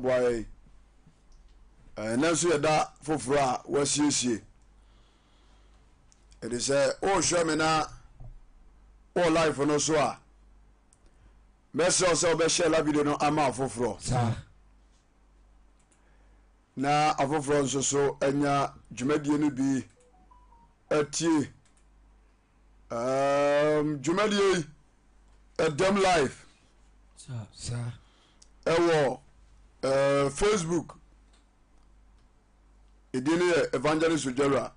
aboaye nanso yɛda foforo a wasiesie it is o hwɛ me na o life no so a mɛsɛ sɛ wobɛhyɛ la video no ama afoforo na afoforo nso so anya dwumadie no bi atie dwumadie Adam life ewo Facebook edini Evangelist Ojera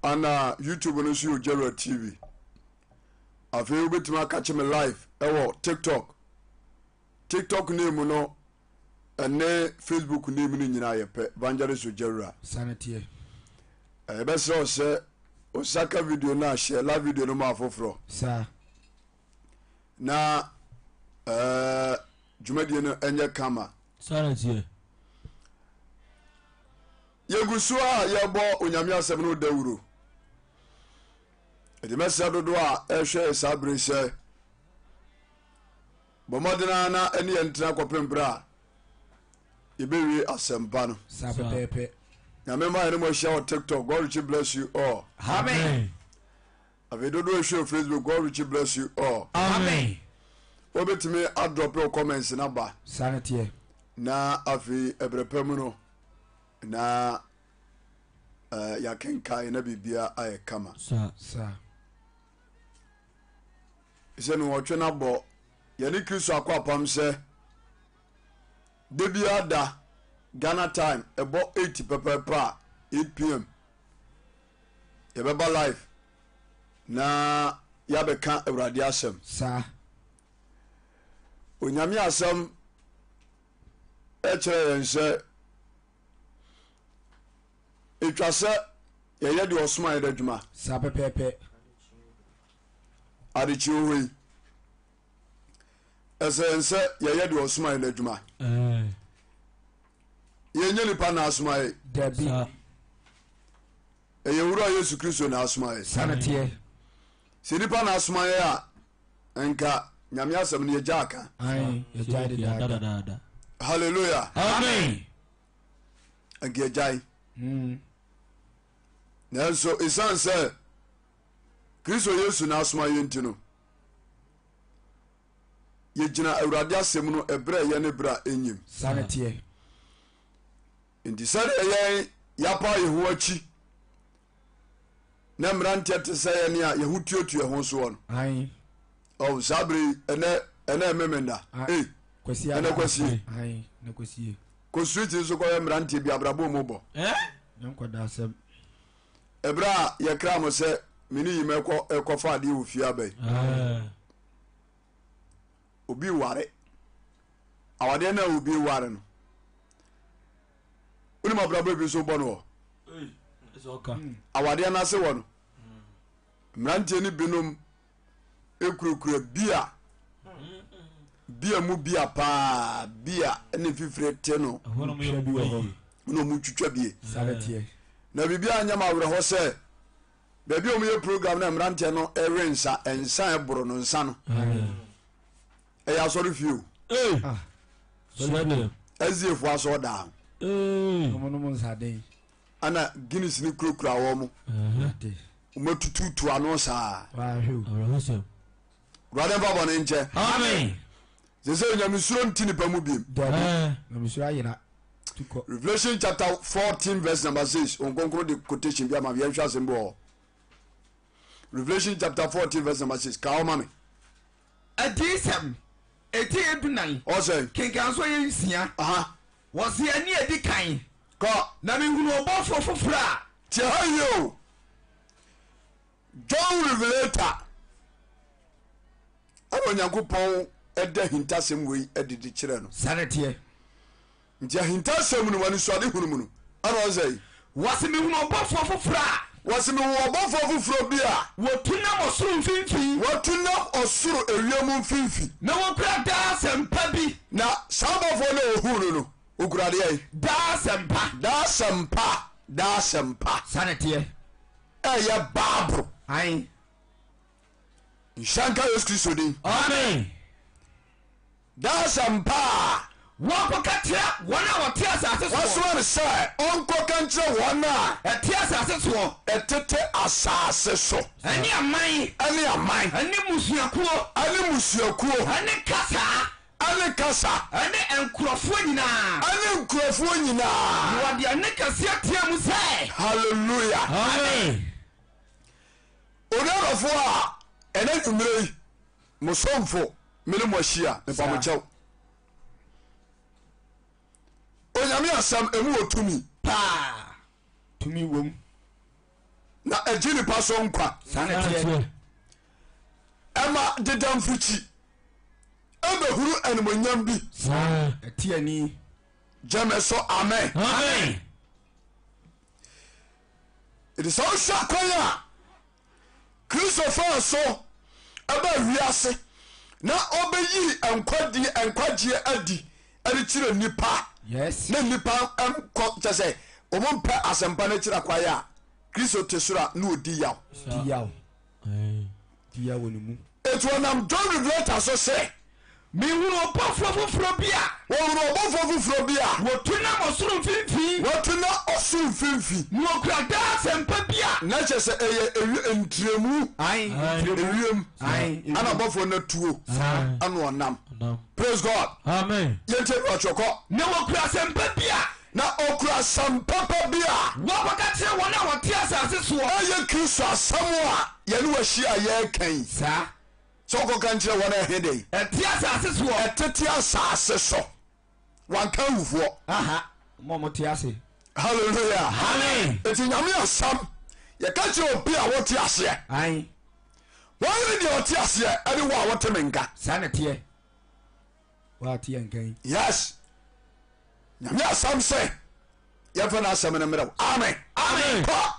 ana YouTube no so Ojera TV afi obetima catch me live ewo TikTok name no ene Facebook name no nyina ye pe Evangelist Ojera sanete ebe se osaka video na share la video no ma foforo sa na dwumadie no enye kama sanete yegusu a yebo onyame asem no dawuro edimesa dodo a ehwe sabrese bomodena na ene entra kopempra ibewi asempa no sapepepe na memba ene mo share on TikTok. God richly bless you all. Amen. Ave dodo share on Facebook. God richly bless you all. Amen. Obetime a drop your comments na ba sanete na afi ebrepem no na ya kenka na bibia aye kama sa ise no wotwe na bo ye ni Kristo akwapam se debia da Ghana time about 80 pepepa 8 p.m. ye beba live na ya beka Awurade asem sa onyame asem ekere yense etwase ye de osoma ye dadwuma sapepepe adechiwe esense ye de osoma ye dadwuma yenye nipa na asoma ye dabi eyewura Yesu Kristo na asoma ye sanete se nipa na asoma ye a enka nyame asem ne ye jaka ai ye jade da hallelujah amen agejai nanso isanse Kristo Yesu na asoma ye ntino ye gina Awurade asem no ebre ye ne bra enyim sanete nti sare ye yapa yehu achi na mrante te sɛ ne a yehu tuotu ho so won ai o sabri ene memenda kwasi ene kwasi ai na kwasi ko street so ko mrante bi abrabo mo bo nkoda asem ebra ye kra mo sɛ mini yimekɔ ekofa ade wo fia bai obi ware awade na obi ware no uni ma brabo bi so bono awade na se wono mrante ni binom ekurukura bia mu bia pa bia ene fifire te no hono mo yobu ayi no mu twitwa bie sanete na bibia anya ma wure ho se baby o me program na mrante no erensa ensa eboro no nsa no ya sorry few sone eziefu aso da no nsade ana Guinness ni kurukura wo mo umatututu ano sa wa hu brother baba ne nche amen zese nyame suro ntini pa mu biem dabi na misura yina tuko Revelation chapter 14 verse number 6 on conclude the quotation bi ama bi ehwa sembo Revelation chapter 14 verse number 6 ka o mame adisam eti edunan o say kenkan so ye nsia wose ani edi kan ka na me hunu obofo fofora tie hayo John Revelator abo nyankopon eda hintasem wei edidi kire no sanete nti hintasem no wani so ade hunu no ana o say wose me hunu obofo fofora wose me wo obofo foforo bi a wotuna osuru mfimfi wotuna osuru ewiem mfimfi na wokura da sempa bi na sabofo na ohunu no okurade ai da sempa sanete ya babro ai Shanka Yesu Kristo din amen da sempa wɔkɔka kyerɛ wɔn a wɔte asase soɔ wɔsoma no sɛ ɔnkɔka nkyerɛ wɔn a ɛte asase soɔ ɛtete asase so ɛne aman ɛne aman ɛne musuakuo ɛne musuakuo ɛne kasaa ɛne kasa ɛne nkurɔfoɔ nyinaa ɛne nkurɔfoɔ nyinaa wɔde ɛne kɛseɛ teɛ mu sɛ hallelujah Amen. onuadɔfoɔ a ɛna nwummerɛ yi mosomfo mene mo ahyia mepa mo kyɛw onyame asɛm ɛmu wɔ tumi paa tumi wom na agye nipa so nkwa saa na teɛ ɛma deda mfirikyi ɛbɛhuru animonyam bi ɛti ani gyeme so amen Amen. ɛti sɛ wohwɛ kwan a kristo faa so ɛba wiase na ɔbɛyi nkwagyeɛ adi ɛde kyerɛ nnipa yes na nnipa nkɔ kyɛ sɛ ɔmo mpɛ asɛmpa no kyerɛ kwaeɛ a kristo te soro a na ɔdi yaw diyaw diyaw wɔ ne mu ɛti ɔnam john revelator so sɛ mehunu ɔbɔfoɔ foforɔ bi a wɔwuro ɔbɔfoɔ foforɔ bi a wɔtu nam ɔsoro mfimfini wɔto na ɔso mfimfi na wɔkura daa asɛmpa bi a na kyɛ sɛ ɛyɛ ntiremu ewiem ana abɔfoɔ no tuo ana ɔnam praise god Amen. yɛntie ɔtwɔkɔ na wɔkura asɛmpa bi a na ɔkura asɛm papa bi a wɔkɔka kyerɛ wɔn a wɔte asase soɔ ɛyɛ kristo asɛm a yɛne wahyia a yɛrekan saa sɛ wokɔka nkyerɛ wɔn a ɛhe dɛn ɛte asase soɔ ɛtete asase so wanka awufoɔ aha mo mo te ase halleluya Amen. ɛti nyame asɛm yɛka kyerɛ obi a wote aseɛ ayi wɔyere deɛ ɔte aseɛ ɛne wo a wote me nka saa na teɛ waa te yɛn kan yes nyame asɛm sɛ yɛmfa no asɛm no mmerɛ wo amen Amen. kɔ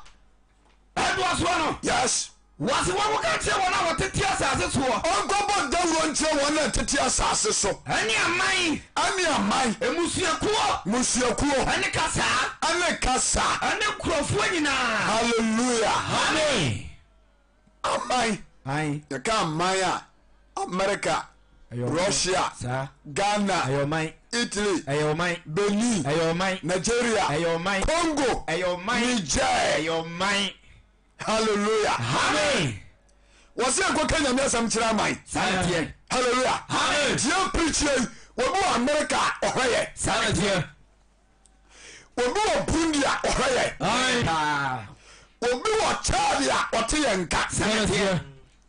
ɛdoa soɔ no yes wɔse wɔkɔka kyerɛ wɔn a wɔtete asase soɔ ɔnkɔbɔ dawuro nkyerɛ wɔn a ɛtete asase so ɛne aman ɛne aman emusuakuo musuakuo ɛne kasaa ɛne kasa ɛne nkurɔfoɔ nyinaa halleluya Amen. aman ayi yɛka aman a america ɛyɛ ɔman. russia saa ghana ɛyɛ ɔman italy ɛyɛ ɔman benin ɛyɛ ɔman nigeria ɛyɛ ɔman congo ɛyɛ ɔman niger ɛyɛ ɔman halleluya Amen. wɔse ɛnkɔka nyame asɛm kyerɛ aman saa na teɛ halleluya Amen. tie preachie wɔbi wɔ america a ɔhwɛ yɛ Saa na teɛ. obi wɔ burundi a ɔhwɛ yɛ Amen. paa obi wɔ chad a ɔte yɛ nka Saa na teɛ.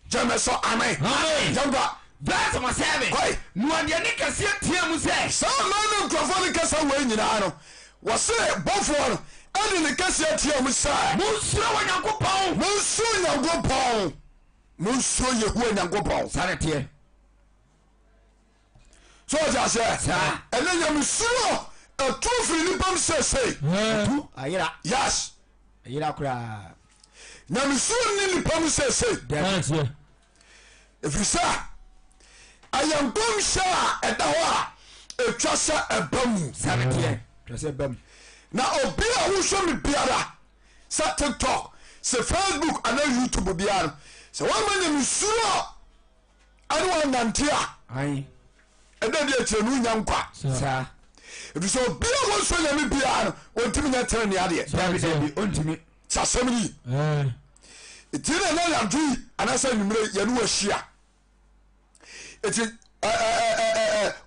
gyeme so amen Amen. yɛmfa verse number 7 Hoi. na wɔde ne kɛseɛ teɛ mu sɛ saa ma no nkurɔfoɔ no kasa wei nyinaa no wɔse bɔfoɔ no ɛde ne kɛseɛ teɛ mu sɛ monsuro wɔ nyankopɔn monsuo nyankopɔn monsuo yehowa nyankopɔn saa na teɛ so ɔgye aseɛ Saa. ɛne nyamesuro ɛtu firi nipam seesei Amen. ayera yes ayera koraa nyamesuro ne nipam seesei Saa na teɛ. ɛfiri sɛ ɛyɛ nkɔmhyɛ a ɛda hɔ a ɛtwa sɛ ɛba mu saa na teɛ twa sɛ bam na obi a wohwɛ me biara sɛ tiktok sɛ facebook anaa youtube biara no sɛ woama nyamesuro a ane wanante a ayi ɛda de akyirɛ no wonya nkwa saa ɛfiri sɛ obi a wɔnsuo nyame biara no wɔntimi nyɛ tere ne adeɛ dabi dabi ɔntumi sɛ asɛm no yi Amen. ɛti ne ɛna yɛadwo yi anaasɛ nwummerɛ yɛne wahyia ɛti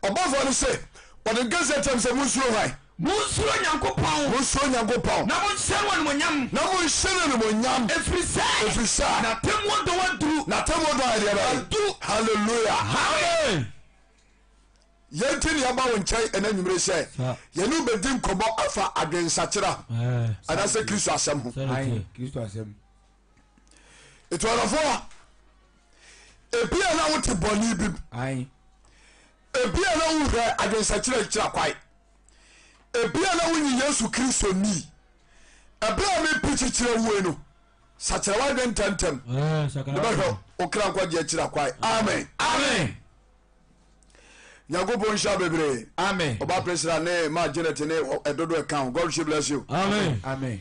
ɔbɔfoɔ no sɛ ɔde nkɛsɛ kyɛm sɛ monsuro hwan monsuro nyankopɔn monsuro nyankopɔn na monhyɛ no wɔ nomonyam na monhyɛ no nomonyam ɛfiri sɛ ɛfiri sɛ natammuo dɔ waduru natamɔ dɔ adeɛ bɛyɛ adu halleluya Amen. yɛnti ne yɛba wo nkyɛn ɛna nwummerɛ sɛ Saa. yɛne wobɛdi nkɔmmɔ afa adwensakyera Amen. anaasɛ kristo asɛm ho Saa na ayi teɛ. kristo asɛm ɛti ɔdɔfoɔ ebia na wote bɔne bi mu ayi ebia na wohwɛ adwensakyerɛ kyerɛ kwae ebia na wonyi yesu kristo nii ɛberɛ a mepikyi kyerɛ wue no sakyerɛ woadwen ntɛmtɛm Amen. Sakara. ne bɛhwɛ wokra nkwagye kyerɛ kwae amen Amen. nyankopɔn nhyira bebree amen ɔba presira ne ma janet ne ɛdodo ɛka ho god should bless you Amen. amen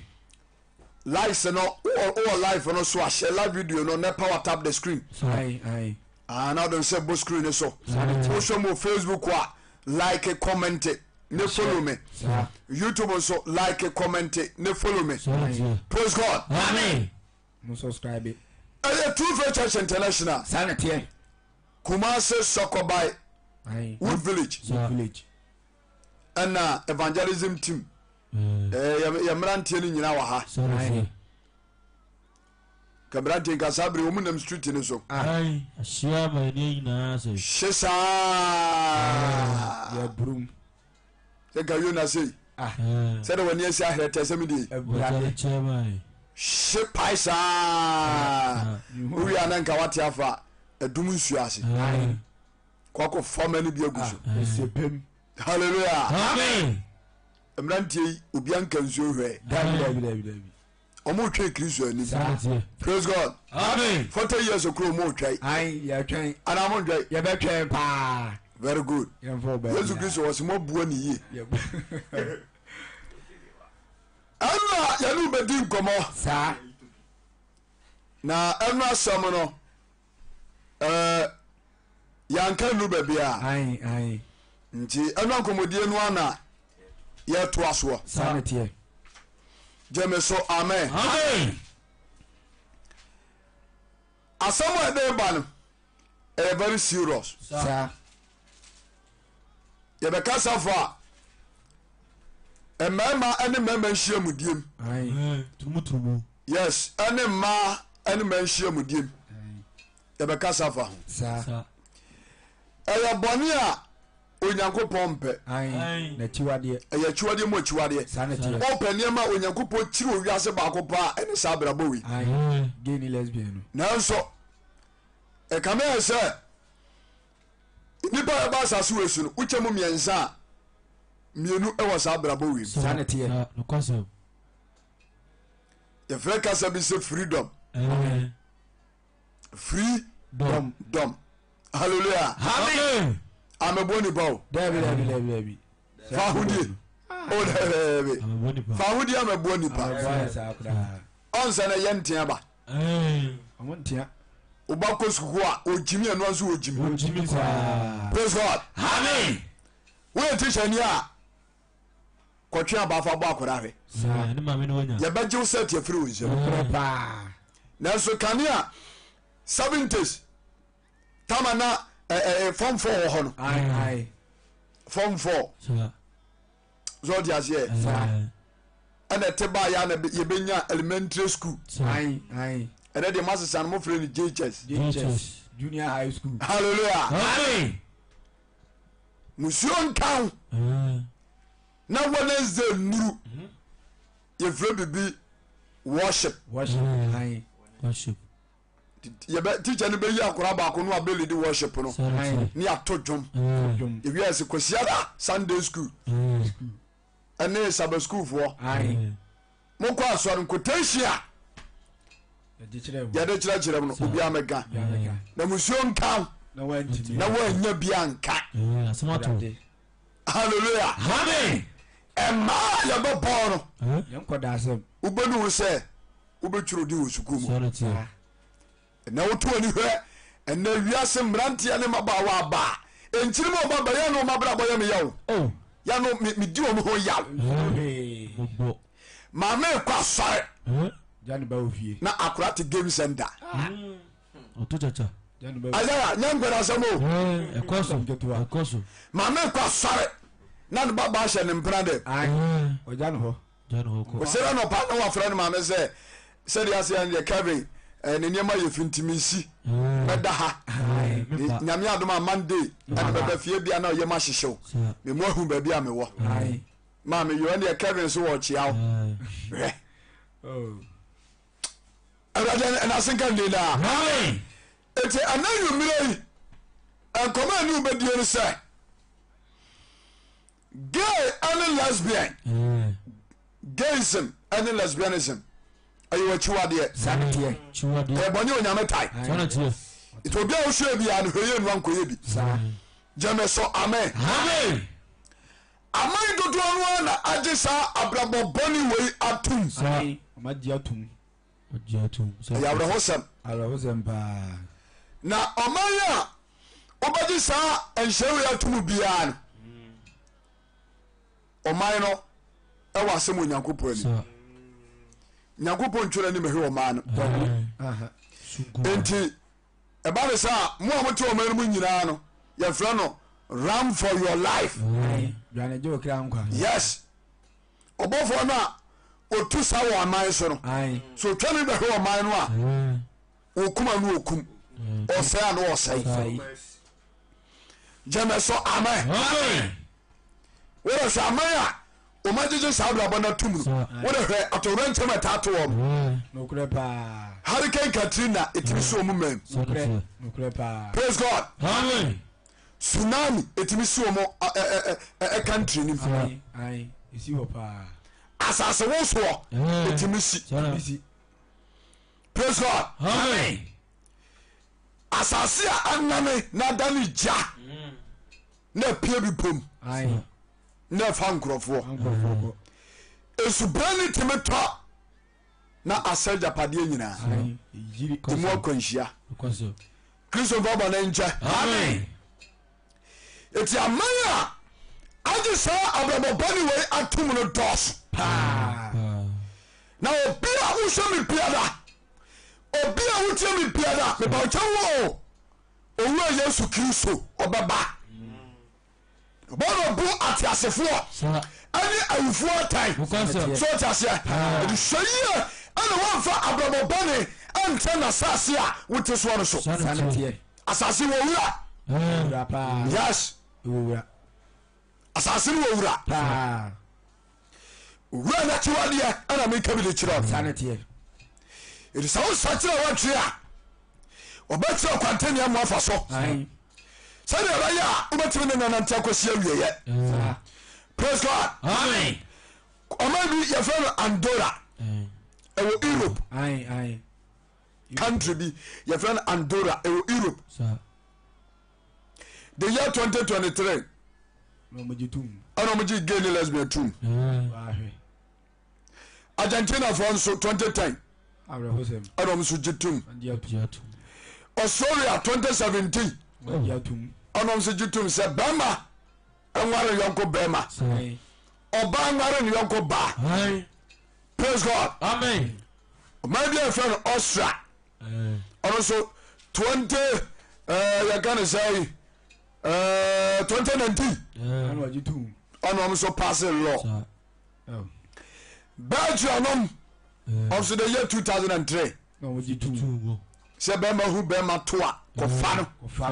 likes no wowɔ live no so ahyɛ live video no ne power tap the screen Saa. ayi ayi na wode sɛ bo screen no so Saa na teɛ. wohwɛ mu wɔ facebook a like comment ne follow me YouTube so like comment ne follow me praise God amen mo subscribe True Faith Church International sanete Kumasi Sokobai Wood Village and evangelism team yamrantie ni nyina wa ha kabrantie nkasabri omunam street ni so ai ahia ma ni nyina so shesa ya brum se ka yo na sei se de wani esi ahrete se mi di she paisa uri anan ka wate afa edum nsu ase kwako fama ni bi aguso sepem hallelujah amen mrantie obi anka nsu hwe dabi omo twe kristo ani praise God amen 40 years okro mo twe ai ya twen ana mo twe ya be twen pa very good yemfo ba yesu kristo was mo buo ni yi ana ya nu bedi nkomo sa na enu asam no yanka nu ba bia ai nti enu ankomodie nu ana ye to aso sanete jeme so amen amen asam wa de ba no very serious sa ye be kasa fa emema ene mema nhia mudiem ai tumu yes ene ma ene ma nhia mudiem ye be kasa fa sa eya boni a onyankopon pe ai na chiwade eya chiwade mo chiwade sanete open niam a onyankopon chiri owiase ba ko pa ene sa brabo wi ai gay ni lesbian nanso e kama se nipa ba sa so esu no uchemu miensa mienu e wo sa brabo wi sanete no concept ye frɛ kasa bi se freedom freedom hallelujah amen ameboni bawo dabi fa hudi o dabi ameboni pa fa hudi ameboni pa ba sa kra onse na yentia ba amontia ubako suku a ojimi anu aso ojimi ojimi kwa praise God amen we teacher ni a kotwe abafa bo akora hwe ni ma me no nya ye beje set ye free onse pa na so kania 70s tamana form 4 ho no ai form 4 so so dia se ana te ba ya na ye benya elementary school ai ene de master mo free ni JHS junior high school hallelujah amen musion town na Wednesday nuru ye free bibi worship ai worship ye be teacher no be yi akora ba ko no abeli di worship no ni ato dwom ye wi ase kwasiada Sunday school ene Sabbath school for ai mo kwa asori quotation ya de chira no obi amega na musion town na wantimi na wanya bianka asamato hallelujah amen emma ya be boro yankoda asem ubenu wo se ubetwuro di wo suku mu sorry na wotu ani hwe ena wiase mrantia ne mabawa ba enchiri mo baba ya no mabra boye me yawo oh ya no me di wo ho yawo bobo ma me kwa sare jani ba ofie na akurate game center oto chacha jani ba ayaya nyangwera samo ekoso ma me kwa sare na ne baba hye ne mpra de ai o jani ho o sera no pa no wa fra ne ma me se dia se an de Kevin ne niema ye fintimisi beda ha nyame adoma Monday and beba fie bia na ye ma hyehyew me mo ahu ba bia me wo ai ma me yo ne Kevin so wo chiaw oh and I think I na amen eti anayu mirei and come anu be die say gay and lesbian gayism and lesbianism ayo chiwade sanete chiwade e boni onyame tai sanete ito bia wo hwe bia no hwe nu ankoye bi sa jame so amen amen amai dodo no na agisa abrabo boni we atum ai maji atum ajatum ya bro hosam ala hozemba na omaya obagisa enhyewe atum bia no ɔman no ɛwɔ asɛm onyankopɔn ani nyankopɔn ntwere ni mehwe ɔman no enti ɛba ne sɛ a mo a mote ɔman no mu nyinaa no yɛfrɛ no run for your life yes ɔbɔfoɔ no a ɔtu sa wɔ aman so no so ɔtwa ne bɛhwe ɔman no a ɔkum a no ɔkum ɔsɛe a no ɔsɛe gyeme so amen wode hwɛ aman a ɔma gyegye saa abrabɔ no atom no wode hwɛ atɔwura nkyɛm ɛtaato wɔ m hurricane Katrina ɛtumi so ɔmu mam praise God tsunami ɛtumi si wɔ mo country nim asase wo soɔ ɛtumi si praise God asase a anane na da ne gya na apue bi pom na ɛfa nkurɔfoɔ esubra ne tumi tɔ na asɛ gyapadeɛ nyinaa ɛmu akwanhyia kristofo bɔ ne nkyɛ ɛti aman a agye saa abrabɔbɔne wei atom no dɔɔso na obi a wohwɛ me biada obi a wotie me biada mebawkyɛ wo owura Yesu Kristo ɔbɛba ɔbɛna bo ateasefoɔ ɛne awufoɔ atan so ɔteaseɛ ɛde hwɛ yie ɛna wɔmfa abrabɔbɔne ɛnkyɛ n'asase a wote soɔ no so asase wɔ wura yes asase no wɔ wura wura no akyiwadeɛ ɛna meka bi de kyerɛ ɛde sɛ wosakyerɛ woatwe a ɔbɛkyerɛ kwantani amoa fa so sɛdeɛ ɛbɛyɛ a wobɛtumi ne nanante akɔsi awieyɛ praise God ɔma bi yɛfrɛ no Andorra ɛwɔ Europe country bi yɛfrɛ no Andorra ɛwɔ Europe the year 2023 ɛna ɔmogye gay ne lesbian tum Argentina foɔ nso 2010 ɛna ɔm nso gye tum Australia 2017 ɛna ɔm nso gye tum sɛ bɛrima ɛnware yɔnko bɛrima ɔba nware ne yɔnko ba praise God amen ɔma bi ɛfrɛ no Austria ɔno nso 20 yɛka ne sɛ 2019 ɔno ɔm nso pass law Belgium ɔnom ɔm so the year 2003 sɛ bɛrima hu bɛrima to a kɔfa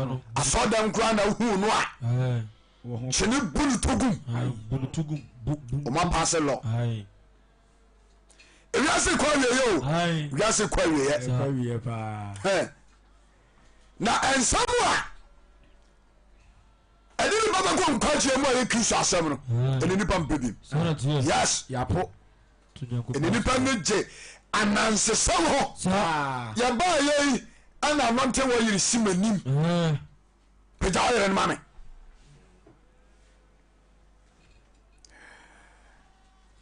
no asɔdɛm koraa na hu no a kyene bunu togum ɔma pass law ewiase kɔ awieyɛ o wiase kɔ awieyɛ na ɛnsɛm a ɛne nipa bɛkɔ nkwagyeɛ mu a yɛ Kristo asɛm no ɛne nipa mpɛ bim yes ɛne nipa no gye anansesɛm hɔ yɛbaa yɛi ana anɔnte wɔ yere si m'anim pagya wo yere no ma me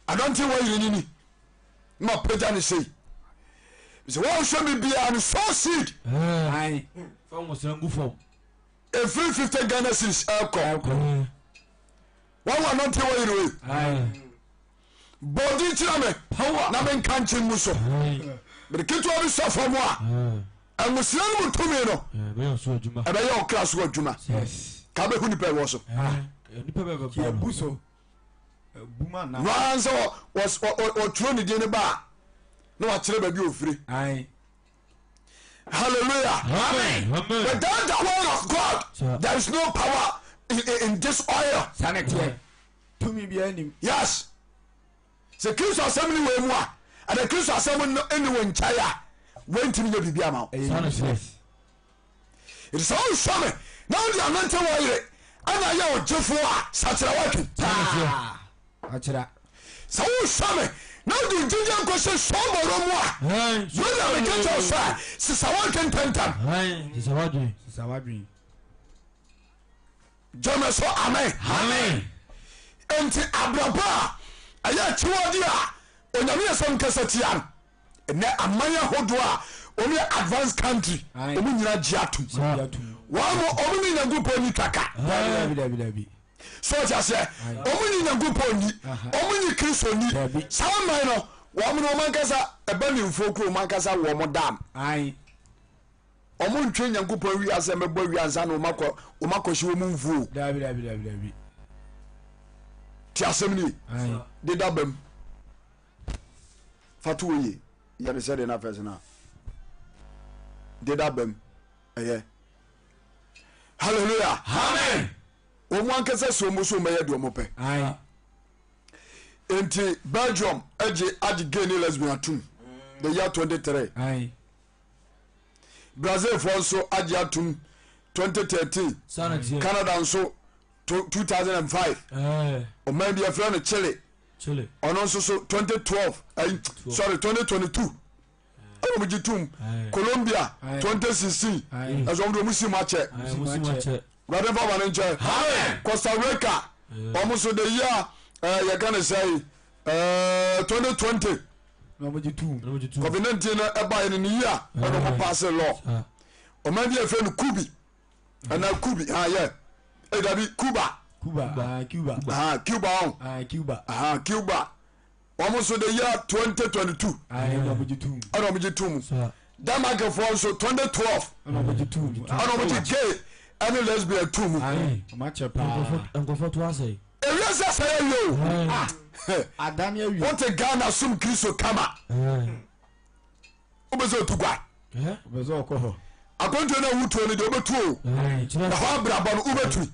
anɔnte wɔ yere nini ma pagya ne sei sɛ wɔnhwɛ me biaa no so seed ɛfiri 50 Ghana cedis ɛkɔ wɔn wɔ anɔnte wɔ yere wei bɔdi kyerɛ me na menka nkye mu so mede ketewa bi sɔ fam a ɛnwosira no mu tumi no ɛbɛyɛ ɔkra so adwuma ka bɛhu nipa ɛwɔ so noa sɛ ɔtwerɛ ne din no ba a na wakyerɛ baabi ɔfiri hallelujah without the word of God there is no power in this oil yes sɛ Kristo asɛm ne wɔ mu a ɛna Kristo asɛm no ɛne wɔ nkyae a wɔntimi nyɛ biribi ama wo ɛti sɛ wonsɔ me na wode anante wɔ yere ana yɛ ɔgyefoɔ a sakyerɛ woatwe sɛ wonsɔ me na wode gyigya nkɔhyɛ sɔbɔrɔ mu a wode meka kyɛw so a sisa woatwe ntɛntam gyame so amen enti abrabɔ a ɛyɛ akyiwade a onyame yɛsɛm kɛsɛ tia no ɛnɛ aman ahodoɔ a ɔmo yɛ advanced country ɔmo nyina gye atom wɔn mo ɔmo ne nyankopɔn ni kaka so just say omunyi nyankopɔn ni omunyi kristo ni saa man no wo mo no man kasa ebanimfo kro man kasa wo mo dam omun twe nyankopɔn wi ase mebɔ wi ansa no makɔ hye wo mu mfuo dabi ti asem ni de dabam fatu ye ya ne sɛ de na fɛs na de dabam hallelujah amen omu ankasa so mo so mɛyɛ de omo pɛ enti Belgium age gay ni lesbian atum the year 23 Brazil for so age atum 2013 Canada nso 2005 ɔman bi afra no Chile ɔno nso so 2012 sorry 2022 ɛna mo gitum Colombia 2016 ɛso mo musi ma che brother baba no nche Costa Rica ɔmo so the year you can say 2020 no mo gitum COVID-19 na eba in the year ɛna mo pass a law ɔman bi afra no Kubi ana Kubi dabi Cuba almost the year 2022 ana mo gitum Denmark for so 2012 ana mo gay ana lesbian tum ma chepa nkofo to ase ewia say yo adam ya wi what a Ghana sum Kristo kama obezo tugwa obezo okoho akonto na wuto ni de obetu na ho abrabọ no obetu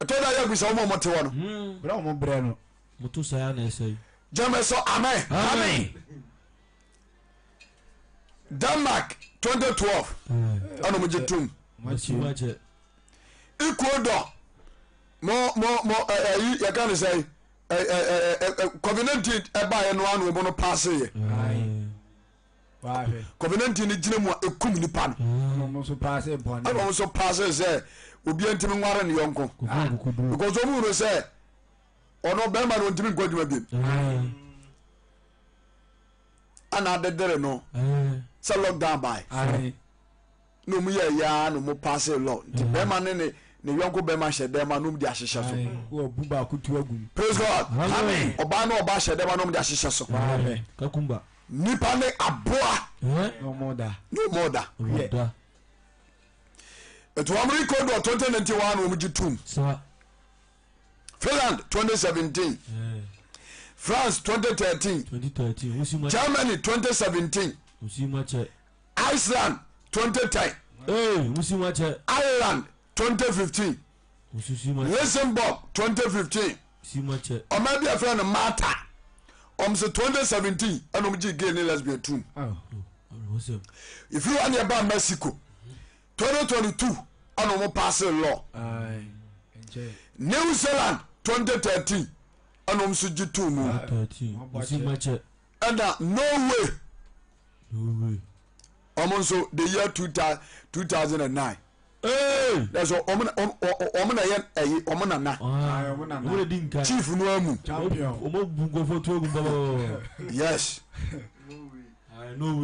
toda ya bisa wo mo te wo no bra mo bre no mutu saya na esai jame so amen Denmark 2012 ano mo gitum machi Ecuador mo ya kan say COVID-19 eba ye no anu mo no pass ye COVID-19 ni gina mu ekum ni pan mo so pass e bon ano so pass say obi antimi nware ne yonko because omu no say ono be ma no ntimi nkwaduma bi ana dedere no say lockdown by no mu ya no mo pass a law the be ma ne yonko be ma hye ma no mu di ahyehye so wo buba kutu agum praise God amen oba no oba hye ma no mu di ahyehye so amen kakumba nipa ne aboa no more da eto America do 2091 wo gitum Finland 2017 France 2013 Germany 2017 Iceland 2010 Ireland 2015 Luxembourg 2015 Omabi a friend Malta so 2017 and omji gay ni lesbian tum if you are nearby Mexico 2022 and pass a law New Zealand 2013 and so gitum and Norway so the year 2009 that's all omna yen omna na chief no amu yes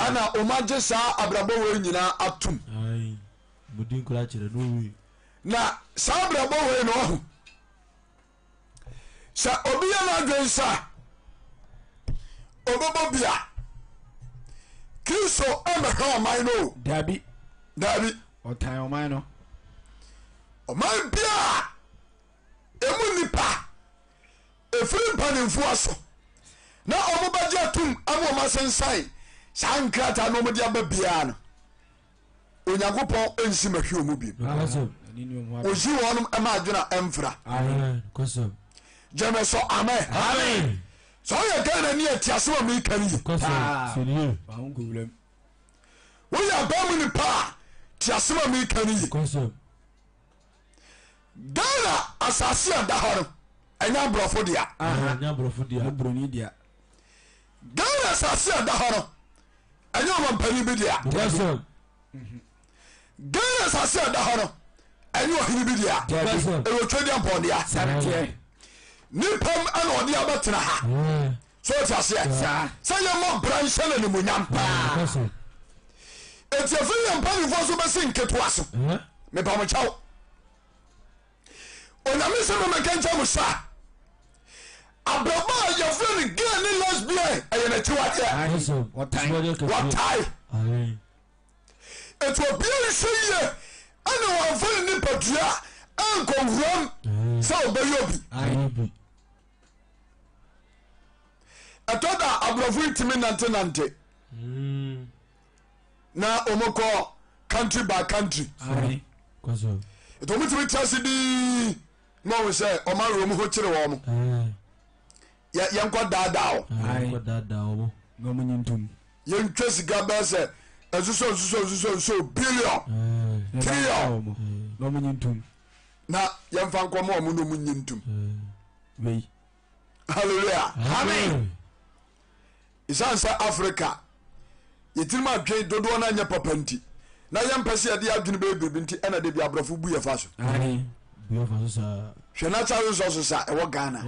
ana omaje sa abrabo we nyina atum mudin kura kire no wi na sa abrabo we no sa obi ya na dwen sa obobo bia Kristo emeka man no dabi otan o man no o man bia emu nipa efiri mpanimfu aso na omobaje atum amo masensan sankrata no modi ababia no onyankopon ensi mahwe omu bi oji wonum ema adwena emfra amen koso jeme so amen so ya gana ni atiaso ma mi kan yi koso senior ba hun gowlam wo ya ba mu ni pa tiaso ma mi kan yi koso gana asase ada horo enya brofo dia nya brofo dia broni dia gana asase ada horo enya o mampani bi dia koso gana asase ada horo enya o hini bi dia koso e wo twedi ampon dia santie nipam ana odi abatena ha so tiase say mo branch na ni munyam pa koso eti afiri yampani fo so besi nketo aso me pa mo chaw onyame sɛ no mɛka nkyɛ mo sa abraba a yɛfrɛ no gay ne lesbian ɛyɛ n'akyiwadeɛ wɔtae ɛti obia nhwɛ yie ɛne wɔamfa ne nipadua ankɔwuram sɛ wobɛyɛ obi ɛtɔ da aborɔfo ntimi nante na ɔmokɔ country by country ɛti ɔmotimi tia se dii na ɔhu sɛ ɔma werɛ mu ho kyere wɔ mo yɛnkɔ daadaa o yɛntwa sika bɛɛ sɛ ɛsusɔ billion trillion na yɛmfa nkɔ ma ɔmo no mu nye ntom hallelujah amen ɛsiane sɛ africa yɛtirim adwen dodoɔ no anyɛ papa nti na yɛmpɛ sɛ yɛde adwene bɛbiribi nti ɛna de bi aborɔfo bu yɛ fa so hwɛ na kyare nsɔ so sa ɛwɔ ghana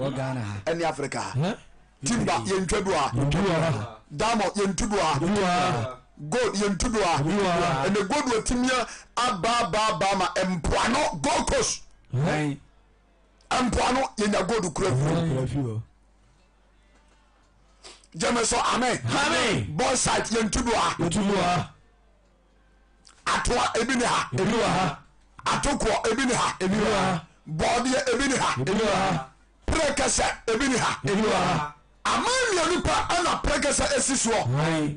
ɛne africa ha timba yɛntwa do a diamond yɛntu do a gold yɛntu do a ɛnɛ gold wɔtimia abaabaa ma mpoano gold coast mpoano yɛnya gold kura fi jẹ́mi sọ amen ball site yẹn tudu ha atoa ebi ni ha atokọ ebi ni ha bọọdeɛ ebi ni ha prekɛsɛ ebi ni ha amanya nipa ɛna prekɛsɛ esi soɔ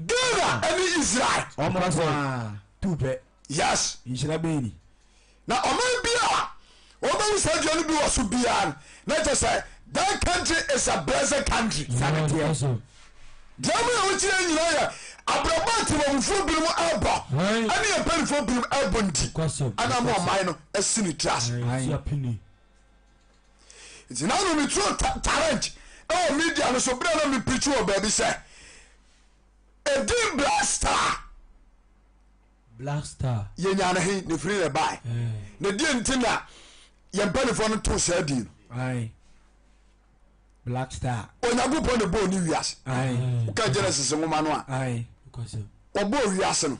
Ghana ɛni Israel ɔmɔ sɔ tuupɛ yes nhyira bɛyini na ɔman bi a wɔbɛn sɛ aduane bi wɔ so biara na kyerɛ sɛ that country is a blessed country saketeɛ. Diamu ya wukyerɛ nyina yɛ abraba tebamufo binom ɛbɔ ɛne yɛpanifoɔ binom ɛbɔ nti ana ma ɔman no asi ne tras nti na no meturo talent ɛwɔ media no so berɛ na mepirikyi wɔ baabi sɛ ɛdin black star yɛnya ne he ne firi ne bae na die nti na yɛmpanifoɔ no too saa din no black star onyankopɔn ne bɔɔ ne wiase woka Genesis nwoma no a ɔbɔɔ wiase no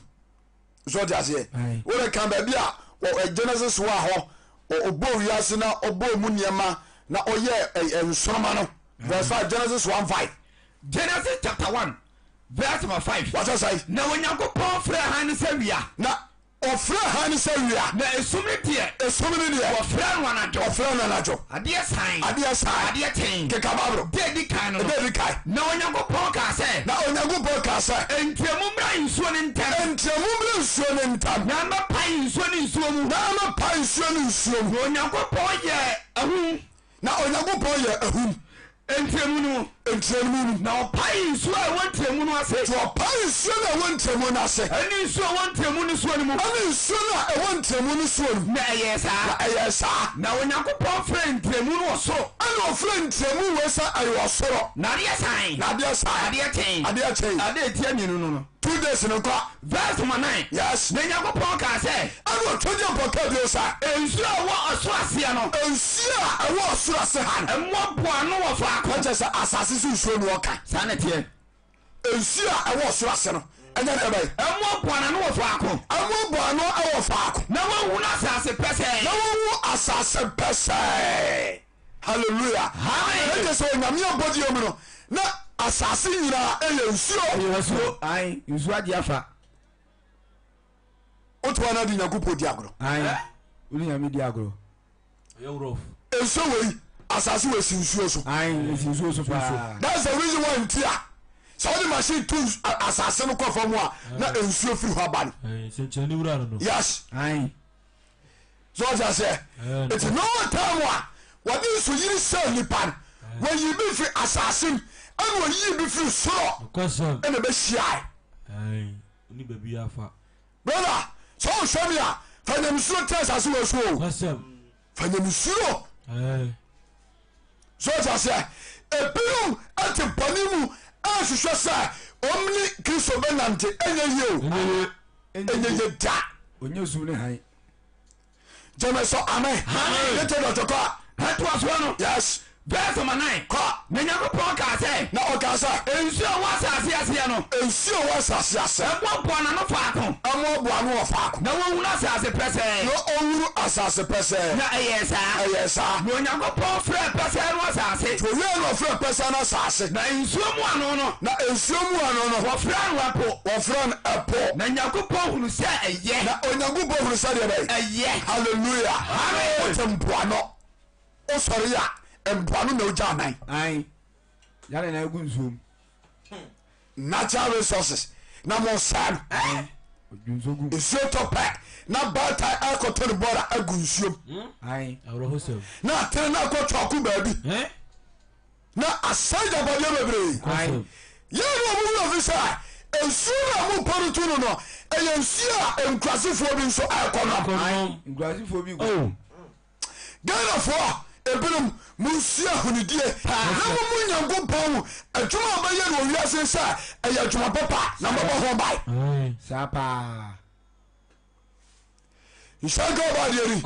so ɔte aseɛ wode ka baabi a Genesis wɔ a hɔ ɔbɔɔ wiase na ɔbɔɔ mu nneɛma na ɔyɛ nsoroma no verse 5 Genesis 1:5 Genesis chapter 1 verse number 5 wɔsɛ sɛe na onyankopɔn frɛ ha ne sɛ wia na ɔfrɛ ha ne sɛ wia na esum ne deɛ wɔfrɛ no anadwo adeɛ san adeɛ ten keka babro di kan no di kan na onyankopɔn ka sɛ entiamu mmra nsuo ne ntam na mɛpae nsuo ne nsuo mu na onyankopɔn yɛ ahum entiamu no na ɔpae nsuo a ɛwɔ ntiamu no ase ɛne nsuo a ɛwɔ ntiamu no soɔ no mu na ɛyɛ saa na onyankopɔn frɛ ntiamu no wɔ soro na adeɛ ten adeɛ tia mmienu no 2 days no kwa verse 9 yes na nyankopɔn ka sɛ ɛne ɔtɔgye mpɔka bio sa nsuo a ɛwɔ ɔsoro aseɛ no nsuo a ɛwɔ ɔsoro ase ha no ɛmmɔ boa no wɔ faako ɛkyɛ sɛ asase so nsuo no wɔka saa ne teɛ nsuo a ɛwɔ ɔsoro ase no ɛnyɛ dɛ bɛyɛ ɛmmɔ boa no wɔ faako ɛmmɔ boa no ɛwɔ faako na wɔwu no asase pɛsɛɛ hallelujah ɛkyɛ sɛ onyame abɔdeɛ mu no na asase nyinaa ɛyɛ nsuo nsuo agye afa wotoa no ade nyankopɔn di agorɔ wone nyame di agorɔ nsuo wei asase wɔ si nsuo so nsuo so paa that's the reason why nti a sɛ wode machine to asase no kɔfa mu a na nsuo firi hɔ aba no yes so wɔte sɛ ɛti no time a wɔde nso yiri sɛ nipa no wɔyi bi firi asase mu ɛna wɔyi bi firi soro ɛna bɛhyiae brother sɛ wohwɛ me a fa nyamesuro te asase wɔ so o fa nyamesuro so wɔte sɛ ebinom ate bɔne mu ahwehwɛ sɛ ɔmne kristo bɛnante ɛnyɛ yie o ɛnyɛ yie da ɔnyɛ sum ne han gyeme sɛ amen yɛtɛ dɔtɔkɔ a ɛtoa soɔ no yes verse number 9 na Nyankopɔn ka sɛ na ɔka sɛ nsuo wɔ asase aseɛ no nsuo wɔ asase ase ɛbɔ na no faako ɛmoaboa no wɔ faako na wɔhunu asase pɛsɛɛ na ɔwuru asase pɛsɛɛ na ɛyɛ saa na Onyankopɔn frɛ pɛsɛɛ no asase owie na ɔfrɛ pɛsɛ no asase na nsuo mu ano no na nsuo mu ano no wɔfrɛ no ɛpo wɔfrɛ no ɛpo na Nyankopɔn hunu sɛ ɛyɛ na Onyankopɔn hunu sɛ deɛ bɛyɛ ɛyɛ hallelujah ɔte mpoano ɔsɔre a mpoano na ɔgya anan ayi yàrá yẹn egu nsuom natural resources na mo saa no nsuo gu nsuo tɔ pɛ na baata akɔtɔ ne bɔɔla agu nsuom ayi awerɛho sɛm na atere na akɔtɔ ako baabi na asan gyapadeɛ bebree ayi yɛn na ɔmo wura fi sɛ nsuo na mo mpɔ no to no no ɛyɛ nsuo a nkurasifoɔ bi nso ɛkɔ no nkurasifoɔ bi gu ghanafoɔ ebinom mo nsuo ahonidie na mo mu Nyankopɔn mu adwuma a bɛyɛ no owiase sɛ ɛyɛ adwuma papa na mobɔ ho bae saa paa nhyɛnka ɔbaadeɛri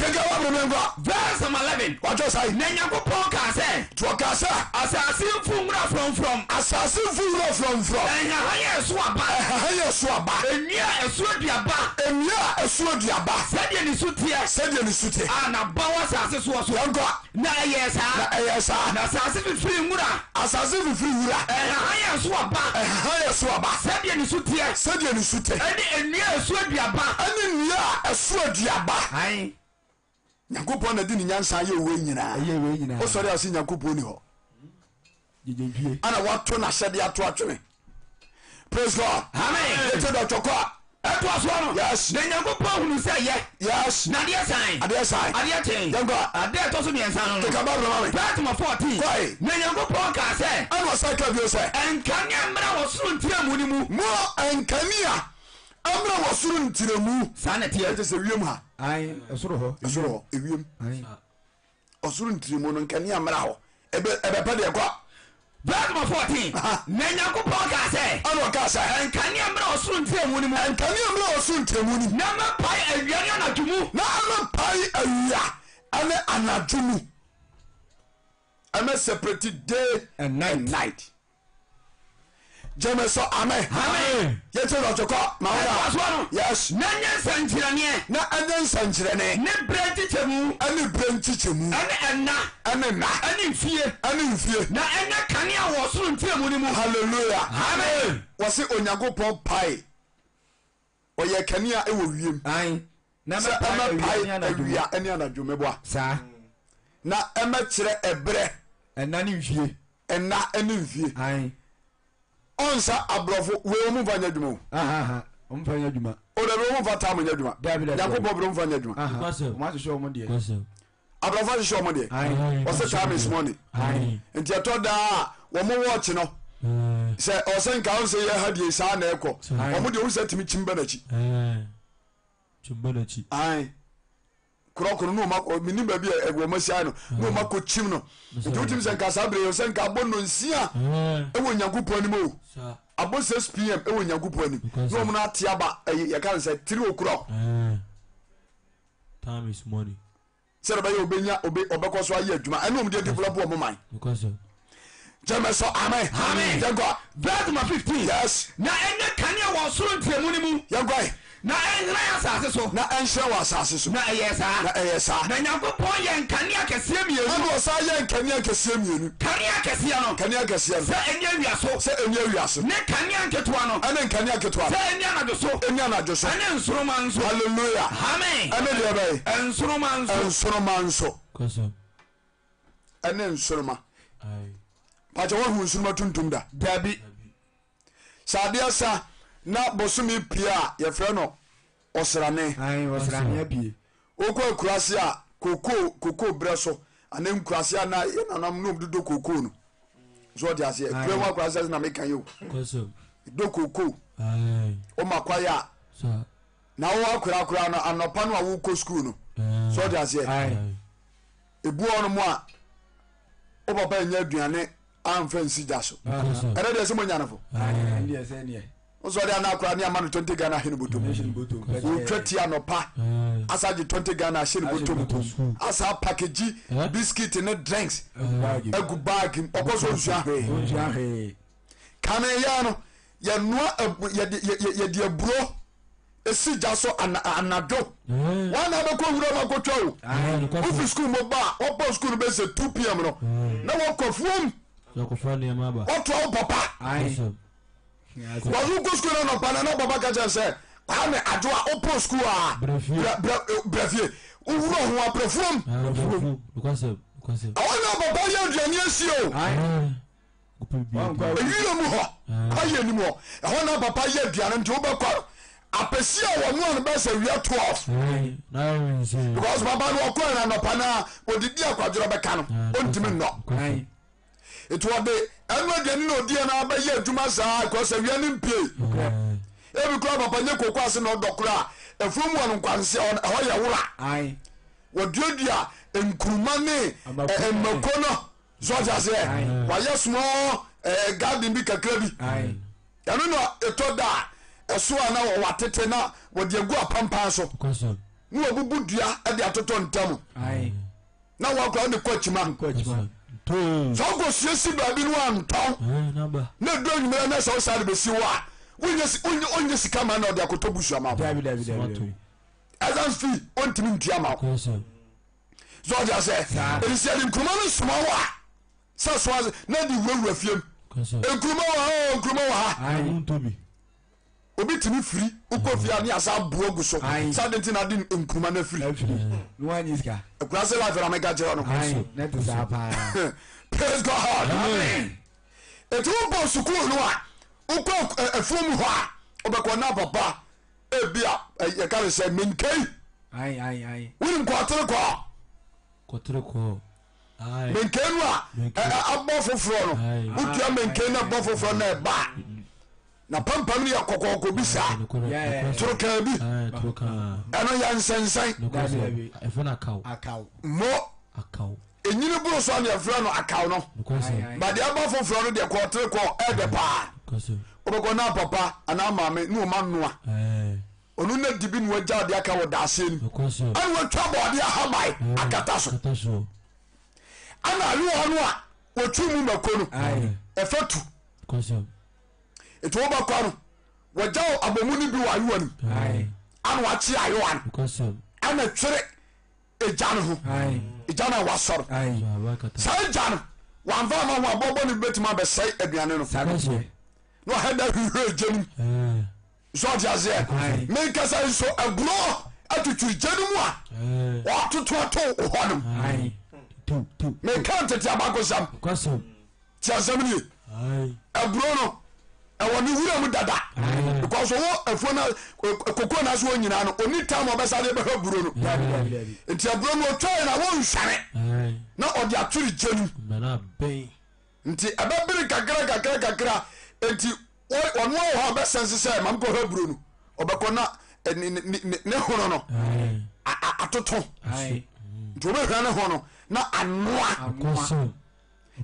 kɛkɛ wabrɛmɛnkwa verse number 11 watwɛ sae na Nyankopɔn ka sɛ nti ɔka sɛ asase mfu nwura frɔmfrɔm asase mfowura frɔmfrɔm ɛnyaha yɛ ɛso aba ɛhaha yɛ so aba nnua ɛso aduaba nnua a ɛso aduaba sɛdeɛ ne so teɛ sɛdeɛ ne su te a naba wɔ asase soɔ so yɛnkɔ na ɛyɛ na saa ɛyɛ saa na asase fifiri nwura asase fifiri wura ɛnyaha yɛ ɛso aba ɛhaha yɛ so aba sɛdeɛ ne so teɛ sɛdeɛ ne su te ɛne nnua ɛso aduaba ɛne nnua a ɛso aduaba ayi Nyankopɔn na di ne nyansa yɛ owó nyinaa ɛyɛ ìwé nyinaa wosɔre a ɔsi Nyankopɔn ni hɔ gyegyentwie ana wato n'ahyɛdeɛ ato atwene praise God amen ɛte dɔtɔkɔ ɛtoa soɔ no yes na Nyankopɔn hunu sɛ yɛ yes na adeɛ san adeɛ sae adeɛ kyɛn yɛnkɔ adeɛ ɛtɔ so mmiɛnsa no no keka ba brɛ ma me Verse 14 Kɔe. na Nyankopɔn ka sɛ ana ɔsa ka bio sɛ ɛnkanea mmra wɔ soro ntirɛmu no mu mo nkanea amra wɔ soro ntirɛmu saa na teɛ ɛte sɛ wiem ha ayi ɛsoro hɔ ɛsoro hɔ ewiem ayi ɔsoro ntirɛmu no nkanea mmra hɔ ɛbɛpɛ deɛ kɔ Verse 14 na Nyankopɔn ka sɛ ana ɔka sɛ ɛnkanea mmra wɔ soro ntirɛmu no mu nkanea mmra wɔ soro ntirɛmu no na mɛpae awia ne anadwo mu na amapae awia ane anadwo mu ɛmɛ separate day and night gyeme sɛ amen amen yɛkyɛ dɔtɔkɔ ma ɛtoa woda soɔ no yes na nyɛ nsɛnkyerɛnneɛ na ɛnyɛ nsɛnkyerɛne ne berɛ nkyekyɛmu ɛne berɛ nkyekyɛmu ɛne ɛna ɛne nna ɛne mfie ɛne mfie na ɛnyɛ kanea wɔ soro ntirɛmu no mu halleluya amen wɔse onyankopɔn pae ɔyɛ kanea ɛwɔ wiem ayi na sɛ mɛpae ɛmɛpae awia ne anadwo mu. awia ɛne anadwo mɛboa saa na ɛmɛkyerɛ ɛberɛ ɛna ne nhwie ɛna ɛne mfie ayi ɔnsa aborɔfo wei mu mfa nyɛ adwuma o ahaha ɔmfa nyɛ adwuma ɔdabi wɔn mfa taa mo nyɛ adwuma Dabi, dabi, nyankopɔn bere mfa nyɛ adwuma aha Kwasɛm. ɔmo ahyehyɛ ɔmo deɛ Kwasɛm. aborɔfo ahyehyɛ ɔmo deɛ ayi ɔsɛ time is money Aye. nti ɛtɔ daa wɔn wɔɔkye no sɛ ɔsɛ nka ɔsɛ yɛ ha deɛ saa na ɛkɔ Aye. ɔmo deɛ ɔmo sɛ tumi kyim bɛ n'akyi Chumba n'akyi. ayi korɔkoro ne ɔmo minim baabi a ɛwɔ ɔmo si ayi no ne ɔmo akɔ kyim no nti wotumi sɛ nka saa bere yɛ sɛ nka abɔ nonsia ɛwɔ nyankopɔn anim o Sa. abɔ 6 pm ɛwɔ nyankopɔn anim Because ne ɔmo no ate aba ɛyɛ yɛka no sɛ 3 o'clock Time is money. sɛdeɛ bɛyɛ obɛnya ɔbɛkɔ so ayɛ adwuma ɛne ɔmo deɛ develop ɔmo man Because of. gyeme sɛ amen Amen. yɛnkɔ Verse number 15 yes na ɛnyɛ kanea wɔ soro ntirɛmu no mu yɛnkɔe na ɛnhena asase so na ɛnhyɛ wɔ asase so na ɛyɛ na saa ɛyɛ saa na Nyankopɔn yɛ nkanea kɛseɛ ɛne mmienu ɔsa yɛ nkanea kɛseɛ mmienu kanea kɛseɛ no kanea kɛseɛ sɛ no ɛnyɛ awia so sɛ ɛni awia so ne kanea nketewa no ɛne nkanea ketewa sɛ no ɛnyɛ anadwo so ɛni anadwo so ɛne nsoroma nso halleluya amen ɛne deɛ bɛyɛ nsoroma nso nsoroma nso Because of. ɛne nsoroma Aye. pakyɛ woahu nsoroma tuntum da dabi sɛ adeɛ sa na bosome pie a yɛfrɛ no ɔsrane ayi wɔsrane abie wokɔ akurase a kokoo berɛ so ane nkurase a na yɛnanam ne ɔmdodo kokoo no so ɔde aseɛ kura mu akurase na meka yɛ o Because of. do kokoo Aye. ɔma kwaeɛ a Sa. na wo akorakora no anɔpa no a wokɔ skul no so ɔde aseɛ ayi ebu ɔno mu a wo papa ɛnya aduane amfa nsi gya so Because of. ɛnɛ deɛ sɛ monya nofo ayi ɛneɛ sɛ ɛneɛ wo sɛ ɔde ana akora ne ama no 20 Ghana hene botom nation bottom wotwa ti anɔpa Aye. asa gye 20 Ghana ahyɛ ne bɔtɔm asa package biscuit ne drinks egu bag ɔkɔ so nsua hwee kane ya no yɛde aburo esi gya so anado wana bɛkɔ wura ma kɔtwa o wofi school mo ba wɔpɔ school bɛ sɛ 2 pm no na wɔkɔ fuom wɔto wo papa wɔso kɔ school no nɔpa na papa ka kyerɛ sɛ kwame adwo a wopɔ school a brɛfie wowura ho a brɛfuom ɔwana papa yɛ aduane asi o ɛwira mu hɔ ayɛ anim hɔ ɛhɔ na papa yɛ aduane nti wobɛkɔ apɛsi a wɔn ano bɛ sɛ wia 12 because papa no ɔkɔ na nɔpa na odidi akwadworɔ bɛka no ɔntumi nnɔ etu ɔde ɛnu aduane na odiɛ na abɛyɛ adwuma saa because wia ne mpie ebi kura papa nye koko ase na ɔdɔ kura efurum wɔ no nkwanse ɛhɔ yɛ wura wɔduadua nkuruma ne mmako no sɔɔta sɛ wɔayɛ small garden bi kakra bi ɛno na ɛtɔ da ɛso a na wɔwatete na wɔde agu apampan so na wɔbubu dua de atotɔ ntam na wɔakora ne kɔ akyima sɛ wokɔ suasi baabi no antɔn na ɛdu anwumera na sɛ wo saa de bɛsi wo a wonyɛ sika ma na ɔde akɔtɔ busua ma wo ɛsan fii ɔntimi ntua ma wo sɛ ɔde sɛ ɛrisiade nkuruma no soma wo a sɛ soa na de wurawura fiem nkuruma wɔ ha obi timi firi wokɔ fie a ne asa boa gu so sa de nti na de nkuruma no afiri akura sɛ life na meka kyerɛ no praise God ɛti wobɔ sukuu no a wokɔ afuom hɔ a wobɛkɔ na papa ebi a yɛkare sɛ menkei wonim kɔtere kɔ menkei no a abɔ foforɔ no wotua menkei no abɔ foforɔ no ɛba na pampam no yɛ kɔkɔɔkɔ bi saa torokaa bi ɛno yɛ nsɛnsɛn mo ɛnyini boro so a ne yɛfrɛ no akaw no bade abɔ foforɔ no deɛ kɔtere kɔ ɛdɛ paa wobɛkɔ na papa anaa maame ne ɔma nnoa ɔno na dibi ne wagya ɔde aka wɔ daaseɛ nim ɛne watwa bɔɔde ahabae akata so ana awewa no a wɔtwi mu mako no ɛfa tu ɛti wobɛkɔ no wɔgya abɔmu no bi wɔ ayewa nim ana wakye ayewa no ana twere agya no ho agya no a wasɔre saa agya no wamfa ma ho abɔbɔ no bɛtumi abɛsɛe aduane no na ɔhɛda hwehwɛ agya nim so ɔte aseɛ menkasa nso aburɔ atwitwiri gya no mu a wɔatotoato wo hɔ nom meka ntete abakosam ti asɛm nie aburo no ɛwɔ ne wura mu dada because ɔwɔ afuo no koko na so wɔ nyinaa no ɔni tam ɔbɛsa de bɛhwɛ aburo no nti aburo no ɔtwae na wɔnhwane na ɔde atore gya no nti ɛbɛbere kakra nti ɔno wɔ hɔ ɔbɛsɛnse sɛ mam kɔhwɛ aburo no ɔbɛkɔ na ne hono no atoto nti ɔbɛhwɛ ne ho no na anoa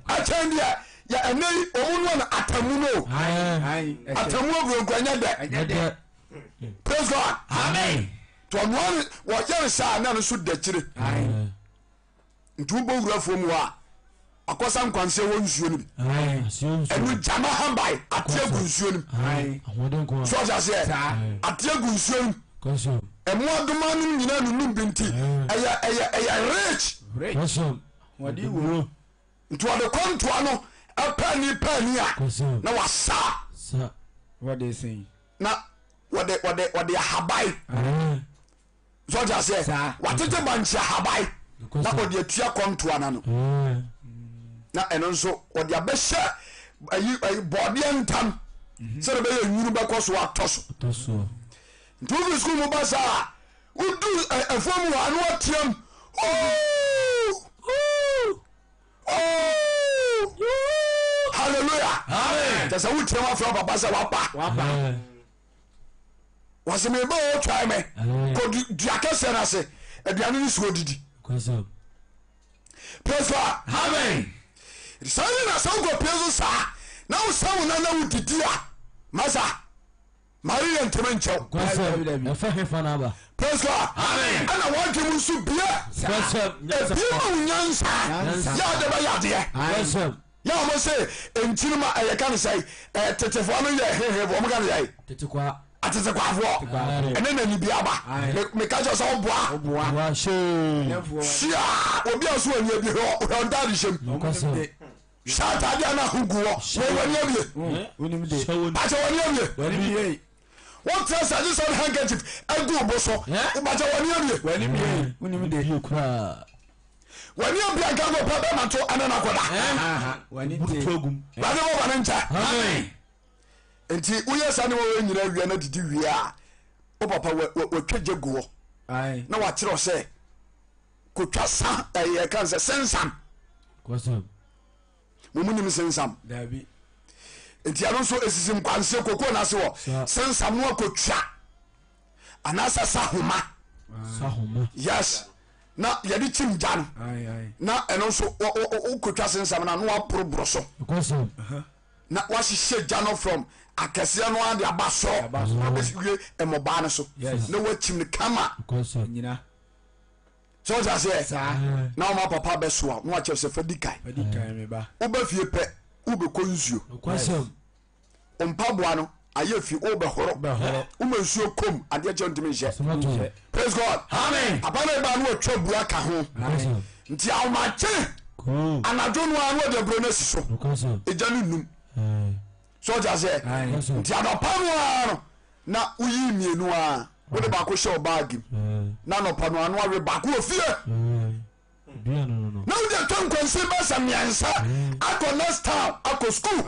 akyɛn deɛ yɛ ɛnɛ yi ɔmo no na atamu no atamu aburo nkwa nyɛ dɛ praise God amen to ɔnoa no wɔyɛ no saa na no so dakyire nti wobɔ wura fo mu a akɔsa nkwanse wɔ nsuo no bi ɛno gyama hambae ateɛ gu nsuo no mu so ɔhyɛ aseɛ ateɛ gu nsuo no mu ɛmoa doma no nyinaa no nom bi nti ɛyɛ rich nti wɔde kɔntoa no pani a na wasa na wɔde ahabae so ɔhyɛ aseɛ watete bankye ahabae na wɔde atua kɔntoa no na ɛno nso wɔde abɛhyɛ bɔɔdeɛ ntam sɛde bɛyɛ nwunu bɛkɔ so atɔ so nti wofi skul mu ba saa wodu afuom wɔ ano ateam halleluya kyɛ sɛ wotiam afrɛ papa sɛ waba wɔsɛ mebɛ wɔtwae me kɔdua kɛsɛ no ase aduane no si wɔdidi praise God amen saa ne na sɛ wokɔ pie so saa na wosa wo na wodidi a masa Maria nteme nkyɛw. ɛfa hefa no aba. Praise God. Amen. Ɛna wɔntwe mu nso bie. Ebie ma wo nyansa. Yɛ ɔde bɛyɛ adeɛ. Yɛ ɔmo sɛ nkyiri ma ɛyɛ ka no sɛ tetefoɔ no yɛ hehe ɔmo ka no yɛ atetekwafoɔ ɛne nani bi aba meka kyɛ sɛ woboa hyia obi a so wania bi hwɛ ɔntade hyɛm hyɛ atadeɛ no ahogu wɔ wani abie bakyɛ wani abie wotra sɛ gye sɛ ne handkerchief agu bo so bakyɛ wani abie wani abia nka go pa bɛma to ane no akɔda wade bɔba ne nkyɛ nti woyɛ sa ne wɔwɔ nyina wia no didi wie a wo papa watwa gye gu hɔ na wakyerɛ sɛ kotwa sa ɛyɛ ka sɛ sensam momu nim sensam nti ano nso esisi nkwanse kokoo no ase wɔ sensam no akotwa anaasɛ sahoma yes na yɛde kyim gya no na ɛno nso wokotwa sensam no na waporoboro so na wahyehyɛ gya no from akɛseɛ no ade aba soro wabɛwie ɛmɔbaa no so na wakyim no kama sɛ wode aseɛ na woma papa bɛsoa na wakyɛw sɛ fadi kae woba fie pɛ wobɛkɔ nsuo mpaboa no ayɛ fi wobɛhoro woma nsuo kom adeɛ kyɛ ntimi nhyɛ praise God apa no ɛba no watwa bua ka ho nti awomakye anadwo no a na wade aburo no asi so ɛgya no num so ɔgya sɛ nti anɔpa no a no na woyi mmienu a wode baako hyɛ wo baagi m na anɔpa no a no awe baako wɔ fie na wode tɔ nkwansi bɛsɛ mmiɛnsa akɔ next town akɔ school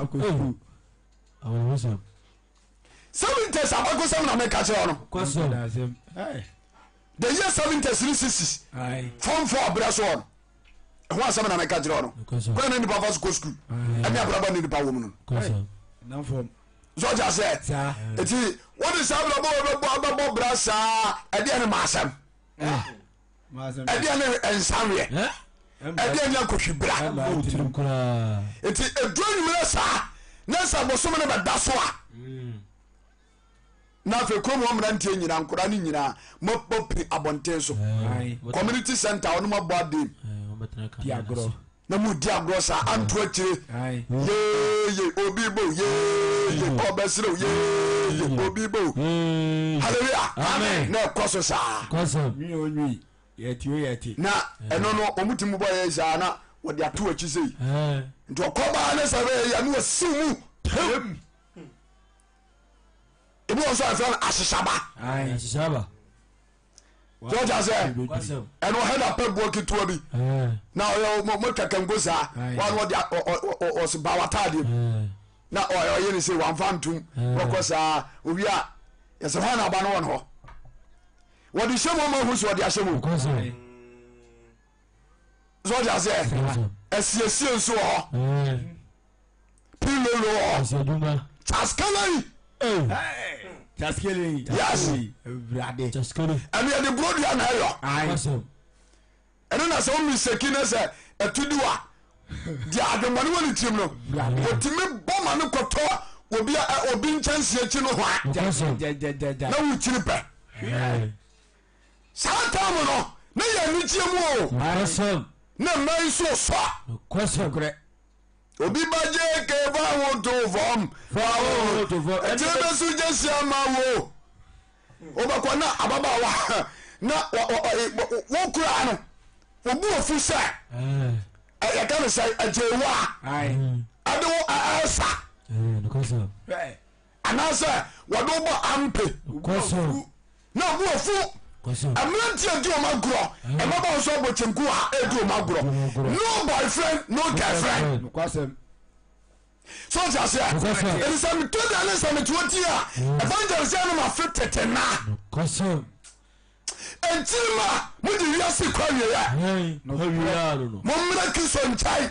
70s abako sɛm na meka kyerɛ no the year 70s ne 60s form 4 abrɛ so no ɛho asɛm na meka kyerɛ no kwan na nipa fa so kɔ school ɛne abraba ne nipa wɔ mu no so ɔgya sɛ ɛti wode saa brabɔ bra saa ɛdeɛ ne maasɛm ɛdeɛ ne nsaweɛ ɛdeɛ ne akɔhwi bra ɛti ɛduro nwumerɛ saa na sɛ bosom ne bɛda so a na afei kurom wɔ mmeranteɛ nyina nkora ne nyinaa mɔpɔpiri abɔnten so community center ɔno mabɔ adem na mu di agorɔ saa anto akyire yeye obi bo yeye ɔbɛserew yeye obi bo hallelujah na ɛkɔ so saa na ɛno no ɔmutimi bɔ yɛ saa na wɔde ato akyi sei nti ɔkɔbaa ne sɛ bɛyɛ ne wɔsiw mu ebi wɔ so afɛ no ahyehyaba jọjà sẹ ẹnu ọhẹdà pẹ bu okituwa bi na ọyọ mo kẹkẹngo saa wọn ọdi ọsi ba wataade na ọyẹ ni sẹ wọn fa ntum ọkọ saa owi a yẹsẹ hàn n'aba no wọn hɔ wɔde hyɛ mu ɔmo ahosuo ɔde ahyɛ mu jọjà sẹ ɛsiesie nso wɔ hɔ pilolo wɔ hɔ taskalai. Yes. And yet the blood ya na yo. And na so mi seki na se etudiwa. Dia adwomane woni tim no. Otimi boma no koto obi nchanse echi no hwa. Na wo chiri pe. Satan no na ya ni chie mu o. Na mai so so. Obi baje ke va wo to vom eti be su je sia ma wo obakwa na ababa wa na wo kura no obu ofu se ya kan say ajewa ade wo asa anasa wado bo ampe na obu ofu amranti adu o magro e baba so bo chenku a edu o magro no boyfriend no girlfriend so just say it is some to the lesson to what ya evangelist no ma fit tetena entima mu di wiase kwawe ya no wiya no mo mra kiso nchai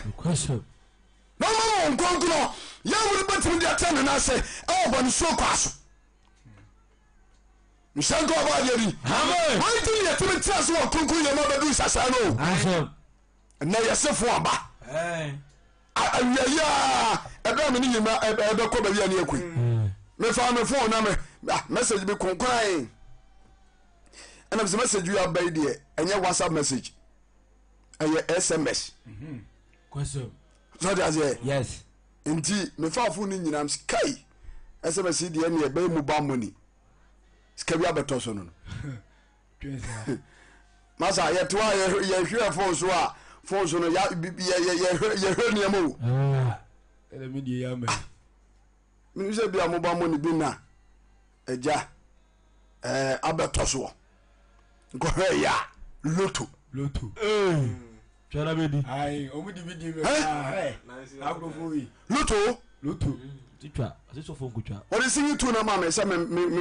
no mo nkonkro ya mu batim di atene na se e bo ni so kwaso Mshango wa yeri. Amen. Why do you tell me trust what kunku ye ma bedu sasano? Amen. Na yesefo aba. Ya ebe me ni yima ebe ko be wi ani akui. Me fa me phone na me message bi konkwan ɛna sɛ message wi abai deɛ ɛnyɛ WhatsApp message ɛyɛ SMS question so that's it yes nti me fa phone ni nyinam sky SMS deɛ ne ɛbɛyɛ mobile money sika bi abeto so no masa yɛ to yɛ hwɛ phone so a phone so no yɛ hwɛ ne mo ɛna me die ya ma me sɛ bia mobile money bi na ɛgya abeto so ko hwɛ ya loto twara bedi ai omu di bidi me agrofo yi loto titwa aseso fo nkutwa what is you to na ma me sɛ me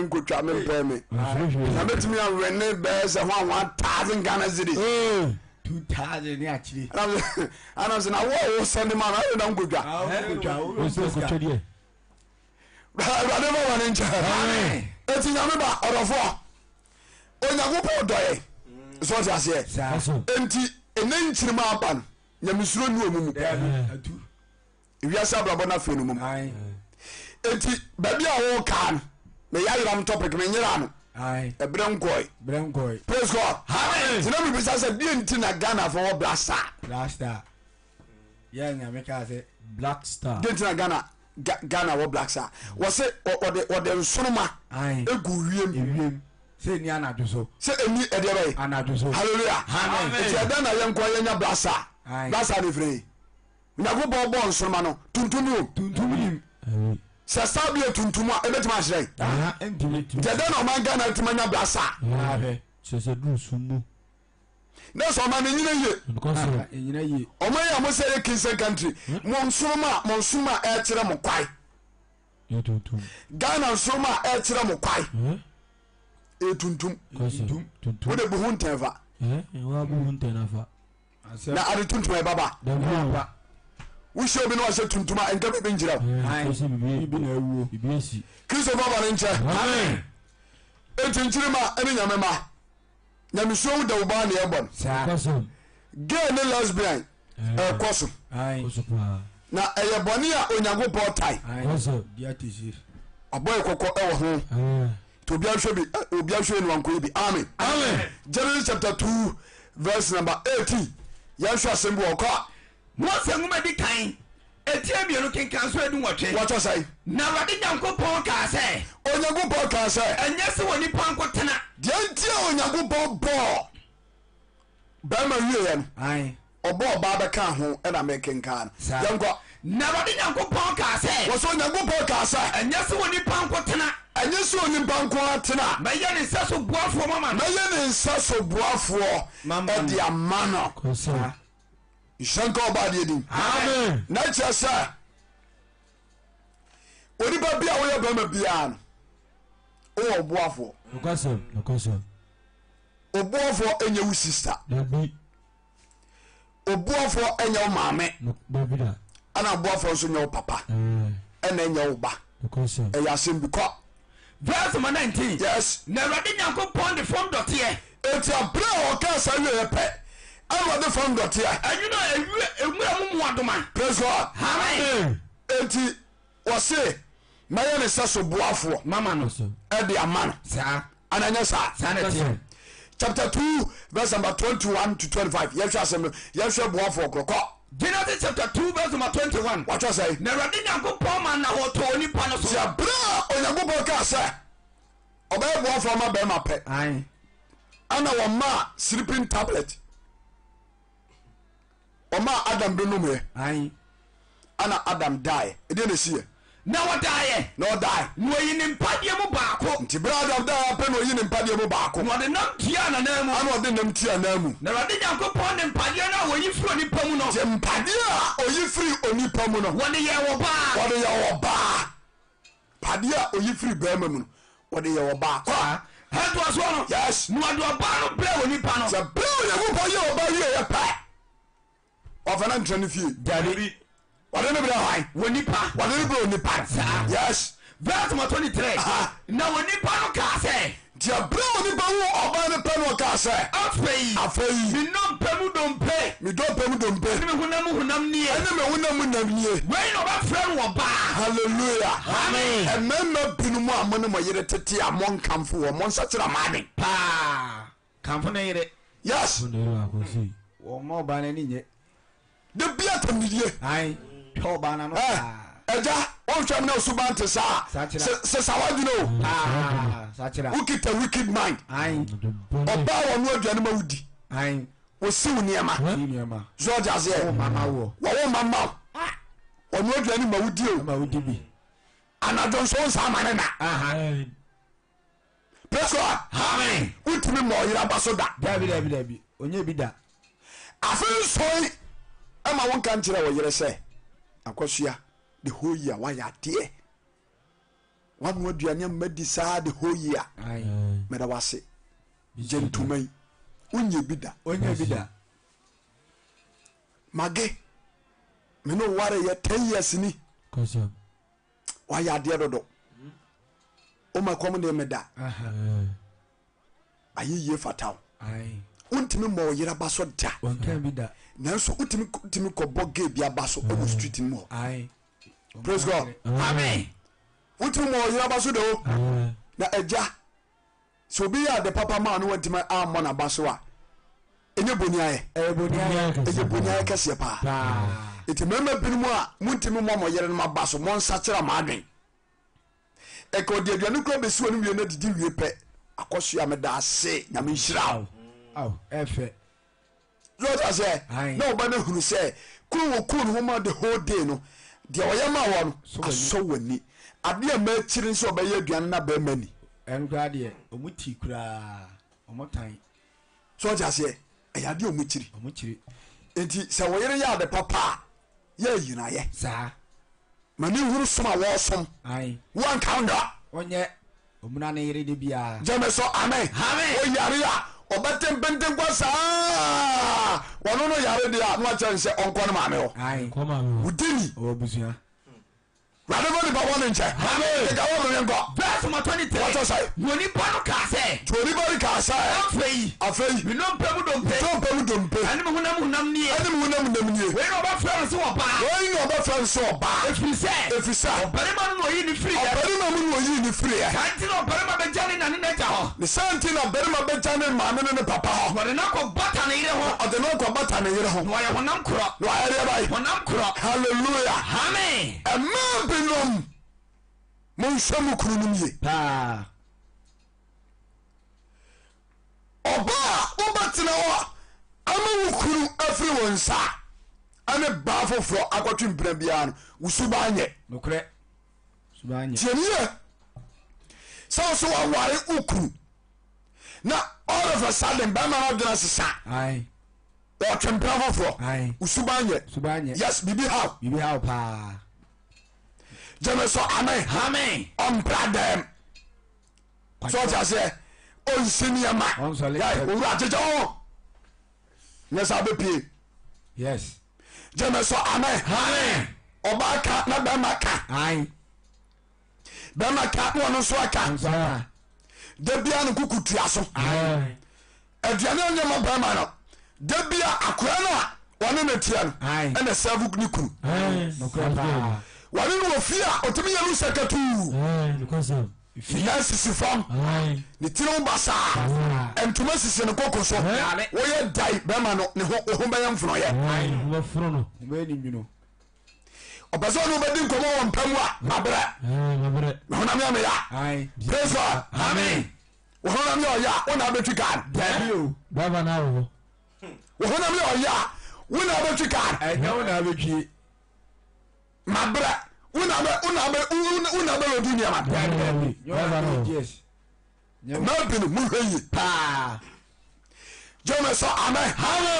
nkutwa me pɛ me na betimi anwene bɛ sɛ ho 1000 Ghana cedis 2000 ni achiri ana sɛ na wo send ma na nkutwa nkutwa die Rade ma wane nche eti nyame ba odofo Onyankopɔn dɔye so ti ase enti ene nkyirima aban nyame suro ni omumu atu wiase abrabɔ na fe no mum enti baabi a wo kan me yayiram topic me nyira no ebrengoi praise God amen tina mi bisa se die nti na Ghana for Black Star yeah nyame ka se Black Star die nti na Ghana wo Black Star wo se ode nsoroma egu wiem se ni anajo so se eni ede bai anajo so hallelujah amen eti ada na yenko yenya Black Star ni free nyago bo nsoroma no tuntum se sabi tuntum a ebetima ahire jada na man Ghana timanya Black Star se du sumu na so man nyina ye omo ya mo say Kingston country mo nsoroma e kire mo kwai Ghana nsoroma e kire mo kwai tuntum wo de bu huntenfa wa bu huntenafa na ade tuntum e baba wo show bi no ase tuntum a enka be njira bi na ewu bi esi Kristo baba ne nche amen etinchirima ene nyame ma nyame so da uba ne ebon gay ne lesbian koso na eye boni a Onyankopɔn tai aboy kokko e wo ho to obi ahwe no anko bi amen Genesis chapter 2 verse number 18 yahwe asembu okɔ Mose nguma di kan etie bienu kenkan so edu nwotwe wato sai na wade Nyankopɔn ka sɛ Onyankopɔn ka sɛ ɛnyɛ sɛ woni panko tena de ntia Onyankopɔn bɔ ba ma wie yan ɔbɔ ba ba ka ho ɛna mekenkan yankɔ na wade Nyankopɔn ka sɛ wo so Onyankopɔn ka sɛ ɛnyɛ sɛ woni panko tena ɛnyɛ sɛ oni banko atena mɛyɛ ne nsa so boafoɔ mama no mɛyɛ ne nsa so boafoɔ ɛde ama no nhyɛnka ɔba deɛ din amen na kyerɛ sɛ onipa bia woyɛ bɛma biaa no wowɔ ɔboafoɔ ɔboafoɔ ɛnyɛ wo sister ɔboafoɔ ɛnyɛ wo maame ana ɔboafoɔ nso nyɛ wo papa ɛna ɛnyɛ wo ba ɛyɛ asɛm bi kɔ verse 19 yes na Awurade Nyankopɔn de fam dɔteɛ eti abere a ɔka sa wie pɛ ɛna ɔde fam dɔteɛ ɛnwuna ewura mu adoma praise God amen eti wɔse mɛyɛ ne sɛ so boafoɔ mama no ɛde ama no saa ananyɛ saa na teɛ chapter 2 verse number 21 to 25 yɛhwɛ asɛm yɛhwɛ boafoɔ korɔkɔ Genesis chapter 2 verse number 21 wɔtɔ sɛ na Awurade Nyankopɔn ma na wɔtɔ onipa no so ti abere a Onyankopɔn kaa sɛ ɔbɛyɛ boafoɔ ma bɛrima pɛ ana wɔma sleeping tablet ɔma Adam bi nomɛ ana Adam die ɛdeɛ na ɛsiɛ na wɔdaeɛ na ɔdae na wɔyi ne mpadeɛ mu baako nti berɛ Adam dae apɛ na ɔyi ne mpadeɛ mu baako na ɔde nam tua nanaa mu ana ɔde nam tia naa mu na Awurade Nyankopɔn ne mpadeɛ no a wɔyi firi onipa mu no nti mpadeɛ a ɔyi firi onipa mu no wɔde yɛ wɔ baa wɔde yɛ wɔ baa padeɛ a ɔyi firi bɛrima mu no wɔde yɛ wɔ baa kɔ ɛntoa soɔ no yes na wɔde ɔbaa no brɛ wɔ nipa no sɛ berɛ Onyankopɔn yɛ ɔba wie yɛ pɛ ɔfa na ntra no fie dabi wɔde ne berɛ hwan wɔ nipa wɔde ne berɛ onipa yes verse 23 na onipa no ka sɛ dia bra onipa wo oba ne pe no ka sɛ afei me ndompe mu dompe me dompe mu dompe ne me honam nie ene me honam nam nie wei no ba frɛ no ba hallelujah amen emema binu mu amone mo yere tete amon kamfo wo mon sakira maden pa kamfo no yere yes wo mo ba na ni nye de bia tamidie ai to ba na no eja won twam na subante sa se sawadino sachira ukita wicked mind ai oba wo no aduane ma wudi ai wo siw niema niema george ze mama wo wo mama wo no aduane ma wudi o ma wudi bi anadon so nsa mane na preso amen utimi mo yira baso da dabi onye bi da afin soi ama won kan kire wo yire se akosua the whole year why ya tie wan wo duane madi sa the whole year ai meda wase gentleman onye bi da mage me no ware ye 10 years ni Kosam. why ya de dodo o ma kom de meda ayiye fatal ai untimi mo yira baso da won kan bi da nanso utimi ko boge bia baso o street mo ai praise god amen utimi mo yira baso de o na eja so bi ya de papa ma no wantimi ammo na baso a enye boni aye enye boni aye kese pa eti mema binu mu a muntimi mo yere no baso mo nsa kira ma adwen e ko de aduane kro be siwo no wie na didi wie pe akoso ya me da ase nyame nhira aw efe Lord say no ba na hunu say kun wo kun ho ma the whole day no de oyama wo no aso wani ade a ma kiri so ba ye aduane na ba mani engra de omuti kura omotan so just say e ya de omukiri omuchiri enti se wo yere ya de papa ye yina ye sa mani huru soma wo som ai one counter onye omuna na yere de bia jame so amen o yare ya obatem benten kwa sa wono no yare de a no a chan se onko no maame ho ai Koma mi. udini obusia rade go ni ba wono nche amen ga wono yengo verse 23 what say onipa no ka sɛ tori bari ka sa afei me ndompe mu dompe to pe mu dompe ane me honam nie ani mu nam nam nie wei no ba frɛ no so ba wọ́n ní ọba fẹ́ sọ ọba efisẹ́ ɔbarima no na ɔyi ne firi yɛ ọ̀bẹ̀rìmà mu ni oyi ni firi yẹ kanti na ɔbarima bɛgya ne nane n'agya hɔ ní sáǹtì na ọ̀bẹ̀rìmà bẹ já ní maame ní papa họ wɔde no akɔ bata ne yere ho ọ̀dẹ̀ náà kọ bàtà ní yẹrẹ họ na wɔyɛ honam korɔ ní wàá yẹrẹ báyìí honam korɔ hallelujah amen ẹ̀mẹ́ binom mo n sẹ́ mu kuru ni mi yẹ pa ọba a wọ́n bá tẹ̀lé wọ́n ama wo kuru afiri wọn nsa ẹni baa foforọ akɔtwi mpira biara no wusu baa nyɛ nokre subanye tiɛni yɛ sɛ ɔsɛ waware wo kuru na all of a sudden bɛrima no ɔdena sesa ai ɔtwe mpira foforɔ ai wusu baa nyɛ subanye yes bibi haw bibi hawo pa gyeme sɛ amen amen ɔmpra dɛm sɛ ɔkyɛ sɛ ɔnsi nneɛma Ɔnsɔle. owura agyegya wo nyɛ sɛ wobɛpie yes gyeme sɛ amen amen ɔbaa ka na bɛrima ka ai bɛrima ka na ɔno nso aka nsana da bia no kuku tua so Aye. aduane onyɛma bɛrima no da bia akora no a wɔne no tia no Aye. ɛna sɛvo ne kunu Aye. nokre pa wɔne no wɔ fie a ɔtumi yɛ no sɛkatuu Aye. Kosam. fia sisi fam Aye. ne tiri wo basaa ntoma sisi ne koko so Aye. woyɛ dae bɛrima no ne ho bɛyɛ mfonoyɛ Aye. Mafuro no. mbe ni nwuno ɔpɛ sɛ ɔne wobɛdi nkɔmmɔ wɔ mpam a mabrɛ Aye. Mabre. honam yɛ meyɛ ai praise God amen honam yɛ ɔyɛ a wona wobɛtwi kan dabi o Baba na wo. honam yɛ ɔyɛ a wona wobɛtwi kan ɛnya wo na abetwie mabrɛ wona bɛlɔdi nneɛma dabi Baba na wo. yes mabi no mohwɛ yi pa gyeme sɛ amen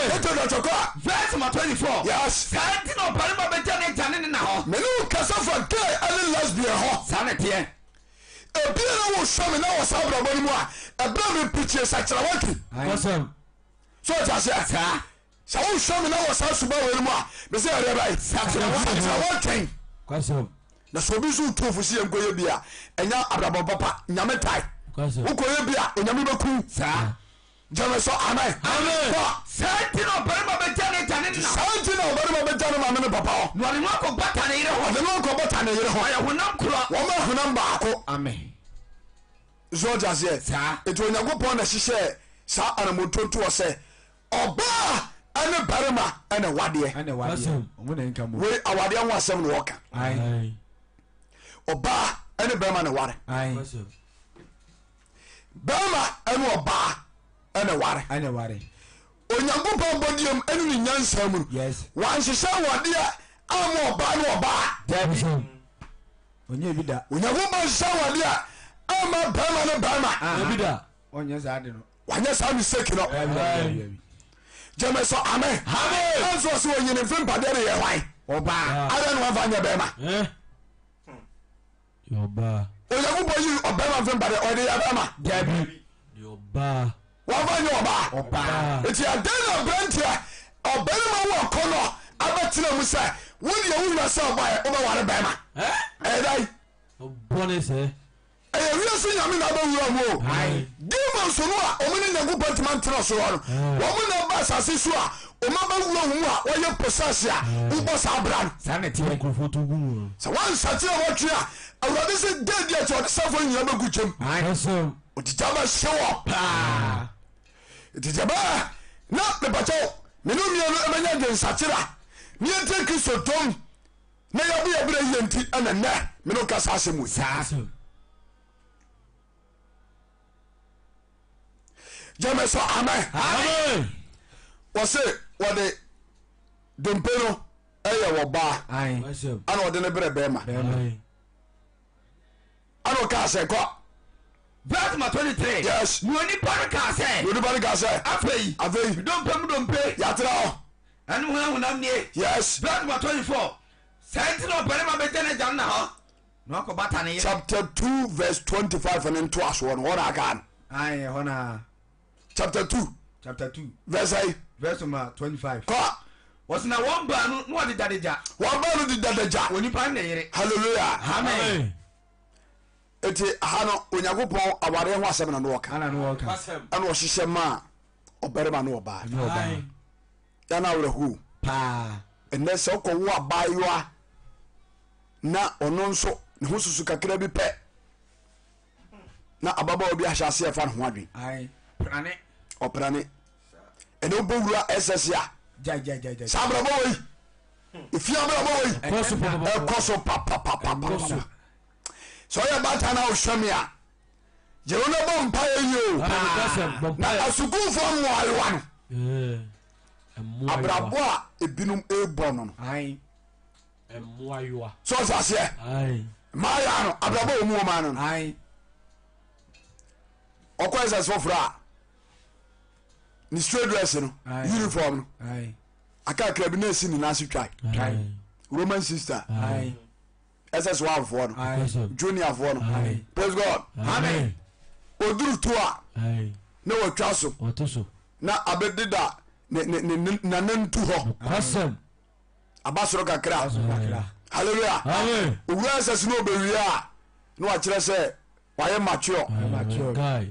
ɛtɛ dɔtɔkɔ a verse 24 yes saa nti na ɔbarima bɛgya ne agya ne na hɔ mene wo kasa fa gay ane lesbian hɔ saa ne teɛ ebiara wo hwɛ me na wɔ saa brabɔ no mu a ɛberɛ me pikyie sakyera waki Kosam. so ɔta sɛ saa sɛ wohwɛ me na wɔ saa suba wei no mu a me sɛ ɛdeɛ bɛe sakyera watwɛn Kosam. na so bi so to fusi enkoye bia enya abrabọ papa nyame tai ukoye bia onyame beku sa jame so amen sentino barima betane tane na sentino barima betane ma me papa no ne ko batane yire ho ne ko batane yire ho ya honam kro wo ma honam baako amen zoja ze eto Onyankopon na hihye sa anamotonto wo se oba ane barima ane wade we awade ho asem no woka oba ane barima ne ware barima ane oba ane ware Onyankopon bodiam ane ni nyansa mu wanhyehyɛ wade ama oba ne oba onye bi da Onyankopon hyehyɛ wade ama barima ne barima bi da onye sa ade no wanyɛ saa mistake no jẹmẹ sọ amen ẹnsọ sọ wọn yìnyín fún mpàdé rẹ yẹ wáyé ọba adé ni wọn fa nyẹ bẹẹma Onyankopon yìí ọbẹẹma fún mpàdé ọdẹ yẹ bẹẹma wọn fa nyẹ ọba ètí adé ni ọbẹntiẹ ọbẹẹma wọ ọkọ nọ abẹtìlẹ mu sẹ wọn yẹ wọn yẹ sẹ ọba yẹ ọbẹ wàrẹ bẹẹma ẹ dá yìí ẹyẹ wíyẹsí nyàmé náà bẹ wúlò mu o demons no a ọmọ ní Onyankopon tí ma ń tẹ̀lé sọ̀rọ̀ no wọ́n náà bá asase so a ọmọ bẹ wúlò mu a wọ́n yẹ pọ̀sẹ̀sì a ń bọ̀ sáà bẹ̀rẹ̀ no. sanni tiẹ̀ sọ wọn nsàtì àwọn twi a awurade sẹ déèdì ẹ̀ tí ọ̀dẹ sáfọ̀ nyina bẹ gu jẹm òtítà bẹ hyẹ wọ paa òtítà bẹ na pèpàkyɛw mẹnu mmienu ẹ bẹ nyẹ dè nsàtìrà ní ẹ tẹ Kristo tom na yẹ bú yẹ bẹrẹ yẹ ntì ẹ nà nnẹ mẹnu kasa asẹ mu jẹmẹ sọ amen wọ́n sẹ wọ́n de dompe no ẹyẹ wọ baa ana ọdẹ ne bẹrẹ bẹẹma ana ọka asẹ kọ. verse 23 yes ni onipa no ka sẹ afei dompe yàtúrà ọ ẹnu hunahunam nie yes verse 24 sẹ́ńtì náà ọ̀bẹ̀rẹ̀ bẹ jẹ́ ne jà nà hɔ na ọkọ̀ bàtà ne yẹ. chapter 2 verse 25 ẹni ntọ́ aṣọ ọ̀nà ọ̀nà àkàn. ayẹ hɔ na. chapter 2 verse 25 kọ́ wɔsena wɔn baanu na wɔde dadagya wọ́n bá ní di dadagya onipa ne yere hallelujah amen eti ha no Onyankopon aware ho asɛm na no wɔka ana no wɔka ɛna ɔhyehyɛ ma ɔbarima ne ɔbaa yana awerɛho paa ɛnɛ sɛ wokɔwo abaayewa na ɔno nso ne ho susu kakra bi pɛ na ababaawa bi ahyɛ aseɛ fa ne ho adwen ɔprane ɛne wobɛwura ɛsɛse a saa abrabɔ wei ɛfie abrabɔ wei ɛkɔ so papapapapa sɛ ɔyɛ bata na wohwɛ me a gyero no bɔ mpa yɛyi o na asukuufoɔ mmoayewa no abrabɔ a ebinom ɛbɔ no no sɛ ɔsɛ aseɛ maaya no abrabɔ wɔ mu wɔ ma no no ɔkɔ ɛsɛs foforɔ a ne straight dress no uniform no akakra bi na esi ne nase twae Roman sister SS foɔ no junior foɔ no praise God amen oduru to a na watwa so na abedida na nantu hɔ abasoro kakra hallelujah owura SS no obewie a na wakyerɛ sɛ wayɛ mature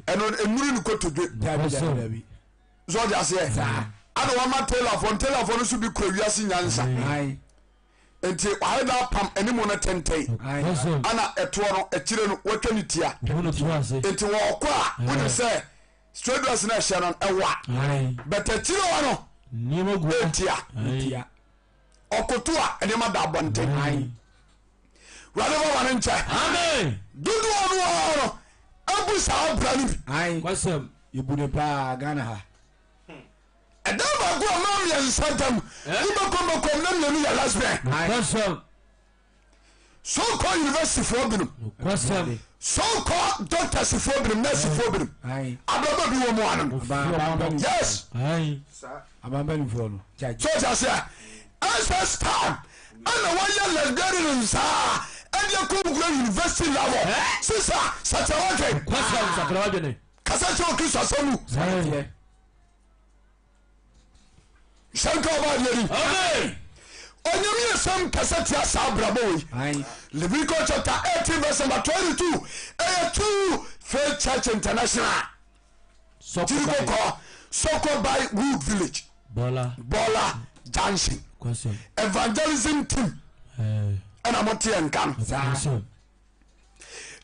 ɛno enuru ne kotodwe zɔɔdi aseɛ ana wama tailor no so bi kura wiase nyansa nti wayɛ da apam anim no tɛntɛn ana ɛtoɔ no akyire no watwa ne tia nti wɔɔkɔ a wode sɛ straight dress no ɛhyɛ no ɛwa but akyire hɔ no ɛntia ɔkoto a ɛnneɛma da abɔnten wurade bɔ wane nkyɛ dodoɔ no wɔ no abu saa bra no bi yɛbune paa Ghana ha ɛda baako a ma mmiɛnsa ntam wobɛkɔmbɛkɔm na mmienu yɛ lesbian so-called universityfoɔ binom so-called doctorsfoɔ binom nursefoɔ binom abraba bi wɔ mu anom yes abambanifoɔ no so kyɛ sɛ ancest time ana wɔyɛ lesbian saa ɛdeɛ kɔmkura university level sisa sakyɛwadwen kasa kyɛ wɔ kristo asɛm mu sɛnka ɔba deɛni onyame yesam kasa tia sa brabo yi Leviticus chapter 18 verse number 22 two Faith Church International Soko by Wood Village Bola Junction evangelism team and I'm not here and come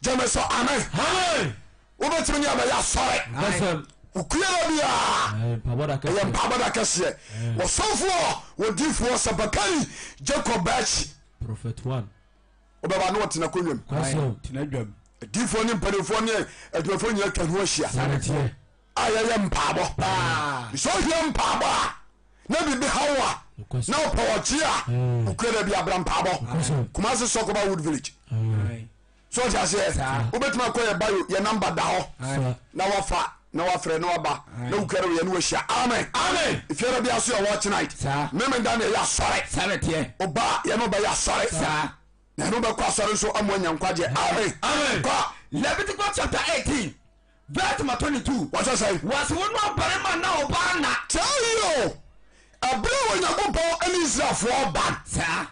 Jameso amen wobetimi ya ba ya sore ukuyara bia pabada kase wosofo wodifo sabakari Jacob Bachi Prophet 1 obaba no tena konwam tinadwam difo ni mpanefo ni adwafo ni atwa ho ahia ayaya mpabo so hia mpabo na bibi hawa na opochia ukuyara bia bra mpabo Kumasi Soko by Wood Village so just say obetuma koye bayo ye number da ho na wafa na wafre na waba na ukere ye no hia amen if you be aso your watch tonight meme dan ya sore sanete oba ye no ba ya sore na no ba kwa sore so amonya nkwaje amen kwa Leviticus chapter 18 verse 22 what you say was one more parema na oba na tell you abro onyagopo ani Israel for ban sir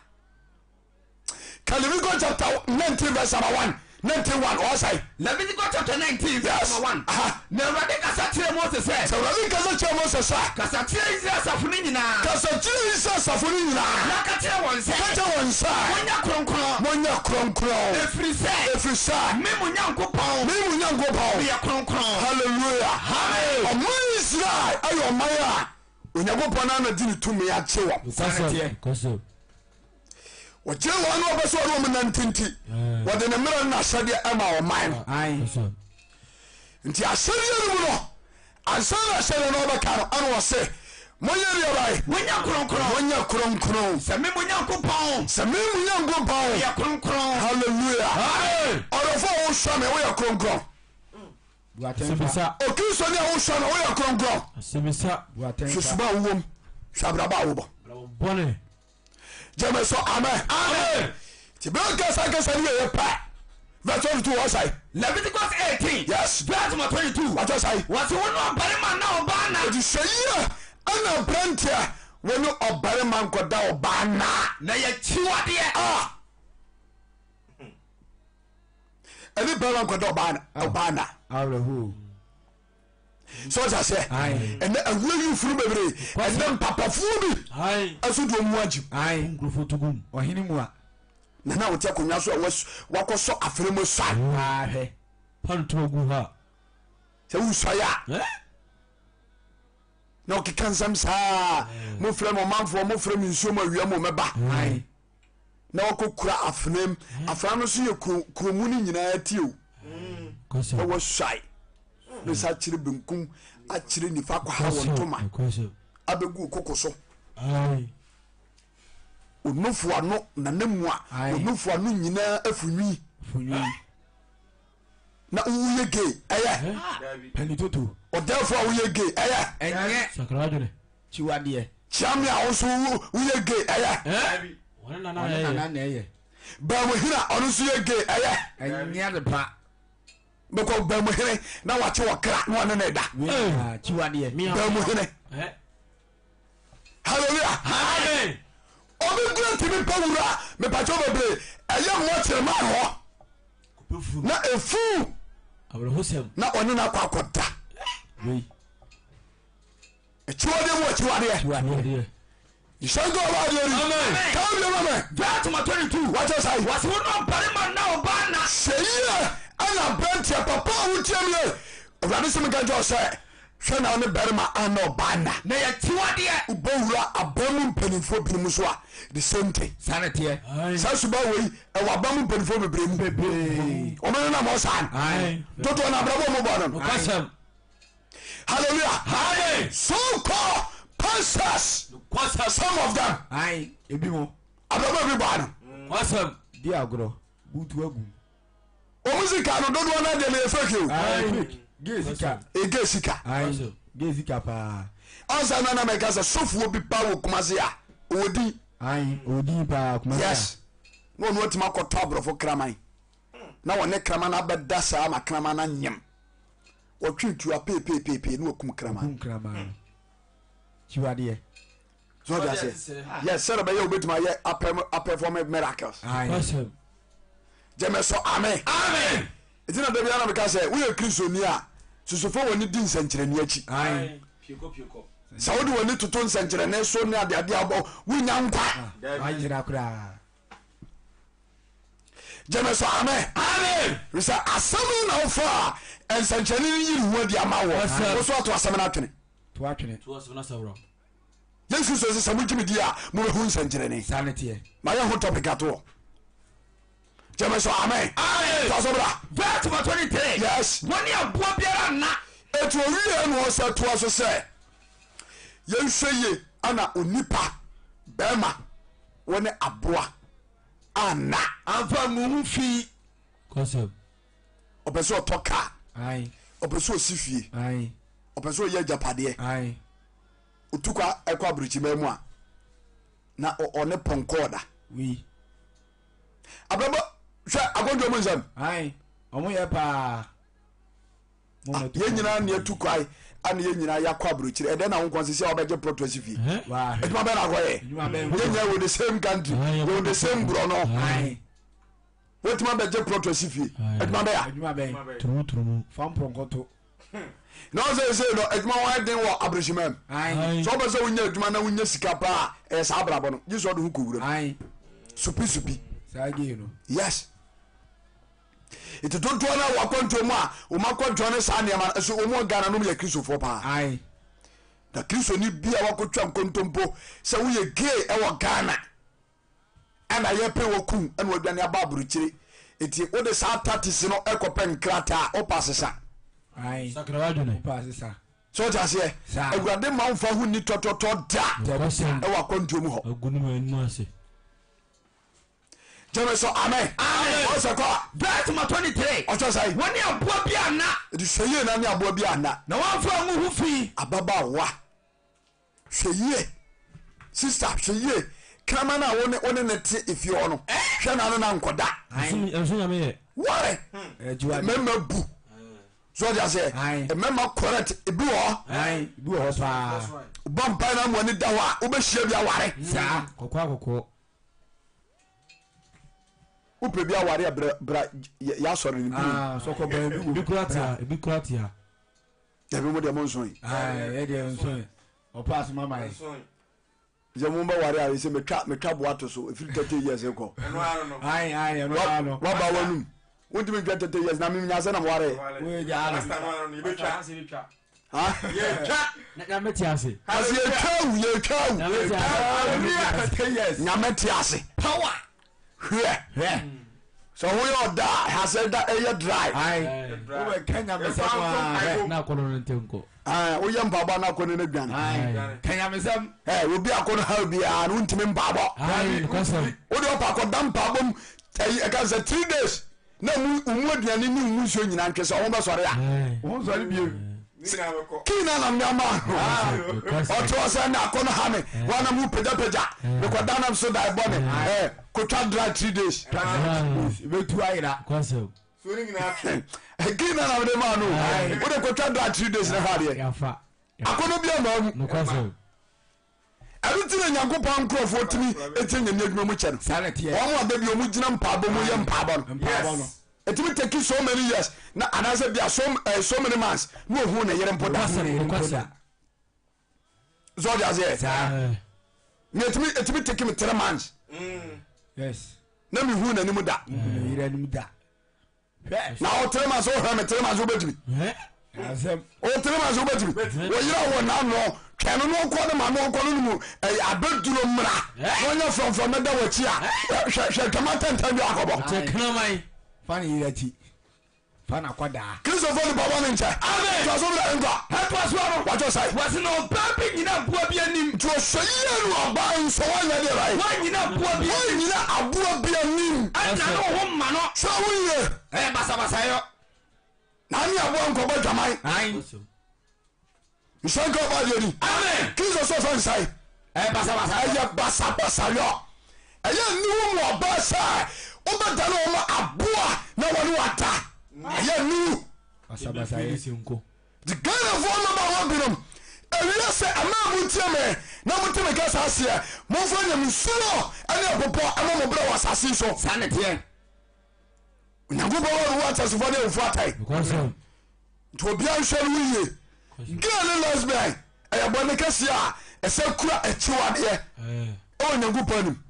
Leviticus chapter 19 verse 1 91 or say Leviticus chapter 19 verse 1 never dey kasa tire Moses say so never kasa tire Moses say kasa tire Israel safuni nyina na ka tire won say monya kronkron efri say me munyankopon ya kronkron hallelujah amen Israel ayo maya onyankopon na di ni tumi ya chewa koso waje wanu obeso ro mu nantinti wode ne mera na asade ama o man nti asade mu no ansana asade no obeka no anu wose moyeri obai monya kronkron se me munyankopon ya kronkron hallelujah orofo wo shame wo ya kronkron Simisa okiso ni wo shame wo ya kronkron Simisa susuba wom shabraba wo bo bone Jameso amen Tibeka sakasa ni ye pa verse 22 what say Leviticus 18 yes verse 22 what you say was one more parema na oba na it say ana brantia when obare man koda oba na ye chiwade any bare koda oba na awrehu so just say and awuyu furu bebre and then papa fu bi asudo mu agim ngrofo tugum ohini mu a na wote akonya so wakoso afremo sa ahwe panto gu ha se usaya na okikansam sa mo frem o manfo mo frem nsuo ma wiam o meba na wakokura afnem afrano so ye kromu ni nyina atio koso wo shai no sa chire benkum a chire nifa kwa ha wontoma abegu kokoso onufu ano na nemu a onufu ano nyina afunwi na uye gay eye penitoto odefo uye gay eye enye sakradune chiwade chiami a oso uye gay eye wona na ye ba mo hira ono so ye gay eye enya de pa beko ba mo hire na wache wakra na wana na da chiwade ba mo hire hallelujah amen obi grant me pawura me pacho bebre eye mo tere ma ho na efu abrahosem na oni na kwa koda we chiwade Isango wa de amen come your mama verse 22 what you say was one more parema na oba na seye ana branch papa wutie Obade se me ganjo se hwe na ne berma ana obana na ye chiwade ubowura abamu mpanimfo binim so a the same thing sanete sa suba wei e wa abamu mpanimfo bebrem o me na mo san toto na brabo mo bono kasam hallelujah amen so called pastors some of them ebi mo abrabo bi bono kasam di agro butu agum o musica no dodo na de me fake gezika egesika gezika pa ansa na me kasa sofuo bi pa wo Kumasi a odi odi pa Kumasi yes no no otima ko tobrofo kraman na wone kraman abeda sa ma kraman na nyem wo twintu a pepepepe no okum kraman chiwade so just say yes sir be you bet my perform miracles Awesome. jeme so amen amen itina da bia na me ka say we Kristo ni a susufo woni di nsankyerene achi amen Pieko. Saudi woni tutu nsankyerene so ni ade abo wunya nkwa ayira kura jeme so amen we say asem na ofa nsankyerene yi hu adi ama wo so to asem na twene to atwene To us na sabro. Yesu so se samu jimi dia mo be hu nsankyerene sanete ma ya ho topic ato jeme so amen to so bra verse 23 yes woni aboa biara na etu owie no se to so se yenhweye ana onipa bema woni aboa ana amfa mu fi Awesome. opeso otoka ai opeso osifie ai opeso ye japade ai otukwa ekwa abruchi memu a na one ponkoda wi ababa hwe agonjo mu nsam ai omo ye pa ye nyina na etukwai ana ye nyina yakwa abruchi e de na wonkon se obeje proto asifie wa etuma be na goye juma ben ye nya we the same country we the same bro no ai wetuma beje proto asifie etuma be ya juma ben True. fam pronkoto no say no etuma wa den wo abruchi mem ai so be se wonya etuma na wonya sika pa e sa brabo no jiso do hukuru ai supi sage no yes it don't wanna walk on to ma o ma ko join sa ne ma so o mo Ghana no ye Kristofo pa ai da Kristo ni bia wa ko twa nkontompo se wo ye gay e wo Ghana ana ye pe wo kum ana wadwane ababuru kire eti o de sa tatis no e ko pen krata o pasesa ai Sakrawado ne. pa sisa so just here Sa. egurade ma mfa hu ni tototo da Awesome. e wa kontom ho Agunu ma enu ase. jeme so amen o se ko verse 23 o cho sai woni aboa biara na edi hweye na ne abo bia na na wamfa mu hu fi ababa wa hweye sister hweye kama na woni ne te efie no hwe na no na nkoda Enso nyame ye. ware juwa mema bu so dia say Aye. mema correct ebi wo ai du ho pa bompa na mo ni da wa wo be hia bia ware sa Kokwa. upe bia ware bra ya sori ni bi so ko ben du Ebi kratia. ya bi mo de mo nso yi ai e de nso o pass mama e je mo ba ware a se metwa bo ato so efiri 30 years ko ai no wa ba wanum wonti me 30 years na mi nya se na mo ware we ja no ha Na meti ase. asi ye twa Na meti ase. yes nyameti ase power hwe so wo yo da ha se da e dry ai o we kenya mesam Na kono ntenko. wo ye mpaba na ko ne na dwan ai kenya mesam obi akono ha obi a no ntimi mpabo Ai, awesome. wo de opa ko dam pabom e ka se 3 days na mu aduane ni mu so nyina ntwe se wo be sore a Ai. won so bi kina na mnyama oto se na akono ha me wana mu peja me ko dana so dai bone ko twa dry 3 days be tu ayira Awesome. kina na de ma no wo de ko twa dry 3 days na ha de Yafa. akono bia ma mu No awesome. arutina nyankopɔn nkurɔfoɔ tumi ɛtinya ne adwuma mu kyɛ no sanete e wɔn a da bi ɔmu gyina mpaabɔ mu yɛ mpaabɔ no mpabo no ɛtumi take so many years na anaasɛ bia so many months na ɔhu ne yere mpo da Awesome. zɔde aseɛ Ai. na ɛtumi take me 3 months yes na mehu n'anim da yira nim da na ɔ 3 months wohwɛ me 3 months wobɛtumi Eh? asem ɔ 3 months wobɛtumi wɔyera wɔ n'ano twɛno no ɔkɔ no ma no ɔkɔ no no mu abɛduro mmra na ɔnyɛ frɔmfrɔm no da wɔakyi a hwɛ twama tantan bi akɔbɔ Tekna mai. fani yira ti fana kwada kristofo ne bɔbɔ ne nkyɛ twa so bra nkɔ hatoa so no watɔ sae wase na ɔbaa bi nyina aboa bi anim nti ɔsɛ yie no ɔba nso woanyɛ deɛ bae wanyina aboa bi woanyina aboa bi anim ana ne wo ho ma no sɛ woyie ɛyɛ basabasayɔ na ne aboa nkɔbɔ dwaman ai Awesome. nhyɛ nka ɔba deɛ ni amen kristo so ɔfa nsae ɛyɛ basabasayɔ ɛyɛ basabasayɔ ɛyɛ nniwo mu ɔba sɛ wobɛda ne ɔma aboa na wɔne wata ɛyɛ nniwu basabasa Fili sinko. nti ghanafoɔ nɔba hɔ binom awia sɛ ama mo tie me na moteme ka saa seɛ momfa nyamesuro ɛne ɛpopɔ ɛma mɔbrɛ wɔ asase so saa ne teɛ onyankopɔn wɔ no wo atasefo ne awufo atae nti obia nhwɛ no woyie girl ne lesbian ɛyɛ bɔne kɛseɛ a ɛsɛ kura akyiwadeɛ ɛwɔ nyankopɔn anim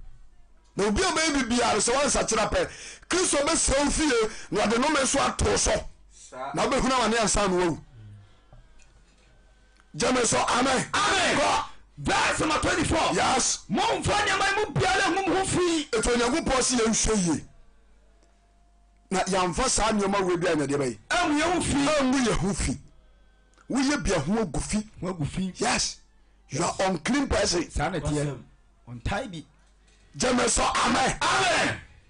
na obi a bɛyɛ bibiara sɛ wansakyera pɛ kristo bɛsɛ wo fie na ɔde nome so atoo so na wobɛhunu amane ansa no wawu gyeme so amen verse number 24 yes momfa nneɛma mu biara hum ho fii ɛti onyankopɔn sɛ yɛnhwɛ yie na yɛmfa saa nneɛma wei bi a nyɛdeɛ bɛyi amu yɛ ho fii amu yɛ ho fi woyɛ bia ho agu fi wagu fi yes you are unclean person saa ne teɛ ɔntae bi gyeme so amen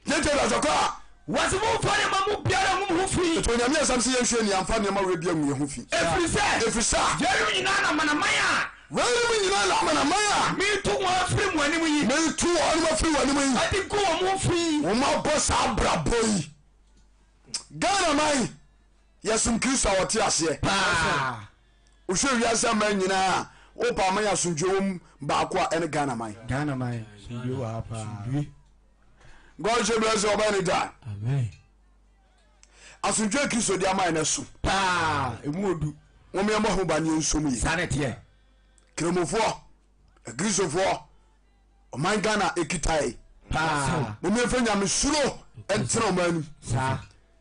yɛnkyɛ da sɔkɔ a wɔse momfa nneɛma mu biara hum ho fii ɛti onyame asɛm sɛ yɛnhwɛ ni yɛmfa nneɛma wei bi amu yɛ ho fi ɛfiri ɛfiri sɛ yɛre nyinaa na manaman a wɔnom nyinaa na amanaman a meto wɔn afiri mu anim yi metu ɔnom afiri w'anim yi ade gu wɔ mo fii woma bɔ saa brabɔ yi Ghana man yɛsom kristo a wɔte aseɛ paa wohwɛ wiase ma nyinaa wopa ma yɛ asomdwe wom baako a ɛne Ghana man Ghana man sumdwe wɔ ha paa God should bless you ɔbɛne da Amen. asomdwe kristo de ama ɛne so paa ɛmu odu womeɛmmɔ ho ba ne yɛnsom yi saa ne teɛ kremofoɔ akristofoɔ ɔman Ghana ɛkitae paa momeɛmfa nyamesuro ɛntena ɔma anim saa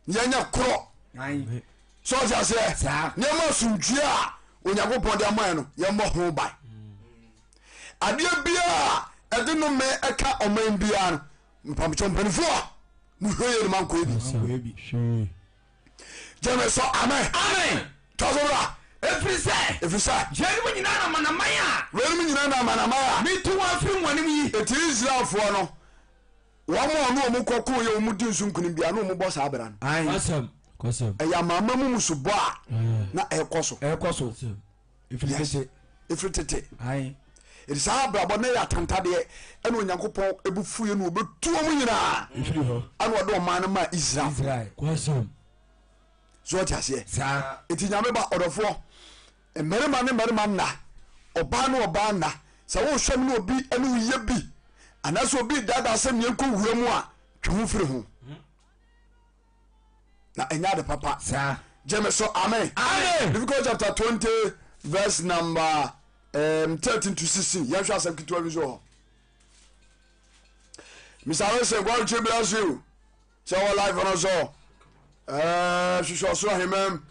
yɛnyɛ korɔ ayi sɛ ɔte aseɛ saa nneɛma asomdwe a onyankopɔn de ama ɛ no yɛmmɔ ho ban adeɛ biaa ɛde no me ɛka ɔman biaa no mpamekyɛ mpanifoɔ a mohwɛ yɛ no mankɔɛ bi wɔyɛ bi gyeme so amen tɔ so bra ɛfiri sɛ ɛfiri sɛ yɛre mu nyinaa na manaman a weinom nyina na amanama a meto wɔn afiri mu anim yi ɛti Israelfoɔ no wɔma ɔne ɔmo kɔkoo yɛ ɔmo di nso nkonim bia ne ɔmo bɔ saa bra no ayi Kɔsɛm. ɛyɛ amama mu musobɔ a na ɛkɔ so ɛkɔ so ɛfiri Yes. tete ɛfiri tete ayi ɛti saa abrabɔ ne yɛ atantadeɛ ɛne onyankopɔn ɛbufuiɛ no wɔbɛtu ɔmo nyinaa ɛfiri hɔ ane wɔde ɔma no ma Israel Israel Kɔsɛm. so ɔte aseɛ saa ɛti nyame ba ɔdɔfoɔ mmarima ne mmarima nna ɔbaa ne ɔbaa nna sɛ wohwɛ m ne obi ne woyɛ bi anaasɛ obi daadaa sɛ neɛnkɔ wura mu a twe ho firi ho na ɛnyɛ ade papa saa gyeme so amen Leviticus chapter 20 verse number 13 to 16 yɛhwɛ asɛm ketewa bi so hɔ misare sɛ nkwarekye bia so o sɛ wɔ life no so hwehwɛ ɔsoro ahemam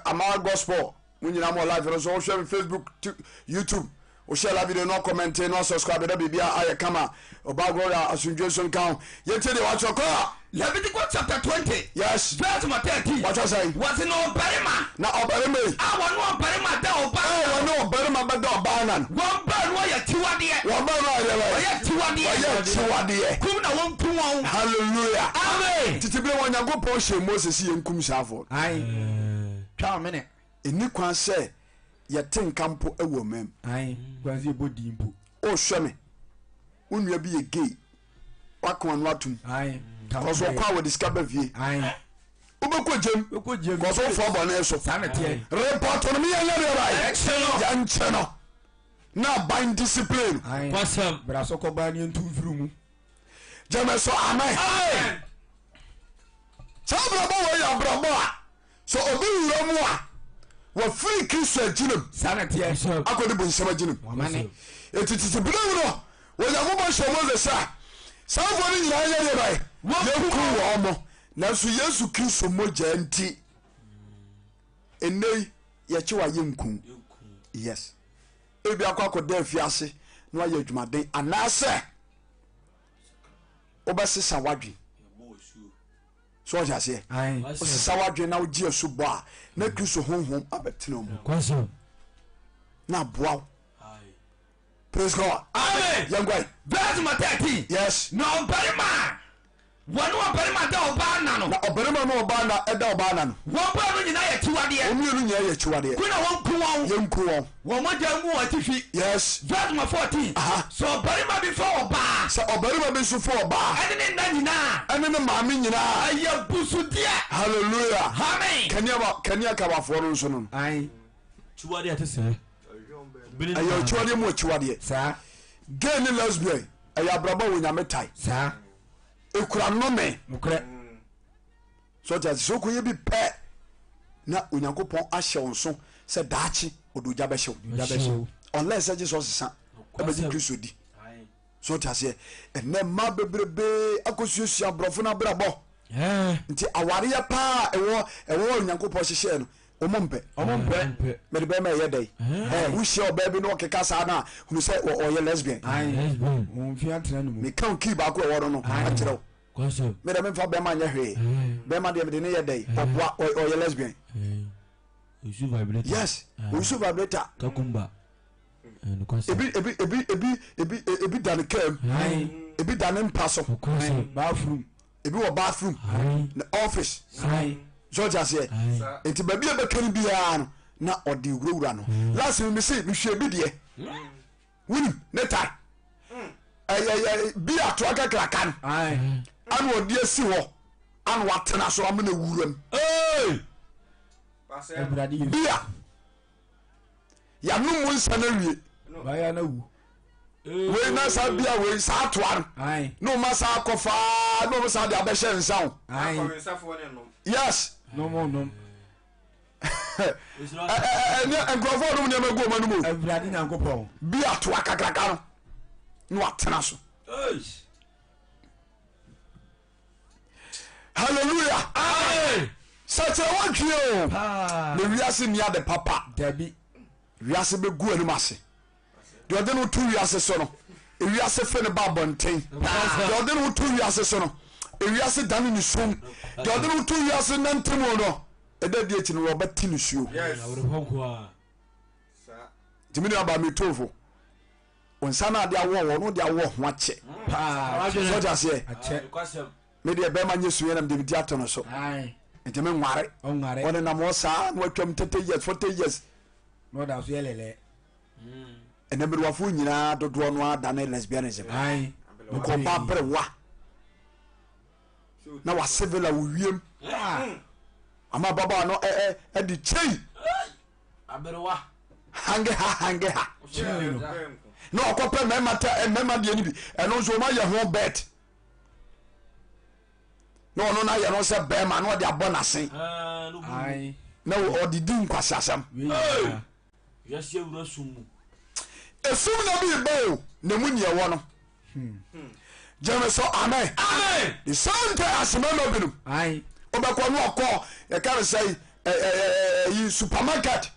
ama gospel mo nyina mɔ live no so wohwɛ me Facebook YouTube wohyɛ la video no comment no subscribe da biribia ayɛ kama ɔba gloria asomdwe so nka ho yɛtie deɛ wakyerɛ kɔ a Leviticus chapter 20 yes verse number 13 wakyerɛ sɛ wɔse na ɔbarima na ɔbarima yi a wɔne ɔbarima da ɔbaa wɔne ɔbarima bɛda ɔbaa na no wɔn baa no wɔyɛ tiwadeɛ wɔbarima ayɛ wɔyɛ tiwadeɛ wɔyɛ tiwadeɛ kum na wɔnkum wɔn hallelujah amen tete bere wɔ nyankopɔn hyɛ Moses sɛ yɛnkum saafoɔ ayi twa mene ɛni kwan sɛ yɛte nka mpo ɛwɔ mam ayi kwansi ɛbɔ di mpo wohwɛ me wo nnua bi yɛ gay wakoma no atom ayi kɔso ɔkɔ a wɔde sika ba fie ayi wobɛkɔ gyem ɛkɔ gyem kɔso wofoɔ bɔne so saa ne teɛ repɔto no meyɛnyɛ deɛbae ɛkyɛ no yɛnkyɛ no na ban discipline ayi Kɔsɛm. braso kɔbaa ne ntu mfiri mu gyeme so amen saa abrabɔ wɔ yɛ abrabɔ a sɛ obi wura mu a wɔfiri kristo agyinam saa ne teɛ Kɔsɛm. akɔde bonsɛm agyinam wɔmane ɛti tete berɛ mu no wɔnyankopɔn hyɛ Moses a saafoɔ no nyinaa yɛ deɛbae yɛku wɔ mo nanso Yesu Kristo mogya nti ɛnɛi yɛkye wa yɛ nku yes ebi akɔ akɔda afiase na wayɛ adwumaden anaasɛ wobɛsesa wadwe so ɔte aseɛ ayi wosesa wadwe na wogye asu bɔ a na Kristo honhom abɛtena mu Kɔsɛm. na aboa wo praise God amen yɛnkwae verse number 13 yes na ɔbarima a wɔne ɔbarima da ɔbaa na no na ɔbarima no ɔbaa na ɛda ɔbaa na no wɔn baa no nyinaa yɛ tiwadeɛ ɔmmienu nyinaa yɛ akyiwadeɛ ku na wɔnkum wɔn yɛnku wɔn wɔn mogya mu wɔn atifi yes verse number 14 Aha. sɛ ɔbarima bi fa ɔbaa sɛ ɔbarima bi nso fo ɔbaa ɛne ne nna nyinaa ɛne ne maame nyinaa ɛyɛ busudeɛ hallelujah amen kanea kabafoɔ no nso no ayi Chiwade ate sɛ. ɛyɛ ɔkyiwadeɛ mu ɔkyiwadeɛ saa gay ne lesbian ɛyɛ abrabɔ wɔ nyame tae saa ekura nnome nokorɛ so ɔte ase sɛ ɔkɔyɛ bi pɛ na onyankopɔn ahyɛ wo nso sɛ daakye ɔde ogya bɛhyɛw unless sɛ gye sɛ ɔsesa ɛbɛgye kristo di so ɔte aseɛ ɛnɛ mma bebrebee akɔsuasua aborɔfo no abrabɔ nti awareɛ paa ɛwɔ onyankopɔn hyehyɛɛ no ɔmo mpɛ mede bɛma ɛyɛ dɛn wohyia ɔbaa bi na ɔkeka saa no a hunu sɛ ɔyɛ lesbian meka wo kii baako ɛwɔ no no akyerɛ wo mede memfa bɛma nyɛ hwee bɛma deɛ mede ne yɛ dɛn ɔboa ɔyɛ lesbian yes ɔyusu vibrator ebi dane kam ebi dane mpa so ebi wɔ bathroom na office sɔɔti aseɛ nti baabi a bɛka no biara no na ɔde wurawura no last mi se mehwɛ bi deɛ wonim ne ta bi atoa kakraka no ana ɔde asi hɔ ana watena so ama na wuram bia yanom mu nsa no awie wei na saa bia wei saa atoa no na ɔma saa akɔfaa na ɔma saa de abɛhyɛ nsa ho yes nom nkurɔfoɔ nom nneɛma gu ɔma no mu awurade nyankopɔn bi atoa kakraka no na watena so hallelujah sɛ kyerɛ woadwie o na wiase nni ade papa dabi wiase bɛgu anim ase deɛ ɔde no to wiase so no ewiase fe ne ba abɔnten deɛ ɔde no to wiase so no ewiase dane ne som deɛ ɔde no to wiase nantemu no ɛda di akyi no wɔbɛte ne suo timi ne aba metofo onsa na ade awɔ wɔ no de awɔ ho akyɛ so ja se me de bɛma nye suo na me de ato no so nti me nware ɔne na mo saa na watwam 30 years 40 years no da so yelele ɛna me wafo nyina dodoɔ no ada ne lesbianism ko ba brewa na wa civil a wo wiem ama baba no di chei aberewa hange ha no okope mema de ni bi eno nso ma ye ho bet no na ye no se be ma no de abonase ai na o di din kwasasam yesi ewura sumu esum na bi bo na mu nie wo no jeme so amen the same asema no binum ai obekọ no ọkọ e kan say yi supermarket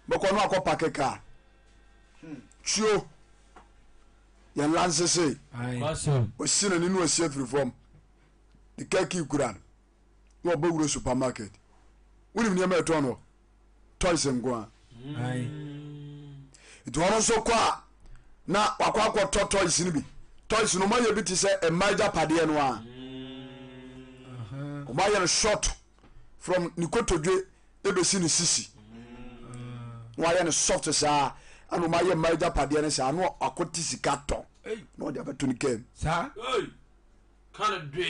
bekọ no akọ pack car chuo ya lance say awesome o sina ni no asia free from the kaki kuran no obewuro supermarket woni ni ma eto no toys ngwa ai ìtọ́rọ̀ so kọ́ a na wakọ́ akọ́ toys ni bi toys no ma yẹ bi ti sẹ́ ẹ̀májà padeẹ no a ọmọ ayẹ no short from nikotodwe ebesi ni sisi wọ́n ayẹ no soft saa ẹna ọmọ ayẹ ẹ̀májà padeẹ no saa ẹna akọ́ ti sika tọ̀ na ọ̀dẹ̀ abẹ́tọ̀ ni kẹ́m. sa kana dwe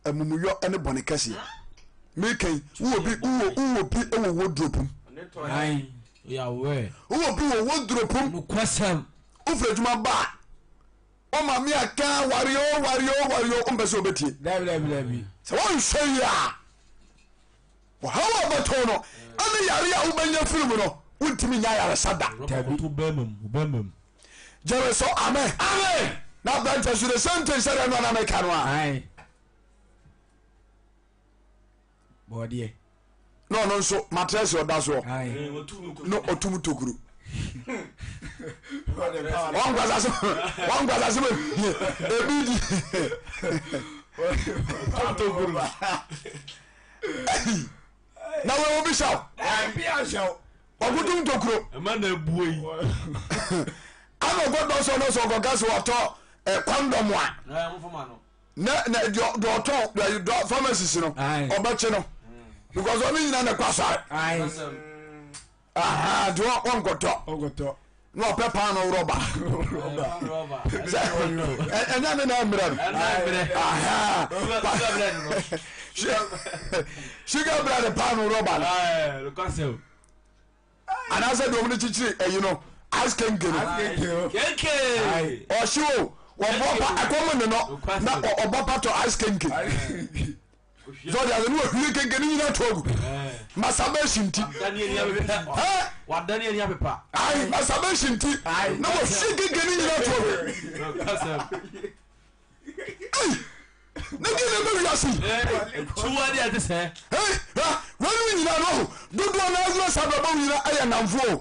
ẹmumuyọ ẹni bọ̀ni kẹsì mẹ́kẹ́yìn wúwo bi ẹwọ wardrobe mu ai yawe wúwo bi wọ wardrobe mu nukwasam wofiri adwuma ba ọma mi aka wario o mpẹ sẹ obetie dabi sẹ wọn nsọ yi a ọhawa ọbẹtọ no ẹni yare a wọbẹnya firi mu no wontumi nya yaresa da to bemam jẹrẹ sọ amen na abirante so the same thing sẹdẹ nọ n'amẹka no a ai bọọdeɛ na ọno nso matress ọda so ai no ọtum tokuro wọn gbasa sẹ ebi di na wọn obi saw ọkutum tokuro ɛma na ebuo yi ana ọgọdọ sọ n'ọsọ ọgọga sọ ọtọ kọndọm a na dọọtọ pharmacist no ọbẹkye no because ọmọ nyina na ẹkọ asọrọ di wọn nkọtọ na ọpẹ paanu rọba ẹnyẹ mi na mìíràn sugar bread paanu rọba anase de omni chichiri eyi no ice kenke no ohye o wobo pa akomo ne no na obo pa to ice kenke so dia no hwie kenke ni nyina togu masturbation ti wadani ani apepa ai masturbation ti na wo hwie kenke ni nyina togu nigga never you see tuwadi ade se when we nyina no do na azlo sababa nyina aya namfo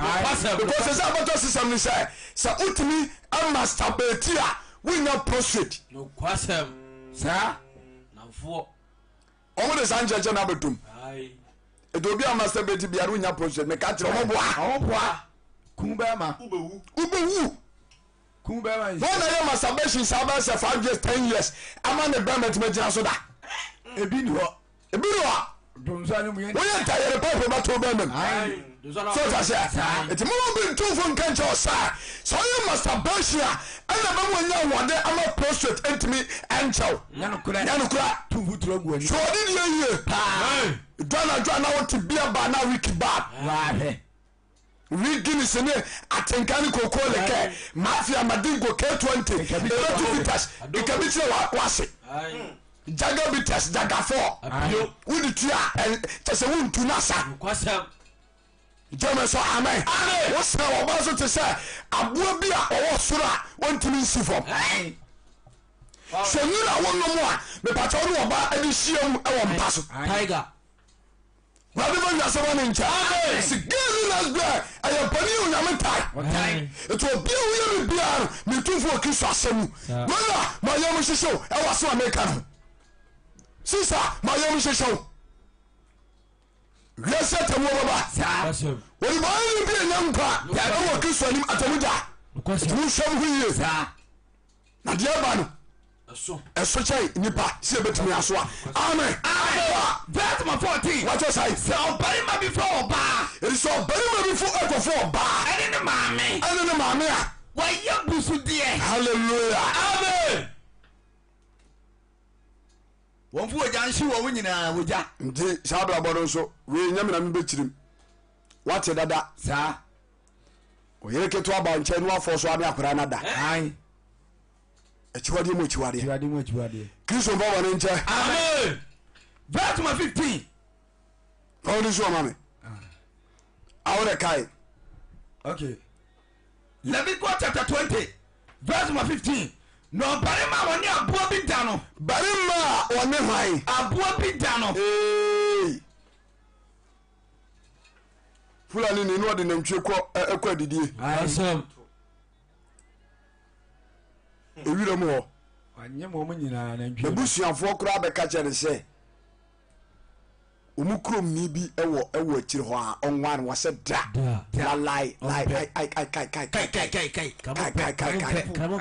because say about system ni say utimi am masturbate a we na prostrate no kwasem sa namfo omo de sanjeje na betum ai edo bi am masturbate bi aru nya prostrate me ka tire omo boa kumba ma ubewu kumba ma no na your masturbation sababa say 5 years 10 years ama ne bemet me jira so da ebi ni ho donza ni mu ye we entire people ba to bemet so ta say it mo be too fun kan cho sa so you masturbation ana ba mo nya wode ama prostrate entimi enchel yanukura tu futuro gu ani so di ye dwana what bia ba na wiki ba wa he wigini sene atenkani kokole ke mafia madingo K20 erotu vitas ikabitire wase jaga bitas jaga 4 wudi tua tese wuntu nasa kwasem jame so amen wo se wo ba so te se aboa bi a owo soro a wontimi nsifom so nyina wonno mo a me pacha wo no ba edi hiem e wo mpa so tiger whatever you are saying in China, it's a girl as well. I am putting you on my time. It will be a real beer. Me too for kiss us. Mother, my young show. I was so American. Sister, my young show. Let's set a woman. When you buy be a young part, I will kiss him at a muda. You show who he is. Now, dear man. Eso chai nipa se betumi aso amen verse 14 what you say so bari ma before oba it is so bari ma before ekofo oba ene ne maame a wa ye busu de hallelujah amen won fu oja nsi wo nyina woja nti sabra bodo so we nyamina me bechirim wate dada sa o yere keto aba nche no afo so ame akora na da ai echiwade mo echiwade kristo ba wona nche amen verse 15 pawni so mame awre kai okay Leviticus chapter 20 verse 15 no barima woni aboa bi da no barima woni hwan aboa bi da no fulani ni no de namtwe ko ekwa didie awesome ewira mu ho anye mo nyina na ntwe ebusuafo kura be ka kere se omukrom ni bi ewo akire ho a onwan wo se da lai kai come on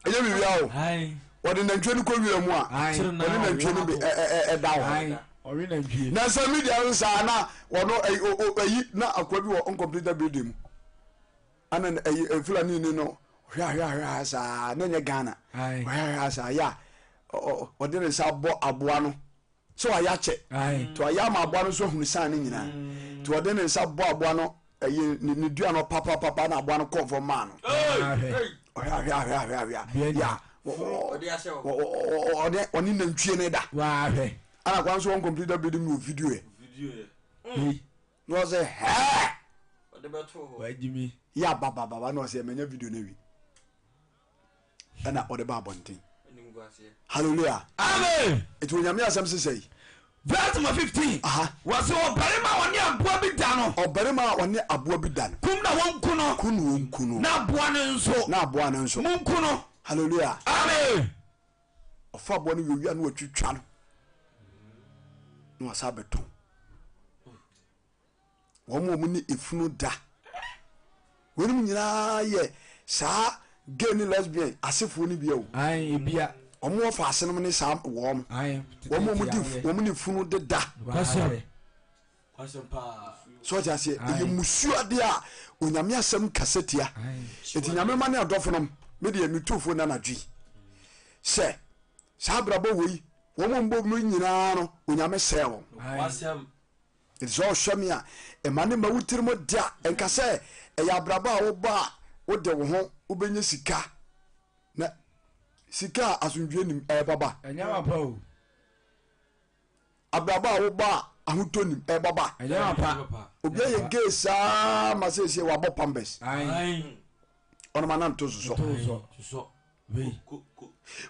eje bi bia o wode nantwe ni ko wira mu a wode nantwe ni bi da ho ori na ntwe na sa media nsa na wono ayi na akwa bi wo incomplete building ana ayi fulani ni no hwa sa na nya Ghana hwa sa ya ode ne sa bo aboa no so aya che to aya ma aboa no so hunu san ni nyina to ode ne sa bo aboa no ayi ni dua no papa na aboa no confirm man ya ode oni na ntwie ne da wa hwe ana kwan so complete building no video e no say ode beto wa jimi ya baba no say menya video na wi ana ode ba bonten hallelujah amen it will nyame asem say verse 15 was obarima woni aboa bi da no obarima woni aboa bi da no kum na won kuno na aboa ne nso mun kuno hallelujah amen ofa aboa no wiwa no atwitwa no wasa beto wo mo ni efunu da wenim nyina ye sa gay ni lesbian asefo ni bia o ai ebia omo fa asenom ni sa wo ai wo mo ni funu de da kwasem pa so ja se e musu ade a onyame asem kasetia eti nyame ma ne adofo nom me de mitufo na nadwi se sa brabo woi wo mo mbo no nyina no onyame se wo kwasem it's all shamia e mane ma wutiri mo dia enka se e ya braba wo ba wo de wo ho wo benye sika na sika asundwe nim e baba enya ma pa o abraba wo ba ahotonim e baba enya ma pa obi ye gesa ma se wa bo pambes ai ono manan to so we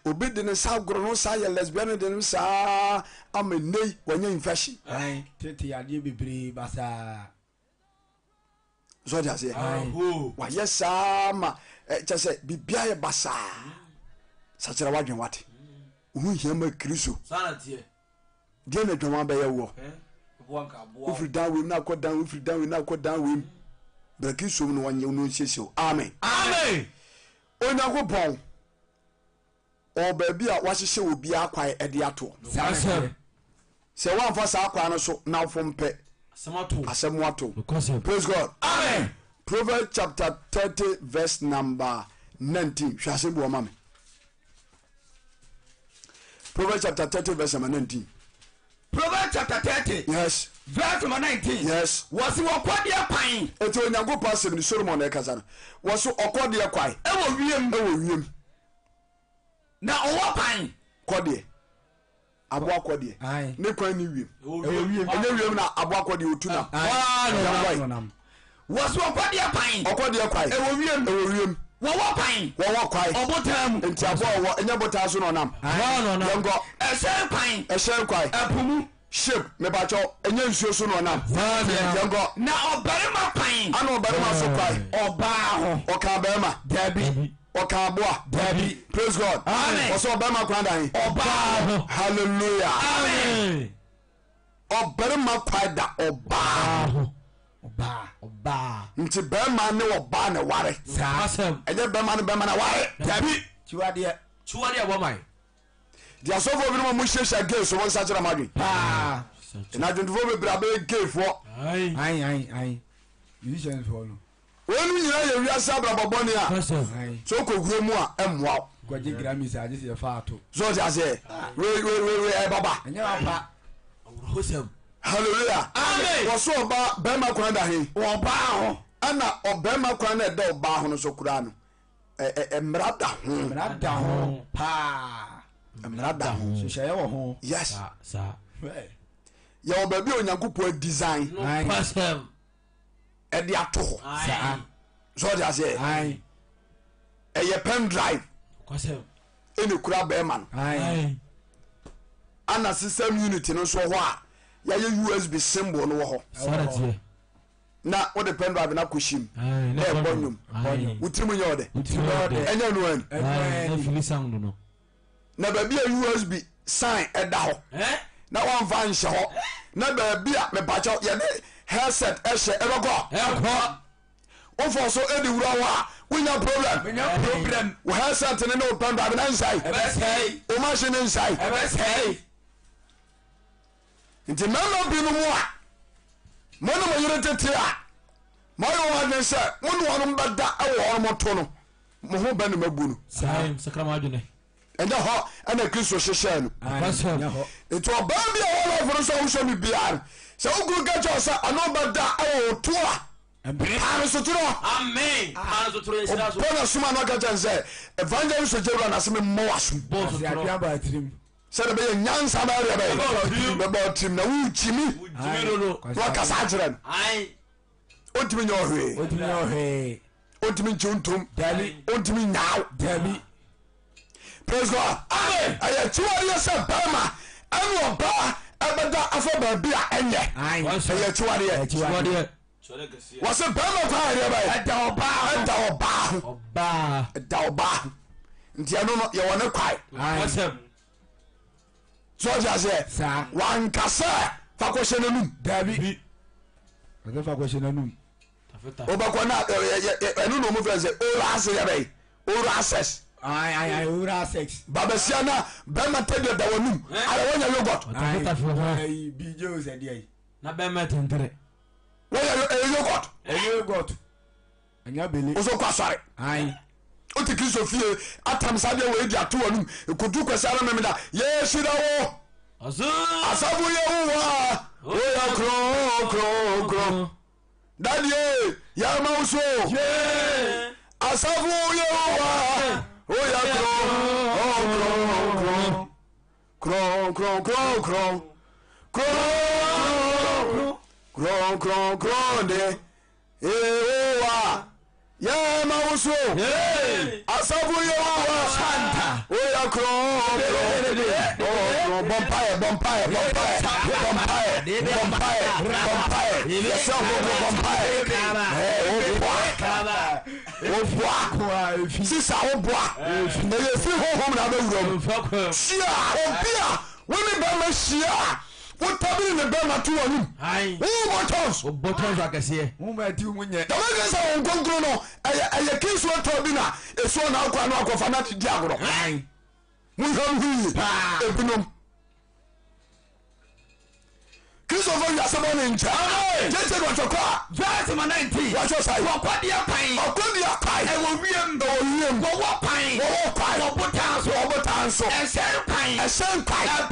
obi de ne sa gro no sa ye lesbian de ne sa amenei wanya infection ai tete ade bebre basa so dia se wa ye sa ma chese bibia ye basa sa chira wadwen wate ohu hia ma kristo sana tie die na dwama ba ye wo buanka boa ufri down we na ko down ufri down we na ko down we braki so no wanya no hyehyɛ amen amen onyanko bon o baabi a wahyehyɛ obi akwae ɛde ato asem sɛ wanfa saa akwae no so na wofo mpɛ asɛm wato praise God amen Proverbs chapter 30 verse number 19 hwɛ asɛm bi wɔ ma me Proverbs chapter 30 verse number 19 Proverbs chapter 30 yes verse number 19 yes wɔse wɔkɔdeɛ kwan ɛti onyankopɔn asɛm ne Solomon na ɛkasa no wɔ so ɔkɔdeɛ kwae ɛwɔ wiem na ɔwɔ pan kɔdeɛ aboa kɔdeɛ ai ne kwan ne wiem ɛwɔ wiem ɛnyɛ wiem na aboa kɔdeɛ otu na nam wɔse wɔkɔdeɛ pan ɔkɔdeɛ kwae ɛwɔ wiem wɔwɔ pan wɔwɔ kwae ɔbotan mu nti aboa wɔ ɛnyɛ botaa so na ɔnam yɛnkɔ ɛhyɛn pan ɛhyɛn kwae ɛpo mu ship mebakyɛw ɛnyɛ nsuo so na ɔnam yɛnkɔ na ɔbarima pan ana ɔbarima so kwae ɔbaa ho ɔka barima dabi ɔka aboa dabi praise God Amen. ɔsɛ ɔbarima kwan dan ɔbaa ho hallelujah amen ɔbarima kwae da ɔbaa ɔba nti barima ne ɔbaa ne ware asem ɛnyɛ barima ne barima na ware dabi chiwadeɛ chuwade abomai di asɔfo bi no mo hyehyɛ gay so wɔn nsa kyerɛ mo adwen paa na adwendifo bebree abɛyɛ gayfoɔ ai musicians for no wɔn nyinaa yɛ wiase abrabɔbɔne a asem ai so kɔwura mu a ɛmmoa wo kwaje grammys a je se fa ato so ɔte aseɛ we ɛbaba enya ma pa hosem hallelujah Amen. wɔso ɔba bɛrima kwan da he ɔbaa ho ɛna ɔbɛrima kwan na ɛda ɔbaa ho no so koraa no mmara da ho mra da ho pa mmara da ho hyehyɛ wɔ ho yes sa yɛwɔ baabi a onyankopɔn design no asem ɛde ato hɔ ai so ɔte aseɛ ai ɛyɛ pen drive asem ɛne kura bɛrima no ai ana system unity no nso wɔ hɔ a yɛayɛ USB symbol no wɔ hɔ sana tie na wode pen drive no akɔhyim ai na ɛbɔ nnwom wotiri mu nyɛ ɔdɛ ɛnyɛ no ani na fili sound no na baabi a USB sign ɛda hɔ na wamfa nhyɛ hɔ na baabi a mepakyɛw yɛde headset ɛhyɛ ɛbɛkɔ ɛkɔ wofɔ so ɛde wura hɔ a wonya problem wo headset ne ne wo pen drive na nsae ɛbɛsɛe wo machine ne nsae ɛbɛsɛe nti mɛma bi no mu a mo ne mo yere tete a moayɛ wɔ adwen sɛ mo ne wɔnom bɛda ɛwɔ hɔ no moto no mo ho bɛ ne mabu no sai sakrama adwene ɛnyɛ hɔ ɛna kristo hyehyɛɛ no asem nti ɔbaa bi a wɔlɔfo no sɛ wohwɛ me biara no sɛ wokuru ka kyɛw sɛ ɔno bɛda ɛwɔ wo to a paa no sotoro amen ana so toro yesira so ɔbɔ na soma no aka kyɛn sɛ evangelist gyewura na sɛ memmɔ wasom bo so se toro atwa ba tirim sɛde bɛyɛ nyansa bɛyɛ bɛbɛ ɔtim na wokyimi jimi no no na wakasa akyerɛ no ai ɔntimi nyɛ ɔhwee otimi ohe ɔntimi nkye ntom dabi ɔntimi nyaaw dabi praise God Amen. ɛyɛ kyiwadeɛ sɛ bɛrima ɛne ɔbaa ɛbɛda afa baabi a ɛnyɛ ai ɛyɛ kyiwadeɛ chuwade Chole kesiye. wɔsɛ bɛrima kwa adeɛ bɛyɛ ɛda ɔbaa ho ɛda ɔbaa ho oba ɛda ɔbaa ho nti ɛno no yɛwɔ ne kwae ai asem so ɔgye aseɛ sa wankasɛ fa kɔhyɛ n'anum dabi ɔsɛ fa kwɛhyɛ nanum tafeta wobɛkɔ na ɛno na ɔmu frɛ sɛ oral access yɛbɛyɛ oral access ai ura sex babasia na bɛrima tɛdeɛ da w'anum ayɛ wɔnya yogurt tafeta fo ho ai bijo se dia na be metentere wɔyɛ yogurt ɛyɛ got anya bele wo so kɔ asɔre ai wote kristo fie atam saa deɛ wɔɛdi ato w'anum ɛkodu kwasi ara memeda yɛhyira wo asafo Yehowa oya kro dadie yama uso asafo Yehowa oya kro de Yehowa yama uso asafo Yehowa Santa oya kro Bompire yes sisa oboa na ye fi hohom na be wurom sia obia woni be ma sia wo tabi ne be ma to anum wo botons akese wo ma di wo nye da ma sa won konkro no eye kisu to bi na eso na akwa na akwa na di agoro mu ham hu ebinom Christopher Yasabo Ninja. Jesse Wachoka. Jesse Manenti. Wachosai. Wakwadia Pine. Wakwadia Pine. I will be in the William. Wapine. Wobotanso. A Shan Pine. A Shan Pine. A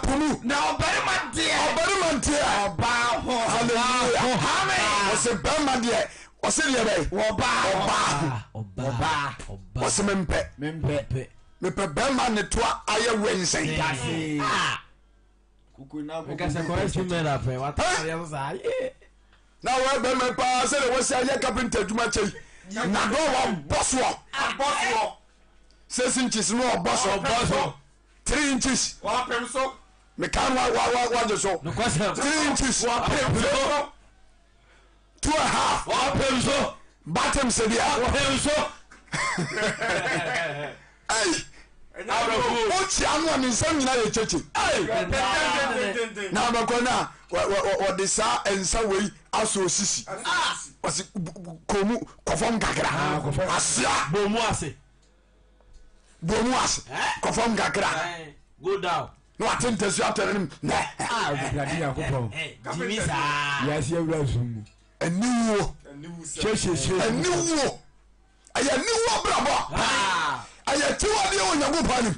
Pumu. Now, Berman dear. Hallelujah. Amen. Was a Berman dear. Was it your Oba. Was a mempe. Mepe Berman the Tua Aya Wednesday. Now we be my pa say we say ya carpenter djuma chei na do wa boss 6 inches no boss 3 inches wa pem so me kan wa jo so 3 inches wa pem so 2.5 wa pem so bottom se dia wa pem so ai Ochi anu ni nsam nyina ye cheche na bakona wo sa ensa wei aso osisi wasi komu kofom kakra asia bomu ase kofom kakra go down no atente su aterenim na obrigado yakopon jimisa yasi awura sumu aniwo aniwo brabo aya tiwade onyankopani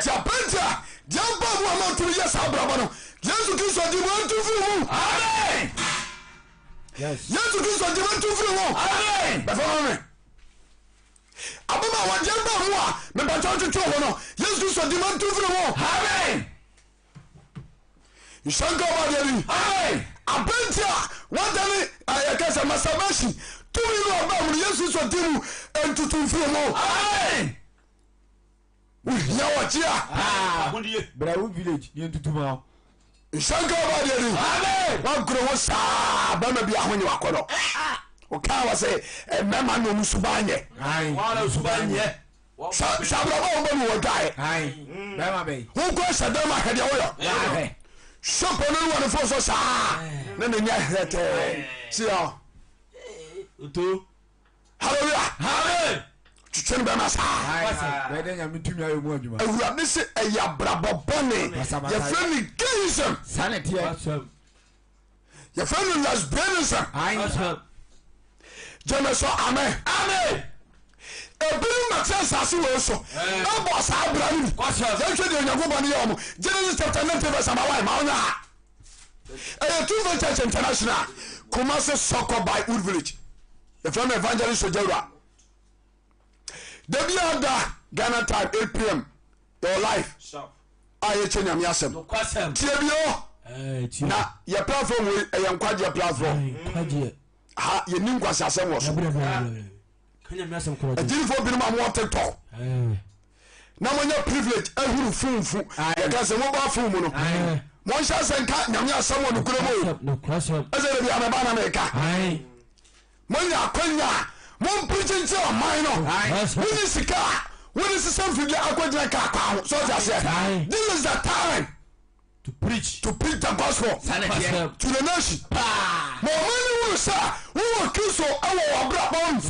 japenta jamba mu amantu yesa brabo no Yesu Kristo di wantu furu mu amen yes Yesu Kristo di wantu furu mu amen bafame abama wa jamba mu a me ba chocho ho no Yesu Kristo di wantu furu mu amen Nshanga wa deri amen apenta wadani ayakasa masabashi tumi no ba mu Yesu Kristo di mu entutu furu mu amen ya wachia Brawo village ni ntutuma Nshanga ba deri amen wa kuro wo sa ba ma bi ahonye wakono o ka wa se mema no musubanye wala subanye sabra ba mo wo dai bema be wo ko sadama hade wo yo shopo no wo fo so sa na na nya hete si o to hallelujah amen tutsen ba masa be den ya mitumi ayo mu adwuma awurade se eya brabobone ya freni gayism sanity ya freni lesbianism jeme so amen ebinu matesa se wo so abo sa abra ni ya twe de onyankopon ye omo Genesis chapter 19 verse 1 ma onya Two Church International Kumasi Soko by Wood Village the from evangelist Sojura Debi Ada Ghana time 8 p.m. Your life aye chenyam yasem tiebio na your platform we yankwaje platform ha ye nim kwase asem wo so kanyam yasem ko ajirifo binu ma mo TikTok na mo nya privilege ehuru funfu ya ka se mo ba fun mu no mo sha se nka nyam yasem wo no kuro mo ezere bi ameba na meka mo nya kwanya mo preaching to mine no we sika when is something that akwadra ka so just say this is the time to preach the gospel to the nation mo many will say who will kill so our brabon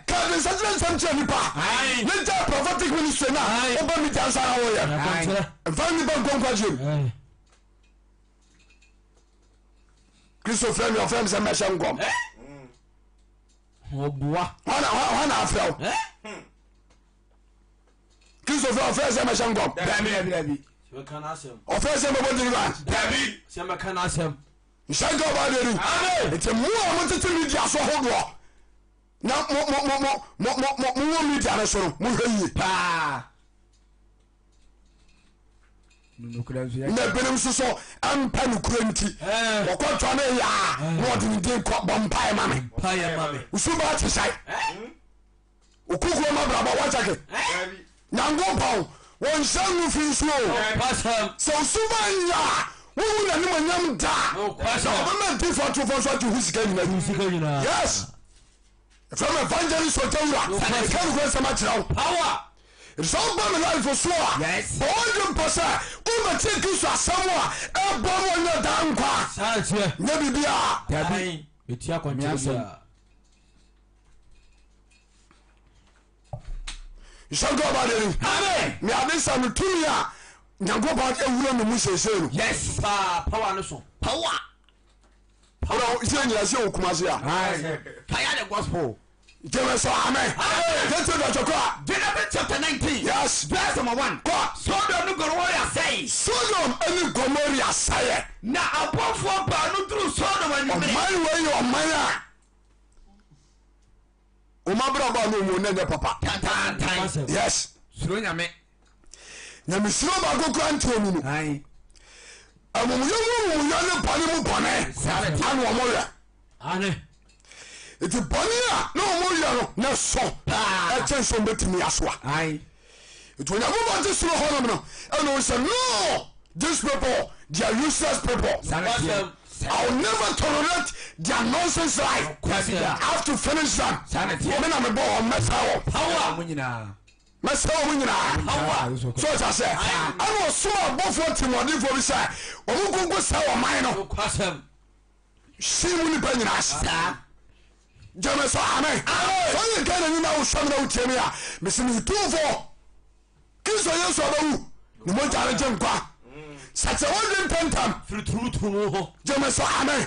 can the certain something nipa later prophetic ministry na oba mi jansa wo ya family bank konkwajim Christopher your friends and mission gom obuwa wana afro Christopher friends and mission gom ɔfɛ sɛ bɛbɔ deliverance dabi sɛmɛka n'asɛm nhyɛnka ɔba de ni nti mo a motete media so hodoɔ na mowɔ media no so no mohwɛ yie paa nukura nso yɛ na binom so so ampa nokura nti wɔkɔtwa no yɛa na ɔde ne din bɔ mpae ma me payɛ ma me wosu baa te sae wokukuo ma brabɔ wakyɛke nyankopɔn wɔnhyɛ no firi so o pasam sɛ wosu ba nyɛ a wowu nanim anyam daa na ɔbɛma ntifo atofo so ate ho sika nyina sika nyinaa yes ɛfrɛ m evangelist ɔtawura ɛka nokora nsɛm akyerɛ wo power sɛ woba me life so a bɔwɔdwe mpɔ sɛ womɛtie kristo asɛm a ɛbɔ no ɔnyɛ daa nkwa saa tiɛ nyɛ biribiaa dabi ɛti akɔnkyerɛ bia nhyɛnka ɔbadeni meade sa no tumi a nyankopɔn awura no mu seesei no yes paa power no so power sɛ nyina sɛ wo kuma se a fire the gospel gyeme sɛ amen yɛnti dɔtwɔkɔ a Genesis chapter 19 yes verse number 1 kɔ Sodom no Gomorrah say sodom ne gomoria sɛyɛ na abɔfoɔ baanu duru Sodom anwummerɛ ɔman wei yɛ ɔman a ɔma brabɔ no ɔmu ne nyɛ papa tantantan yes suro nyame nyamesuro baako kora nteɛ mu no amumuyɛ mu ne bɔne mu bɔne ane ɔmɔyɛ ane nti bɔne a na ɔmɔyɛ no ne so ɛkyɛ nso bɛtumi asoa nti onyankopɔn te soro hɔ nom no ɛne wo sɛ no these people they are useless people I will never tolerate their nonsense life I have to finish them me na mebɔ wɔ mɛsa wɔ mɛsɛ wɔ mu nyinaa so ɔta sɛ ɛne ɔsoma abɔfoɔ timɔdenfoɔ bi sɛ ɔmo konko sɛ wɔ man no hye mu nipa nyinaa se gyeme sɛ amen sɛ ɔyɛ nka na nyina wosɔme na wotie me a mese metumfoɔ kristo yesu ɔbɛwu ne mogya no gye nkwa sɛ sɛ wodwe ntantam gyeme sɛ amen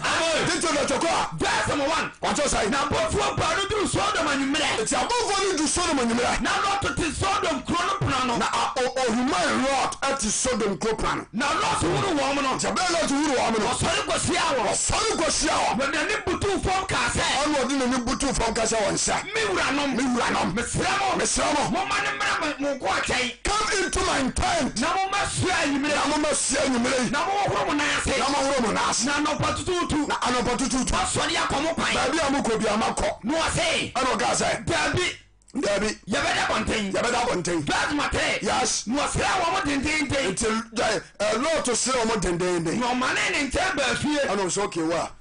dito dɔtɔkɔ a verse number 1 wakyɛ sɛ na abɔfoɔ baanu duru Sodom anwummerɛ ɛti abɔfoɔ no du sodom anwummerɛ na Lot te Sodom kuro no pono no na ɔhuman lot ɛte sodom kuro pra no na Lot woro wɔn no nti ɛbɛyɛ lot wuro wɔ mo no ɔsɔre kɔhyia wɔn ɔsɔre kɔhyia wɔ na n'ani butuw fam kaa sɛ ɔne ɔde n'ani butu fam ka sɛ wɔn sɛ me wuranom me wuranom mesrɛ mo mesrɛ mo momma ne mmra mo nko akyɛn come into my tent na momma sua anwummerɛ na momasia anwummerɛ yi na mohohoro mo nan ase na mahoro mo naase na anɔpa tutuutu na anɔpa tututu asɔre akɔ mo kwan baabi a mokɔ bia makɔ na ɔse ɛne ɔka sɛ daabi daabi yɛbɛda bɔnten yɛbɛda abɔnten verse matere yes na ɔsrɛ wɔ mo dendenden nti lot serɛ ɔmo dendenden na ɔmane ne nkyɛn baa fie ɛne ɔsɛ okay wo a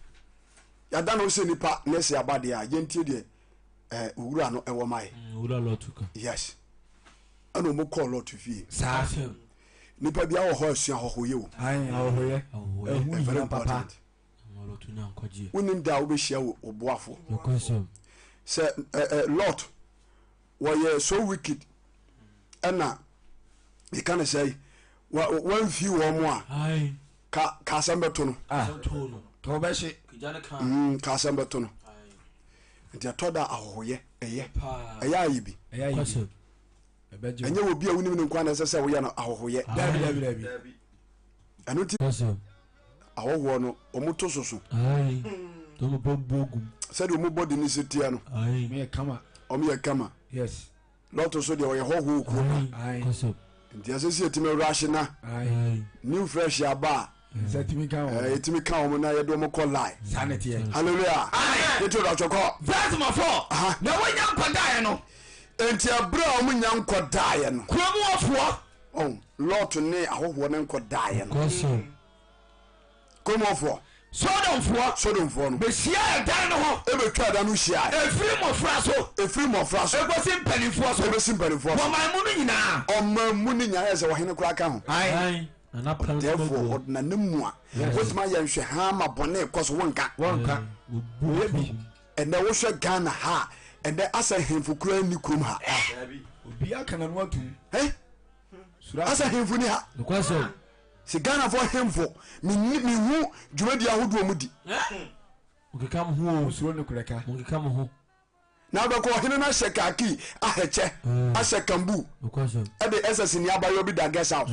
yɛda no wo sɛ nipa na ɛsi aba deɛ a yɛntie deɛ owura no ɛwɔ ma yɛ yes ɛne ɔmo kɔɔ lot fie saa nipa bia wɔ hɔ asua hɔhoyɛ o very important wonim da a wobɛhyia wo ɔboafo sɛ lot wɔyɛ so wicked ɛna yɛka ne sɛ wamfii wɔ mo a ka asɛm bɛto no ka asɛm bɛto no nti ɛtɔ da ahɔhoyɛ ɛyɛ ayɛ bi ɛnyɛ wɔ bi a wonim ne nkwa na ɛsɛ sɛ woyɛ no ahɔhoyɛ ɛno nti ahɔhoɔ no ɔmoto soso sɛdeɛ ɔmo bɔde ne sɛ tia no ɔmo yɛ kama lɔto so deɛ ɔyɛ hɔhoɔ kuro nti ɛsɛ sɛ yɛtumi awura ahye na new fresh aba a yɛtumi ka wɔn na yɛde wɔn kɔ lie hallelujah yɛtumi ɔdɔ atwɛkɔ verse number 4 na wɔnya nkɔdaeɛ no nti abere a wɔn nya nkɔdaeɛ no kurom wɔfoɔ lot ne ahɔhoɔ ne nkɔdaeɛ no kuromɔfoɔ sodomfoɔ no bɛhyia ɛdan no hɔ ɛbɛtwa ɛdan no hyia ɛfiri mmɔfra so ɛkɔsi mpanimfoɔ so wɔman mu no nyinaa ɔman mu no nyinaa yɛ sɛ wɔhene koraa ka ho therefore ɔdena ne mu a wotumi ayɛ nhwɛ ha ma bɔne kɔ so wonka ɛnɛ wohwɛ Ghana ha ɛnɛ asɛ hemfo koraa nni kurom ha asɛ hemfo ni ha sɛ Ghanafoɔ hemfo mehu dwumadi ahodoɔ mu di na wobɛkɔ ɔhene no ahyɛ kaki ahɛkyɛ ahyɛ kambu ɛde ɛsɛ sini abayɔ bi da guest house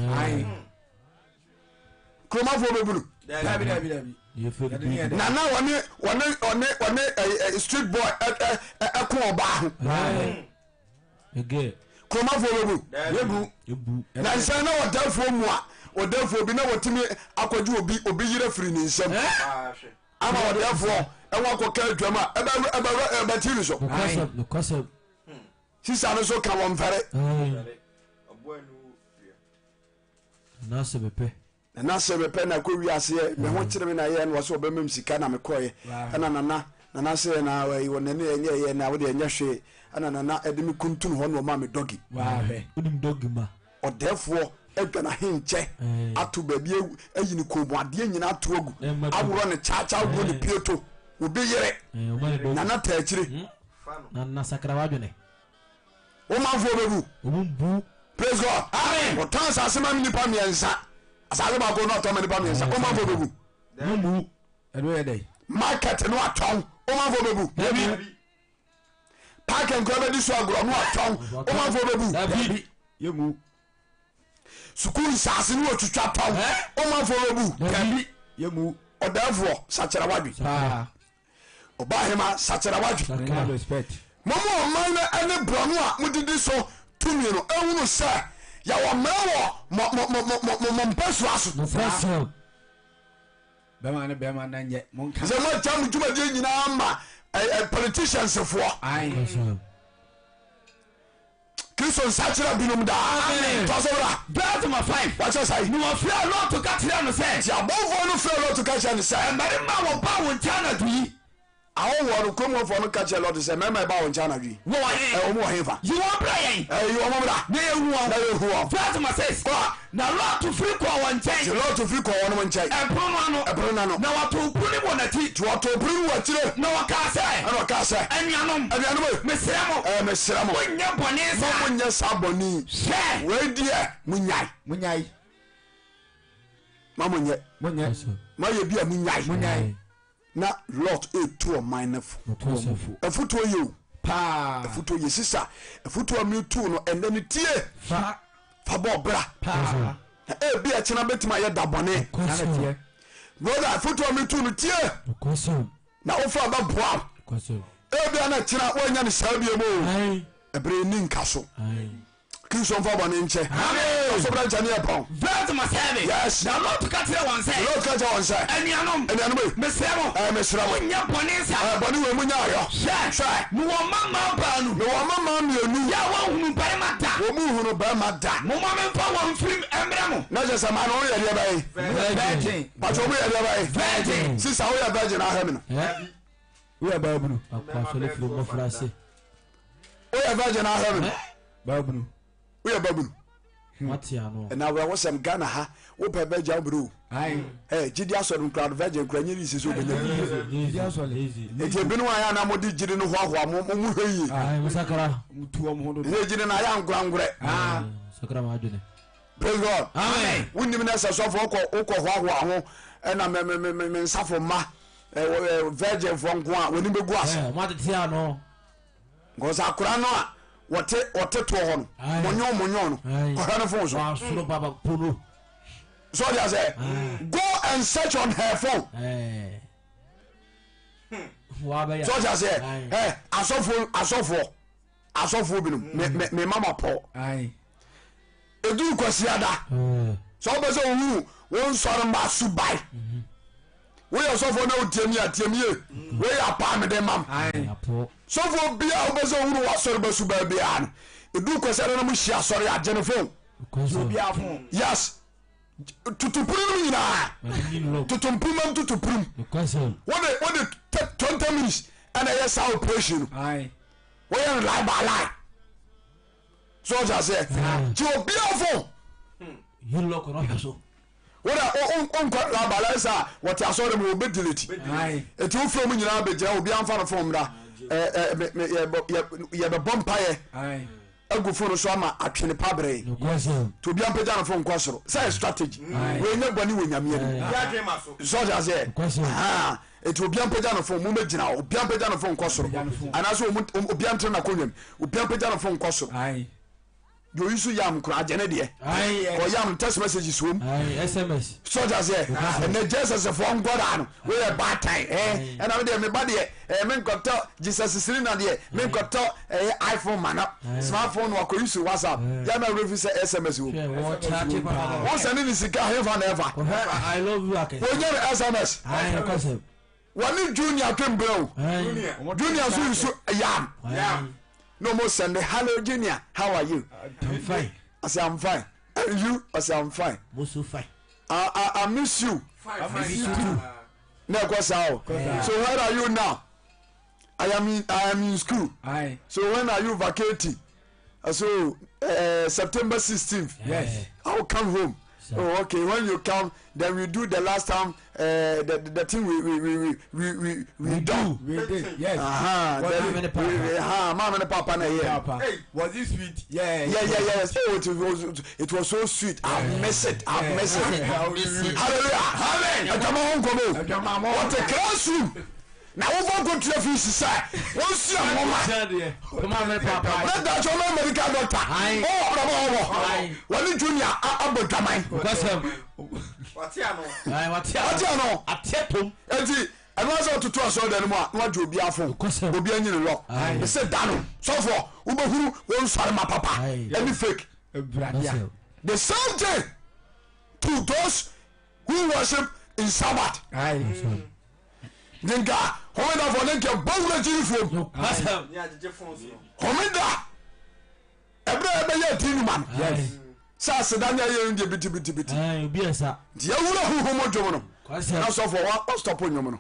kuromafo bebunu dabi nana wɔne street boy ɛko ɔbaa ho kuromafo bebu na nsɛn na wɔdafoɔ mu a ɔdafoɔ bi na wɔtumi akɔgye obi yere firi ne nsɛm ama wɔdafoɔ ɛwɔ akɔka adwam a ɛbɛtiri so sisa no so ka wɔn fɛre nanasɛ bɛpɛ na kɔ wiaseɛ me ho kyerɛ me na yɛ no wɔ sɛ ɔbɛmam sika na mekɔɛ ɛna nanasɛ na wɔnane ɛnyɛyɛ na wode ɛnyɛ hwee ɛna nana ɛde me kuntum hɔ na ɔma me dɔgi ɔdɛfoɔ adwana henkyɛ ato baabi ayi ne kɔnmuadeɛ nyina ato agu aworɔ ne kyaakya aworɔ ne pieto obi yere nana taa akyire womanfoɔ bɛbu praise God ɔtɔn asase ma me nipa mmiɛnsa asase baako na ɔtɔn ma nipa mmiɛnsa womanfoɔ bɛbu market no atɔn womanfoɔ bɛbu park nkura bɛdi so agorɔ no atɔn womanfoɔ bɛbu sukuu nsase no wɔtwitwa tɔn womanfoɔ bɛbu ɔdaafoɔ sakyera wadwi ɔbahema sakyera wadwi mɔmɔ ɔman no ɛne borɔno a modidi so tumi no ɛhunu sɛ yɛwɔ mmerɛ wɔ mɔmpɛ soa so sɛ moagya mo dwumadeɛ nyinaa ma politicians foɔ kristo nsakyera binom daa tɔsɔbra Bɛɛtuma 5 wakyɛ sae ni wɔn fira lɔɔto ka kyerɛ no sɛ nti abɔfoɔ no frɛ lɔto ka kyerɛ ne sɛ mmarima a wɔba wo nkyɛn anadwo yi awowɔ no kuromɔfoɔ no ka kyerɛ lɔto sɛ mɛma ɛba wo nkyɛn anadwi wɔ wɔhe ɔmo wɔ hefa yi wɔn brɛ yɛn yi ɔmo bra na yɛhu wɔn na yɛhu wɔn Bɛɛtuma 6 na lɔɔto firi kɔ wɔn nti nkyɛn lɔto firi kɔ wɔnom nkyɛn ɛpono no ano ɛpono na no na wɔto kuru ne wɔ n'akyi nti wɔto pere no wɔkyire na wɔkaa sɛ ɛna ɔka sɛ anuanom aduanom mesrɛ mo mesrɛ mo monyɛ bɔne na saa monyɛ saa bɔne hwɛ weidiɛ monyae ma monyɛ mayɛ bi a monyae na lot ɛtu ɔman no fo afotuo yɛ o afotuo yɛ sisa afotuo a metu no ɛnɛ no tie fa bɔ bra na ɛbi ɛkyena bɛtumi ayɛ da bɔne brother afotuo a metu no tie na wofa bɛboa ɛbi a na kyena woanya ne saa bie mu ɛberɛ ni nka so kristo mfa bɔne nkyɛ ɔsobra nkyɛ ne yɛpɔn Bɛɛtuma 7 yes na lɔɔto ka kyerɛ wɔn sɛ lot ka kyɛ wɔn sɛ anuanom anuanom mesrɛ mo mesrɛ mo monyɛ bɔne saa bɔne wei munya ayɔ hwɛ mewɔ mama baanu mewɔ mama mmienu yɛ wɔhunu barima da wɔ mu hunu bɛrima da momma memfa wɔn mfirim mmerɛ mo na kyɛ sɛ ma no woyɛ deɛ bɛyɛ patɛ wo moyɛ deɛ bɛyɛ virgin sisa woyɛ virgin ahɛ me no woyɛ baabunu woyɛ virgin ahɛ me no baabunu woyɛ babunu ɛna wɔ sɛm Ghana ha wopɛ virgin wobere o gyidi asɔre nkura no virgin nkura nyɛ resi sɛ wobɛnya ɛnti ebinom ayɛ na mode gyiri no hoahoa mo hwɛ yie ɛsɛ gyiri no ayɛ ankorangorɛ praise God wonim no sɛ sɔfo wokɔ hoahoa ho ɛna me nsafo ma virgin foɔ nko a w'ani bɛgu ase nkɔsɛ akora no a wɔte toɔ hɔ no monyɔ no kɔhwɛ no phone so ɔde asɛ go and search on her phone so ɔde asɛ asɔfoɔ binom me mama pɔ ɛduru kwasiada sɛ wobɛ sɛ wowu wonsɔre mba subae woyɛ sɔfoɔ na wotiamie woyɛ apaa mede mam sɔfoɔ bia wobɛ sɛ wowuru wasɔre bɛsu baa biaa no ɛduru kwasiada na mohyia asɔre agyene phone yes tutupuru no nyinaa tutumpumam tutupurum wode 20 minutes ɛna ɛyɛ saa operation no woyɛ no lie by lie so ɔgya sɛ nti obia fo wode ɔnkɔ lie by lie sɛ a wɔte asɔre mu wɔbɛdileti ɛti wofrɛ mu nyinaa bɛgyina obia mfa no fom da yɛbɛbɔ mpayɛ agu fo no so ama atwene pa berɛ nti obia mpagya no fo nkɔ soro sɛ yɛ strategy wɔnyɛ bɔne wɔ nyameɛ no sɔgya sɛ ɛti obia mpagya no fo momɛgyina obia mpagya no fo nkɔ soro anaasɛ obia ntere nakɔnwam obia mpagya no fo nkɔ soro do you yam kura agene de or yam text message swom SMS so just say and Jesus for ngora no we a bad time and I dey me ba de me nkoto Jesus siri na de me nkoto iPhone mana smartphone wa ko use WhatsApp ya na refi say SMS wo won send ni sika heaven ever I love you akese won your SMS wani junior kembro junior so yam no more Sunday. Hello, Junior. How are you? I'm fine. I say I'm fine. And you? I say I'm fine. Also fine. I miss you. I miss you too. No, so where are you now? I am in school. Aye. So when are you vacating? So September 16th. Yes. I'll come home. So. Oh, okay. When you come, then we do the last time the thing we do. We did. Yes. Mama and Papa na here. Hey, was it sweet? Yeah. Yes. Oh, it was so sweet. I miss it. Hallelujah. Amen. What a classroom. Now we go to the fish side. What's your mama? Come on, Papa. Let that your medical doctor. Oh, what did Junior about Tamai? What's your no? And was out to us all the more. What to be a phone? Will be any law. They said, Dano. So for Uber who won't sorry my papa. Any fake. The same thing to those who worship in Sabbath. Ninka, homeda for ninka bawura jifo. Homeda. Ebe ye tinu man. Yes. Sa sedanya ye ndi biti. Obi esa. Di awura huhumo dwomo no. Na so for wa stop onyomo no.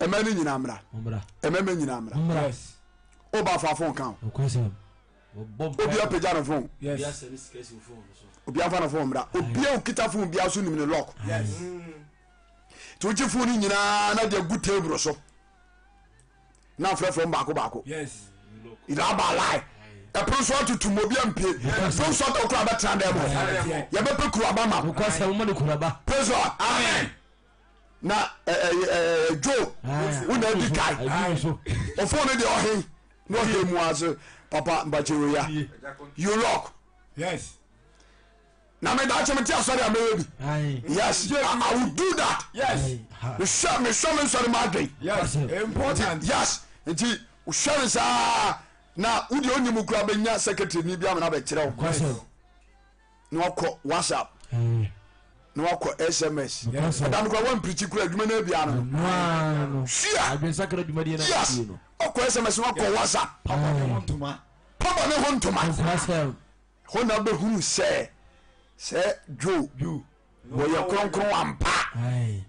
Ema ni nyina amra. Ema me nyina amra. Yes. Oba fa phone kan. Obi apeja no phone. Yes. Obi afa no phone mra. Obi okita phone bia so nim ne lock. Yes. Tuji phone nyina na de good table so. Na from baako. Yes. Ida ba lie. A person to mobi ampe. From sort of crab at them. Ya be pe kuraba ma. Because a woman kuraba. Praise God. Amen. Na Joe. We na di kai. O phone dey ohin. No dey mu as papa mbachewe ya. You lock. Yes. Now me that me tell sorry am baby. Yes, I will do that. Yes. Me show me sorry my day. Yes. Important. Yes. Nti o show sa na udi onyimu kura benya secretary ni bia me na be kire wo. No akọ WhatsApp. No akọ SMS. Adam kura wan preach kura adwuma na bia no. No. Shia. Adwen sakra adwuma de na. Yes. Akọ SMS no akọ WhatsApp. Papa ne hontuma. Papa ne hontuma. WhatsApp. Hona be hunu say Joe. Boya kronkron ampa.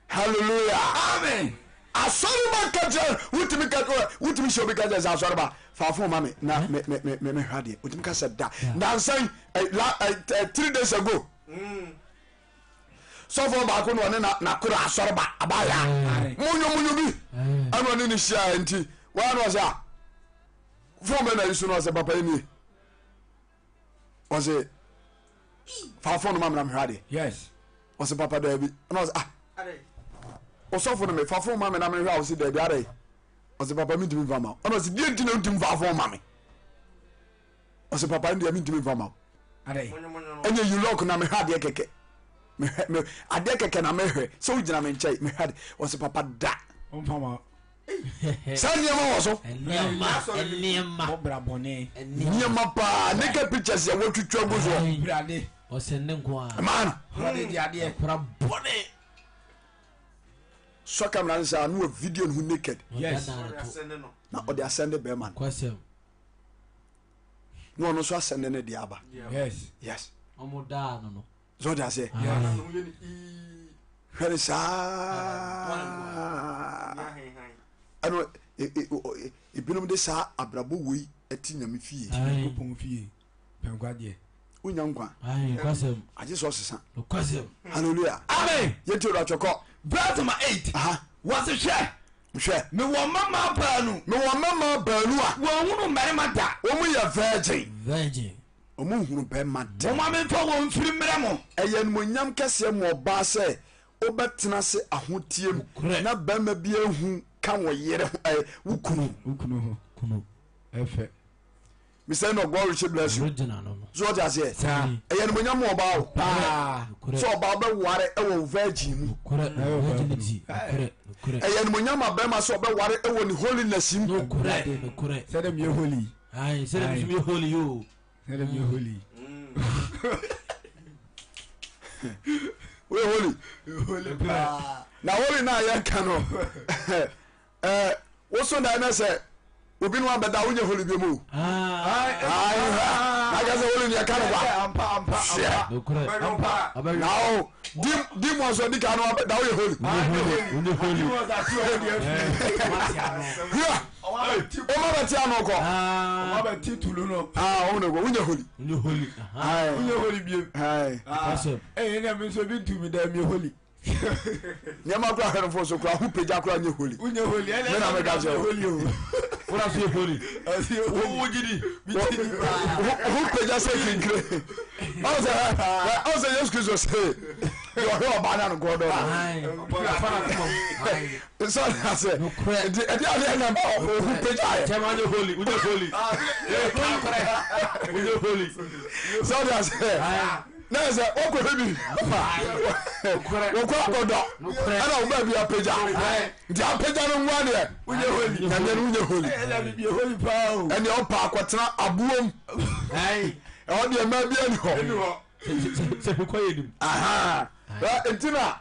Hallelujah. Amen. Asoriba kaje wutimi show because as asoriba fa fun mama na me hwade wutimi ka said that dan say 3 days ago so for ba ko no na kura asoriba abaya munyo bi anu ni shia enti wa no say fun me na isu no say papa ni o say fa fun mama na me hwade Yes. o say papa da bi no say osofo no me fa fo mama na me hwa o si da bi are o se papa mi ntimi fama o no se die ntimi ntimi fa fo mama o se papa ndi mi ntimi fama Are. enye you lock na me hwa de keke me ade keke na me hwe so u gina me nchai me hwa o se papa da Onfama. sanye ma wo so Enema. Obra bone. nyema pa neke pictures ya wotwitwa go so Brade. O senne nko a. man Brade di ade. Kura bone. so camera nsa no video who naked Yes. na o de ascend be man Kwasem. no so ascend ne de aba Yes. yes Omo da no no. so de ase hwere sa ano ebinum de sa abrabo wei ati nyame fie Kupon fie. Penkwade. unya nkwa Kwasem. aje so sesa Kwasem. hallelujah Amen. yeti ro atwoko Verse number 8. aha Was it share? hwe Me wo mama panu. me wo mama baanu a Wo hunu merima da. wo mu ye virgin Virgin. o mu hunu be Wo mate ma me fa wo mfiri mmerɛ mo. eye no nyam kese mo ba se obetena se ahotiem Correct. na ba ma bi ehu ka wo yere wukunu Ukunu ho. Kuno. Efe. me say no God will bless you so what I say e yen munya mo ba o so ba be ware e wo virgin mu e yen munya ma be ma so be ware e wo ni holiness mu say them you holy say them you holy you say them you holy we holy na holy na ya kano wo so na na say obi no abeda wo nye holy bi mu I guess holy ya kano ba now demon so di kano abeda wo holy o ma beti ano ko o ma beti tulu no o no go wo nye holy wo nye holy bi na me so bi ntumi da me holy nyama kwa hero fo so kwa hu peja kwa nye holy unye holy ele na me ga je holy o ora so holy wo gidi hu peja se kinkre o se yes Christ say you are ba na go do so I say e di ale na ba hu peja chema nye holy unye holy so I say na say o ko bebi o ko akodo ana o ba bi apeja di apeja no nwa de unye holy na ne unye holy ele bi holy pa o ene o pa akwetena abuom o de ma bi ani ho se ko yedim aha entina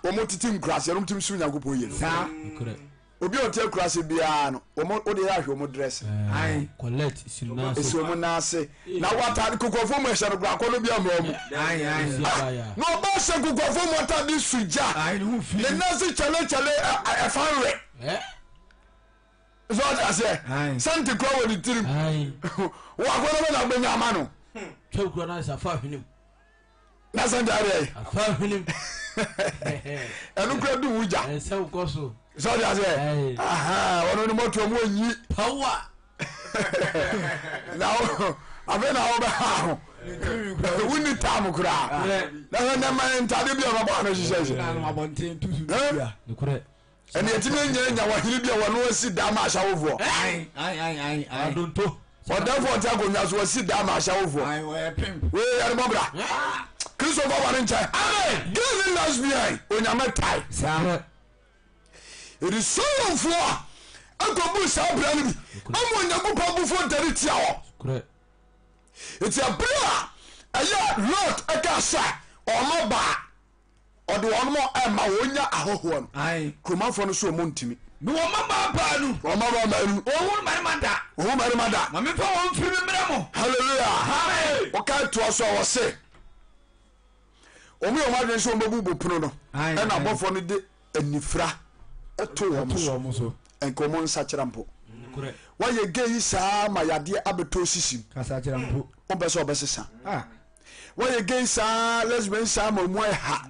wo mo titi nkrase no tim su nyagopo ye sa obi o te krase bia no o de ya hwe mo dress collect sinna so mo na ase na wata kokofo mo ehye no gwa ko no bia mo mu no ba se kokofo mo ta di suja le na se chale e fanre so I say santi kwa woni tirim wa ko no na gbenya ama no twekura na sa fa hwenim na santi are fa hwenim enu kura du wuja se ko so I say aha wono ni moto mo nyi power now abena ho ba ha wuni tam kura na man ntade bia ma ba no hyehyɛ na no abonten tusu bia ne kure ene etime nya wahiri bia wono asi da ma ahyawovo ai adonto odafo ta gonya so asi da ma ahyawovo ai we pim we yare bobra Kristo ba ware nchai amen giving lesbian onyame tai sa it is so for akobu sa bra ni amu nyagopa bufo dare tia ho kure it's a bra aya lot aka sa omo ba odo ono mo ma wonya ahoho no ai kromafo no so mo ntimi no wo mama ba nu o ma ba ma nu o hu mari manda ma me fa won firi mra mo hallelujah o ka to so wo se o mi o ma den so mo bubu puno no e na bofo no de anifra eto wo mo so enkomo nsa kirampo kure wa ye gei sa ma yade abeto sisim kasa kirampo o be so obesesa wa ye gei sa lesbian sa mo mo ha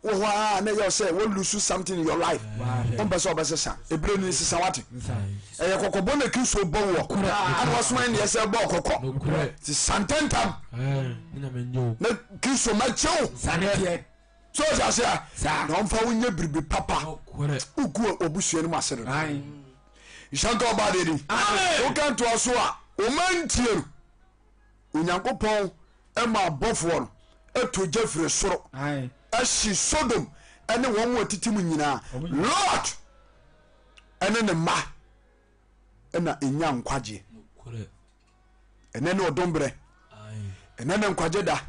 wo ha na you say we lose something in your life o be so obesesa ebre ni sisa wate e ye kokobo na Kristo bo wo and was when ye say bo kokko ti santentam ina menjo na Kristo ma chew sanete so ja say na mfa wonye bribi papa kure ugu obusua ni masere ai ishanka ba de ni o kan to so a o mantie onyankopon e ma bofo no eto jefre soro ai ashi Sodom ene won watitim nyina Lord ene ne ma ena enya nkwaje kure ene ne odombre ene ne nkwaje da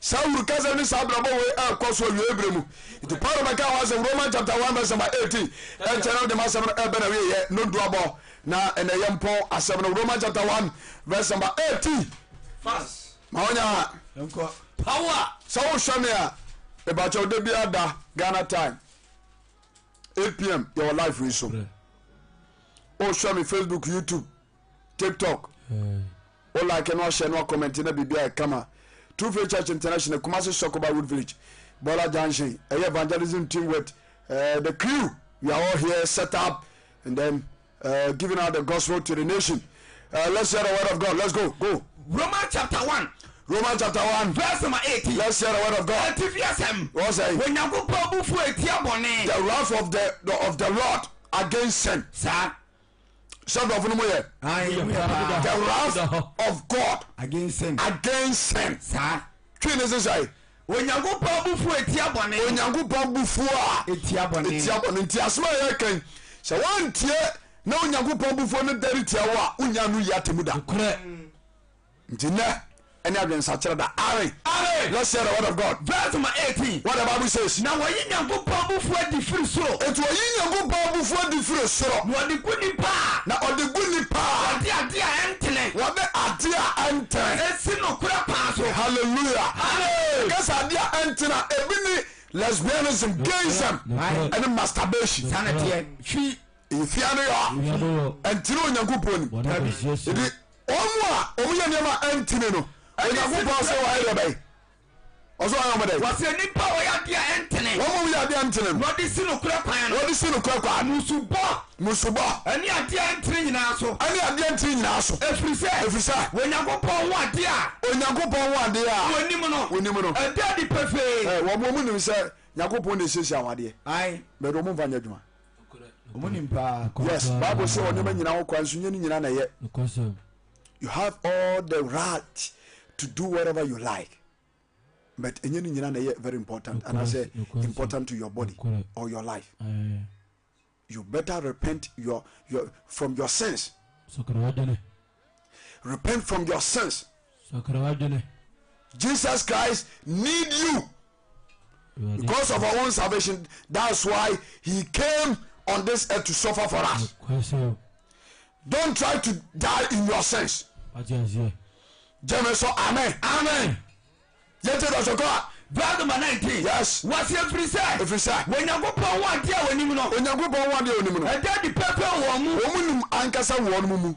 Saul kaza ni sabrabo we akoso yebremu it part of my car was Romans chapter 1 verse 18 and channel the master bena we ye no duabo na ene yempo asem no Romans chapter 1 verse 18 fast maonya enko power so shania about your day ada Ghana time 8 p.m. your life is so o show me Facebook, YouTube, TikTok o like no share no comment na bibia kama True Faith Church International Kumasi Sokoba Wood Village Bola Junction evangelism team with the crew. We are all here set up and then giving out the gospel to the nation. Let's hear the word of God. Let's go Romans chapter 1 verse number 18. Let's hear the word of God. What's that? when you go bufu etia bone The wrath of the Lord against sin. sa sọdọ̀fún mu yẹ the wrath of God against sin saa twi ne sísè onyankopɔn bufu etia bɔne onyankopɔn bufu a etia bɔne nti asoma yɛ kan sɛ wɔntie na onyankopɔn bufu no dari tia wo a wonya no yi atemu da nti nɛ ɛne adwensakyerɛ da amen let's share the word of God. verse number 18 what the Bible says na wɔyi nyankopɔn bufu adi firi soro etu wɔyi nyankopɔn bufu adi firi soro na ɔde gu nipa na ɔde gu nipa ɔde ade a ɛntene wɔde ade a ɛntene esi nokora paa so hallelujah kasa ade a ɛntene ebi ni lesbianism gayism ɛne masturbation saneteɛ hwi efia no yɔ ɛntene onyankopɔn ni edi ɔmo a ɔmo yɛ nneɛma ɛntene no onyankopɔn sɛ wɔayɛ dɛ bɛyi ɔsɔ ayɛ ɔmo dɛ wɔsɛ nipa wɔyɛ ade a ɛntene wɔn mo yɛ ade a ɛntene no wɔde si nokora kwan no wɔde si no kɔkɔ musubɔ ɛne ade a ɛntene nyinaa so ɛne adeɛ ntene nyinaa so ɛfiri sɛ onyankopɔn ho ade a onyankopɔn ho adeɛ a wɔnim no ɛda de pefee wɔn mo nim sɛ nyankopɔn na esiesie awadeɛ bɛde ɔmo nfa nyɛ adwuma ɔmo nim paa yes Bible sɛ ɔnneɛma nyinaa wɔ kwan so nye ne nyinaa na ɛyɛ you have all the right to do whatever you like but enye ne nyinaa na ɛyɛ very important and I say important to your body or your life you better repent from your sins repent from your sins Jesus Christ need you because of our own salvation. That's why he came on this earth to suffer for us. Don't try to die in your sins. Jameson, amen. Yet God. verse number 19 yes wasi efiri sɛ onyankopɔn wa adi a wɔnim no onyankopɔn wa adi a wɔnim no ɛda di pɛpɛ wɔn mu wɔn nim ankasa wɔn mu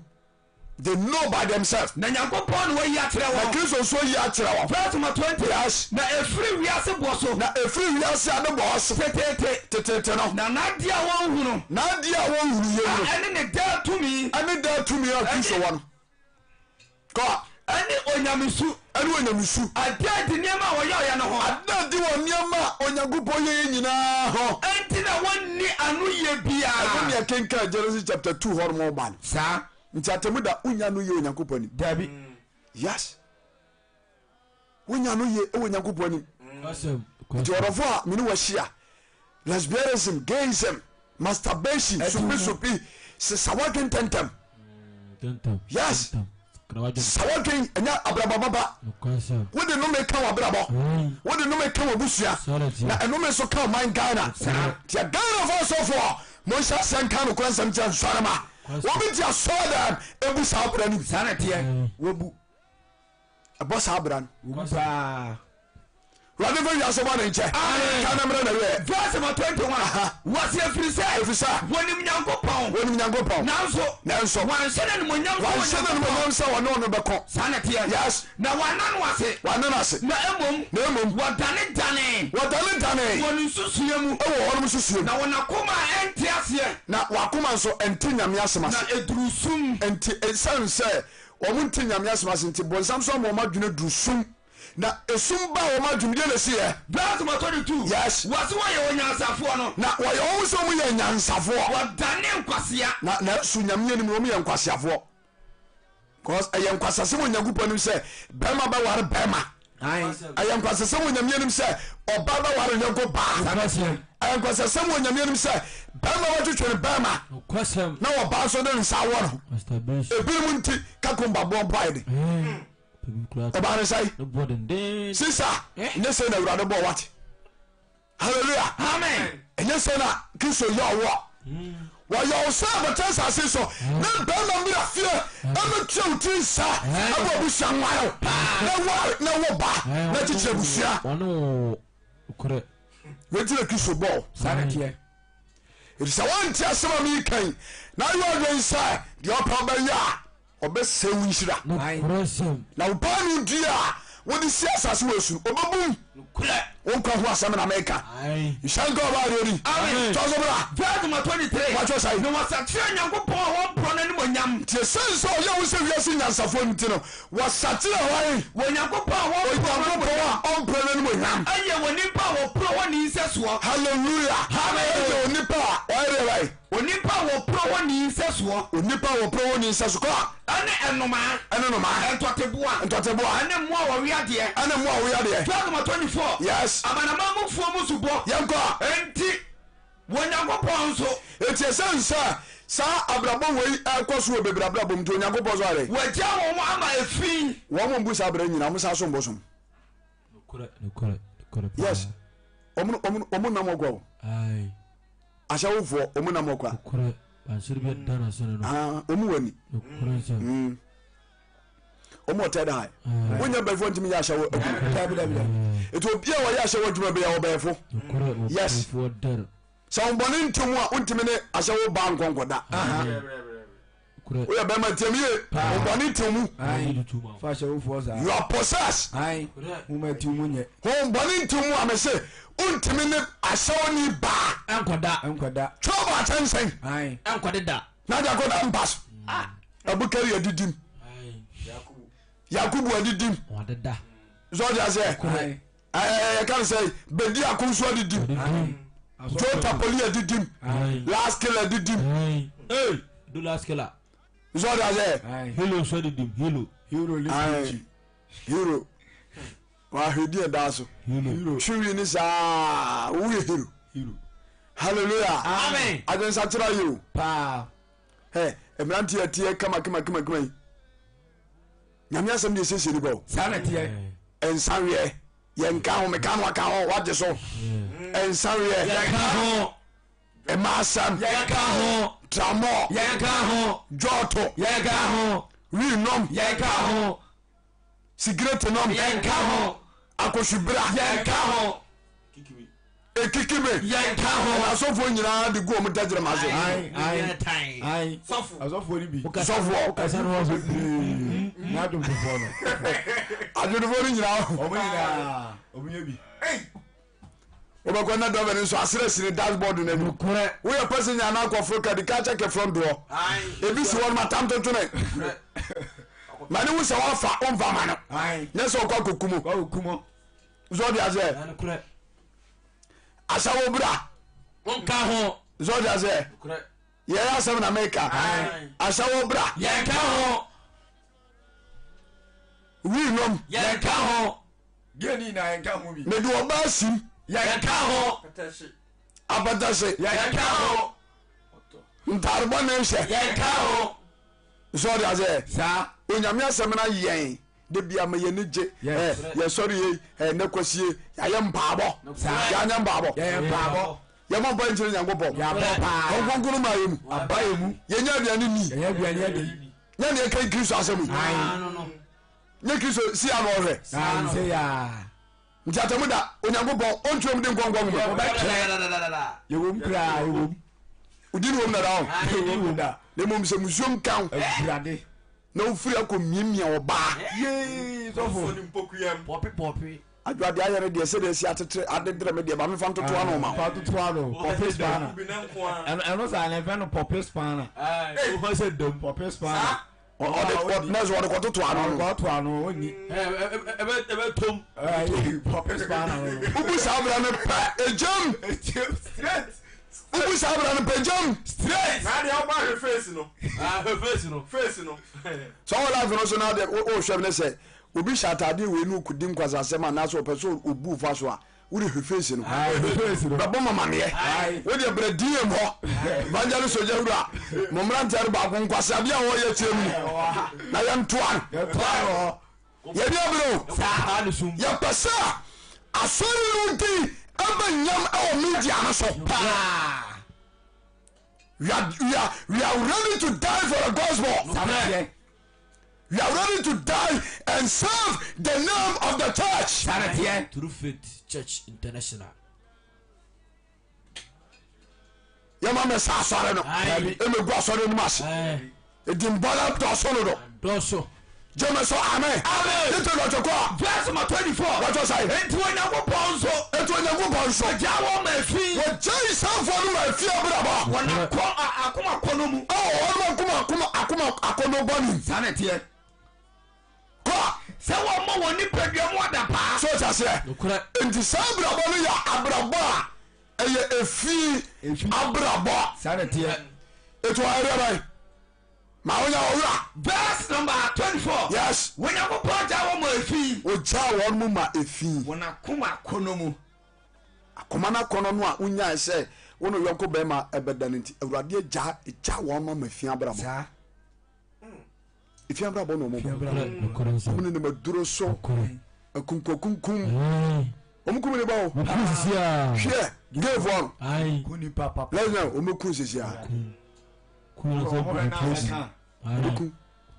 they know by themselves na nyankopɔn na wɔyi akyerɛ wɔn na kristo nso yi akyerɛ wɔn verse number 20 yes na efiri wiase bɔ so na efiri wiase ade bɔ so tetete no na n'adi a wɔn hu no n'adi a wɔn hu yɛ no ɛne ne daa tumi a kristo wɔ no kɔ ɛne onyamesu adeɛ di nneɛma a wɔyɛ ɔyɛ no ho adeɛ di wɔ nneɛma a onyankopɔn yɛ nyinaa ho ɛnti na wɔnni ano yɛ biara ɛno ne yɛkenka Genesis chapter 2 hɔ no ba no saa nti atemu da wonya no yɛ onyankopɔn ni dabi yes wonya no yɛ ɛwɔ onyankopɔn ni nti ɔrɔfo a mene wɔhyia lesbianism gayism masturbation supi sesawadwen tɛntɛm yes sawadwen ɛnyɛ abrabababa wode nome ka wɔ abrabɔ wode nome ka wɔ busua na ɛnome nso ka ɔman Ghana nti Ghana fɔ sɔfoɔ monhyɛ asɛ nka no kora nsɛm kyɛ nsɔre ma wɔbi ti asɔre dɛm ebu saa abira no saa na teɛ wɔbu ɛbɔ saa abira no wɔbu paa wade fɛ wiase bɔ ne nkyɛ kana mmerɛ na wɛ verse number 21 wɔse efiri sɛ wɔnim nyankopɔn nanso wɔnhyɛ no nimonyam sɛ wɔne ɔno bɛkɔ saa na teɛ yes na wɔana no ase na mmom wɔdane dane wɔne nsusua mu ɛwɔ hɔnom susua mu na wɔn akoma a ɛnte aseɛ na wakoma nso ɛnte nyame asɛm ase na ɛduru sum nti ɛsiane sɛ wɔn nte nyame asɛm ase nti bɔnsam so ama wɔn adwene duru sum na esum ba wɔn adwumdeɛ na si yɛ verse number 22 yes wɔse wɔyɛ onyansafoɔ no na wɔyɛ wɔn sɛ wɔn yɛ nyansafoɔ wɔdane nkwasea na so nyame anim wɔn yɛ nkwasiafoɔ because ɛyɛ nkwasasɛm onyankopɔn anim sɛ bɛrima bɛware bɛrima ɛyɛ nkwasasɛm onyame anim sɛ ɔba bɛware yɔnko baa ɛyɛ nkwasasɛm onyame anim sɛ bɛrima wɔtwetwe ne bɛrima na wɔbaa nso de nsa wɔ no ebinom nti kakomba bɔ mpo ayɛ de ɛbaa ne sɛe sisa ɛnyɛ sɛ na awurade bɔ wate halleluya amen ɛnyɛ sɛ na kristo yɛ ɔwɔ wɔyɛ wo sɛ abɛtɛ asase so na bɛrima mmira fie ɛmɛtua wo tiri nsa abɔ abusua nwarew na wɔ ba na kyekyerɛ abusua wɛnti na kristo bɔɔ ɛti sɛ woante asɛm a meyikan na ayɛ ɔdwen sɛ deɛ ɔpa bɛyɛ a ɔbɛsɛ wo nhyira na wo paa no di a wode si asase wɔ asu ɔbɛbum wonkwa ho asɛm na meka nhyɛnka ɔbaadɛri tɔ so bra verse number 23 watwɛ sae na wɔsakyerɛ Nyankopɔn a wɔmporɔ no animonyam nti ɛsɛne sɛ ɔyɛ wo sɛ wiase nyansafoɔ no nti no wɔsakyerɛ hwan wɔ Nyankopɔn a onyankopɔn a ɔmprɛ no nomonyam ɛyɛ wɔ nipa a wɔporɔ wɔ ne nsɛ soɔ halleluya ɛyɛ onipa a ɔyɛdeɛ bae onipa a wɔporɔ wɔ ne nsɛ soɔ onipa a wɔprɛ wɔ ne nsɛ so kɔ ɛne ɛnomaa ɛne nomaa ɛntɔteboa ntɔteboa ɛne mmoa wɔweadeɛ ɛne mmoa a woyɛdeɛ verse number 24 yes amanamamufoɔ mu subɔ yɛnkɔ a enti wɔ Nyankopɔn nso ɛti ɛsɛne sɛ saa abrabɔ wei ɛkɔ so wɔ bebrɛ abrabɔ mu nti onyankopɔn so ade wɔagya wɔn mo ama ɛfi wɔn mo mbu saa abrɛ nyina mo sa so mbɔ som yes ɔmo nam ɔkɔ o ahyɛwofoɔ ɔmo nam ɔkɔ a ɔmo wani ɔmo ɔtɛ da ha wonya bɛfoɔ ntimi yɛ ahyɛwo adwuma ɛti obia wɔyɛ ahyɛwo adwuma bɛyɛ wɔbɛɛfo yes sɛ wombɔne ntom a wontimi ne ahyɛwo ba nkɔnkɔda woyɛ bɛma ntiam ye wombɔne ntom mu you are possessed wombɔne ntom mu a me se wontimi ne ahyɛwo ni baa nkɔda twɛbɔ akyɛnsɛn na agya kɔda mpa so abukari adidim yakubu adidim zɔde asɛ yɛka ne sɛ bedi ako nso adidim jotapoli adidim laskil adidim zɔde asɛ hero wahwedi ɛda so twiwi ne saa woyɛ hero hallelujah adwensakyerɛ yi o mmeranteɛ tiɛ kama yi nyame asɛm deɛ ɛsiesie ne bɔ ɛnsaweɛ yɛnka ho meka no aka ho wagye so ɛnsaweɛ ɛma asɛm tramɔ dwoto winom sigirete nom akosubira ekikime asɔfoɔ nyinaa de gu ɔmo dagyerɛ ma ase sɔfoɔ adwonfoɔ no nyinaa wobɛkɔ na dɔbɛ no nso aserɛ sini dashboard no anim woyɛ pɛsɛ nyana akɔforo kadi ka kyɛkɛ front doɔ ebi si hɔ no matam tontone ma ne wo sɛ woafa womfa ma no nyɛ sɛ ɔkɔ akɔkumu sɛ ɔde asɛ asawo bra wonka ho zɔde asɛ yɛyɛ asɛm na meka asawo bra yɛnka ho winom yɛnka ho mede ɔba asim yɛnka ho apɛtɛse yɛnka ho ntarebɔ ne nhyɛ yɛnka ho zɔde asɛ saa onyame asɛm no yɛn de bia ma yɛne gye yɛsɔre yei ne kwasie yɛayɛ mpaabɔ yɛanyɛ mpaabɔ yɛma mpa nkyerɛ nyankopɔn ɔnkonkoro ma yɛ mu yɛnya aduane ni nyɛ ne yɛka kristo asɛm nyɛ kristo sia no ɔhwɛ nti atamu da onyankopɔn ɔntwerɛm de nkɔnkɔn mu wodi ne wom nada hɔ na mmom sɛ musuo nka na wofiri akɔ miamia ɔbaa adwade ayɛre deɛ sɛdeɛ si adedrɛ me deɛ ba mefa ntotoa no ma nɛsɛ wɔde kɔtotoa no wobu saa bra no pɛ ɛgyam wobu saa bra no pɛ gyam sɛ wo life no so na wohwɛm ne sɛ obi hyɛ atade wei ne okudi nkwasasɛm anaasɛ ɔpɛ sɛ ɔbu fa so a wode hwefeesi no bɛbɔ mamaneɛ wode brɛ dm hɔ bangya no sogya wuro a mommeranteɛ no baako nkwasadeɛ a wɔyɛ kyerɛ mu na yɛntoa no yɛde aberɛ yɛpɛ sɛ asɔre no di aba nyam ɛwɔ media no so we are ready to die for the gospel. We are ready to die and serve the name of the church. True Faith Church International. Yama me sa asore no. E me gu asore no mas. E di mbola doso no do. jẹmẹ sọ amen. amen. tètè lọ́jọ́ kọ́. verse number 24. wọ́n tọ́ sáyé. enti Onyankopɔn nso. ètò Onyankopɔn nso. ọjà wọn ma efi. wọ́n jẹ́ ìsáfọ́ ní ma fi abúlabọ́. wọn akoma akɔnɔ mu. wọ́n akɔnɔ bọ́ ni. saa na tiɛ. kọ́. sɛ wɔn mɔ wɔn nipadua mu ada paa. so ta seɛ. nti saa abúlabọ́ ni yɛ abúlabọ́ a ɛyɛ efi abúlabọ́. saa na tiɛ. ètò ayẹyẹ báyìí. ma wọ́n yà wọ́n wúrà. verse number 24. yes. Onyankopɔn gya wɔn ma efi. o já wọn mu ma efi. wɔn akoma akɔnɔ mu. akoma na kɔnɔ no a wonya sɛ wo no yɔnko bɛrima ɛbɛda no nti awurade gya wɔn ma efi abrabɔ. saa. efi abrabɔ na ɔmo ne ma duro so akunkokunkun ɔmo kum ne ba o. hwɛ geefɔ no ko nipa papa. lẹ́yìn náà ɔmo kun sisi a.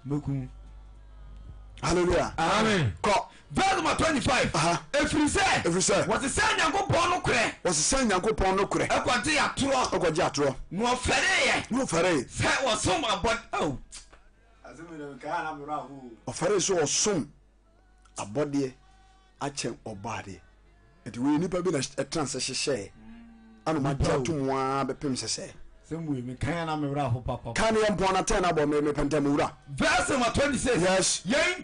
mekun. hallelujah. amen. kɔ. verse number 25. efiri sɛ wɔte sɛ Nyankopɔn no korɛ. wɔsesɛ Nyankopɔn no korɛ. ɛkɔgye atorɔ. ɔkɔgye atorɔ. na ɔfɛre yɛ. ne ɔfɛre. sɛ wɔsom abɔ. ɔfɛre so ɔsom abɔdeɛ akyɛn ɔbaadeɛ nti wɔyɛ nipa bi na ɛtena sɛ hyehyɛ anoma gye ato mu a bɛpem sɛsɛ. sɛmu mi kan na mi wura ho papa. kan yɛ mpɔn na tɛn na bɔ mɛ pɛntɛn mu wura. verse number 26. yes. yɛn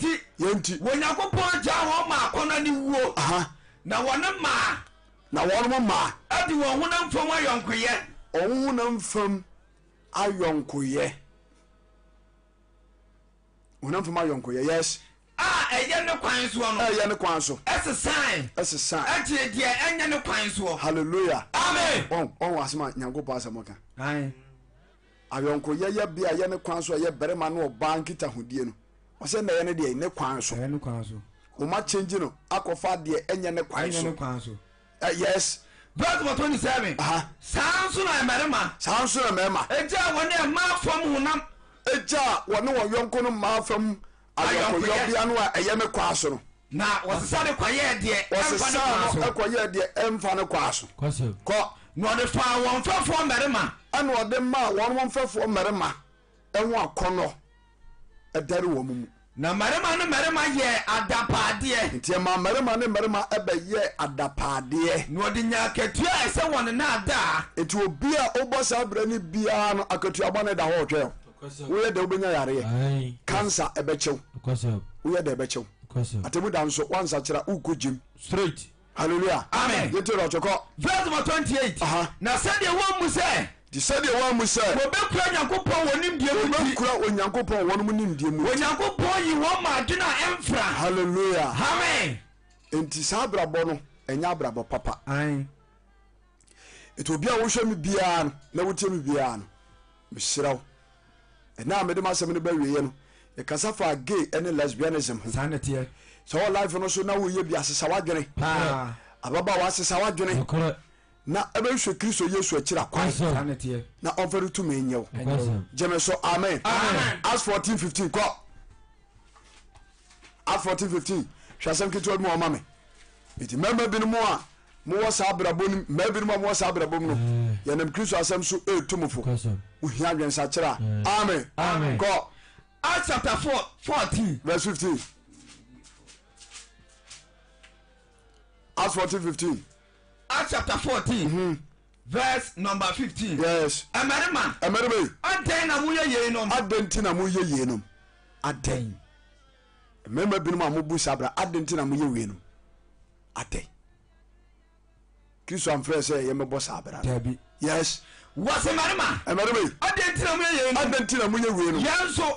nti. Onyankopɔn gya wɔn ma akɔnɔ ne wuo. na wɔn maa. na wɔn maa. ɛde wɔn honam fam ayɔnkoyɛ. ɔmo honam fam ayɔnkoyɛ. honam fam ayɔnkoyɛ yes. a ɛyɛ ne kwan soɔ no. ɛyɛ ne kwan so. ɛsesan. ɛkyerɛ deɛ ɛnyɛ ne kwan soɔ. hallelujah. amen. ɔn asema Nyankopɔn asɛm ka. ayɔnkoyɛ yɛ bia yɛ ne kwan so a yɛ bɛrima ne ɔbaa nkita hodie no ɔsɛ na yɛ ne deɛ ne kwan so. ɔma kyɛngye no akɔfa deɛ ɛnyɛ ne kwan so. yes. verse number 27. saa nso na mmarima. egya wɔn ɛmaa fam honam. egya wɔne wɔn yɔnko no maa fam ayɔnkoyɛ bia no a ɛyɛ ne kwan so no. na wɔsesa de kɔyɛ deɛ ɛmfa ne kwan so. kɔ. na ɔde fa wɔn fɛfoɔ mmarima. ɛna ɔde ma wɔn fɛfoɔ mmarima ɛho akɔnɔ ɛdari wɔn mu. na mmarima ne mmarima yɛ adapaadeɛ. nti ɛma mmarima ne mmarima ɛbɛyɛ adapaadeɛ. na ɔde nya akatua a ɛsɛ wɔn na adaa. eti obi a ɔbɔ saa abirɛ ni biara no akatua bɔ ne da hɔ ɔtwɛn woyɛ dɛ wobɛnya yareɛ cancer ɛbɛkyɛw woyɛ dɛ ɛbɛkyɛw atemu da nso wansakyera wokɔ gyem straight. hallelujah. amen. yɛtɛ ɔkyɛkɔ. verse number 28. na sɛdeɛ wɔn mu sɛ. ti sɛdeɛ wɔn mu sɛ. wɔbɛkura Nyankopɔn wɔ nimdeɛ mu nti. wɔbɛkura Onyankopɔn wɔn mu nimdeɛ mu. Onyankopɔn yi wɔn ma adwene a ɛmfra. hallelujah. amen. nti saa abrabɔ no ɛnyɛ abrabɔ papa. etu obi a wohwɛ mi biara no na wotie mi biara no mesrɛ wo ɛna mede ma asɛm no bɛwieɛ no yɛkasa fa gay ɛne lesbianism ho. saa ne teɛ. sɛ wɔ life no so na woyɛ bi asesa wadwene ababaawa asesa wadwene na ɛbɛhwɛ Kristo Yesu akyiri akwan na ɔmfɛre tumi nyɛ wo gyeme so amen. Acts 14:15 kɔ. Acts 14:15 hwɛ asɛm ketewa bi mu ɔma me nti mmarima binom a mowɔ saa abrabɔ no mmaa binom a mowɔ saa abrabɔ mu no yɛnam Kristo asɛm so ɛtu mu fo wohia adwensakyerɛ a amen kɔ. Acts chapter 14 verse 15. Acts 14:15. Acts chapter 14 verse number 15. yes. Mmarima yi adɛn na moyɛ yeinom. adɛn nti na moyɛ yeinom adɛn mmarima binom a mobu sabra adɛn nti na moyɛ weinom adɛn Kristo amfrɛ sɛ yɛmɛbɔ sabra no. yes. wɔse mmarima yi adɛn nti na moyɛ yeinom. adɛn nti na moyɛ weinom.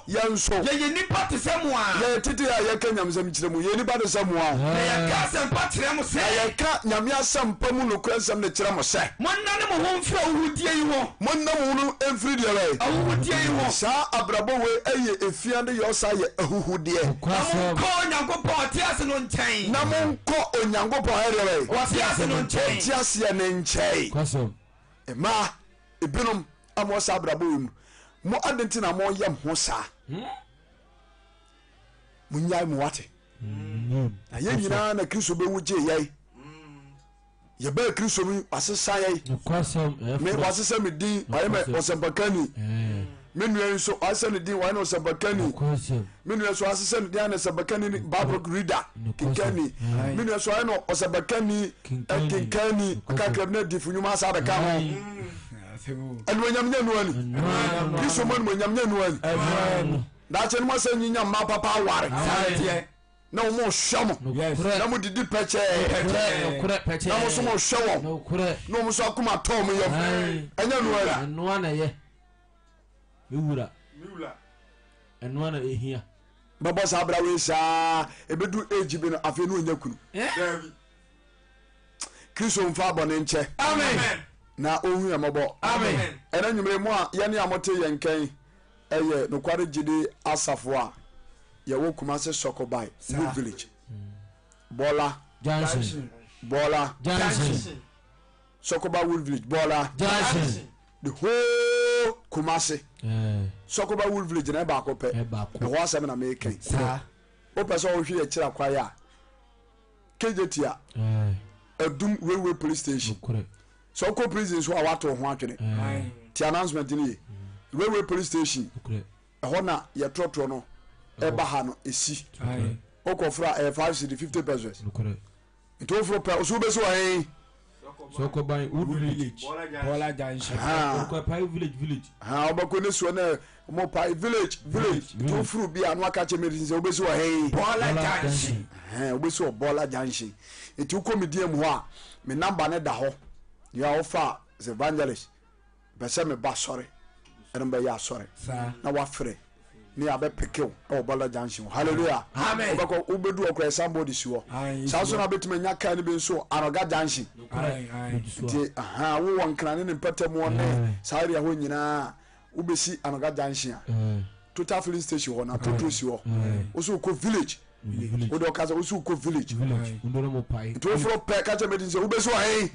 yɛn nso yɛyɛ nipa te sɛ mo a. yɛyɛ tete a yɛka nyamesɛm kyerɛ mu yɛ nipa te sɛ mo a. na yɛka asɛmpa kyerɛ mo sɛ. yɛka nyame asɛmpa mu nokora nsɛm ne kyerɛ mo sɛ. monna ne mo ho mfiri ahuhudie yi ho. monna mo ho no ɛmfiri deɛ bɛyɛ. ahuhudie yi ho. saa abrabɔ wei ɛyɛ efia de yɛ ɔsa yɛ ahuhudeɛ. na monkɔ Onyankopɔn ɔte ase no nkyɛn. na monkɔ Onyankopɔn ɛdeɛ bɛyɛ. ɔte ase no nkyɛn. ɔte aseɛ ne nkyɛn. mmaa ebinom a mo saa abrabɔ wei mu mo adenti na mo yɛ ho saa. mo nyaa mo wate. na yɛn nyinaa na Kristo bɛwu gye yɛn. yɛbɛɛ Kristo mu wasesa yɛn. me wasesa me din ɔyɛ me ɔsɛmpakani. menu nso asene din wa no sabakani menu so asese din na sabakani Bible reader kinkani menu so no osabakani kinkani akakrab na difunyuma asada ka ho enu nyamnya nuani biso mo nyamnya nuani da che no se nyinya ma papa aware na mo hwamo na mo didi peche na mo so mo hwamo no mo so akoma tom yam enya nuani no na ye miwura eno na ehia baba sabra we sha ebedu age bi no afi no nya kunu Kristo mfa abone nche amen na ohu amabo amen ena nyumre mu a ye ne amote yenkan eye no kware gidi asafo a ye wo Kumasi Sokobai Wood Village Bola Johnson Bola Johnson Sokobai Wood Village Bola Johnson the whole Kumasi Sokobai Wood Village na ba ko pe e ho asem na make sa o pe so o hwe e kira kwaya kejetia Adum railway police station so ko prison so awato ho atwene ti announcement ni railway police station ho na ye trotro no e ba ha no esi o ko fra 550 pesos ito fro pe so be so hein Sokobai Wood Village Bola Junction Sokobai village obako ne so na mo pai village to fru bi anu aka che medicine o be so hein Bola Junction o be so Bola Junction eti uko medium ho a me number ne da ho ya ofa evangelist be se me ba sore eremba ya sore na wa frɛ ni abe pekew o Bola Junction hallelujah amen obako ubedu okra somebody siwo saso na betime nya kan bi nso Anoga Junction ti wo wankran ne mpatamu one sare ya ho nyina ubesi Anoga Junction total filling station ho na total siwo oso ko village odo kaza oso ko village ndoro mo pai to fro pe ka che medin se ubesi hey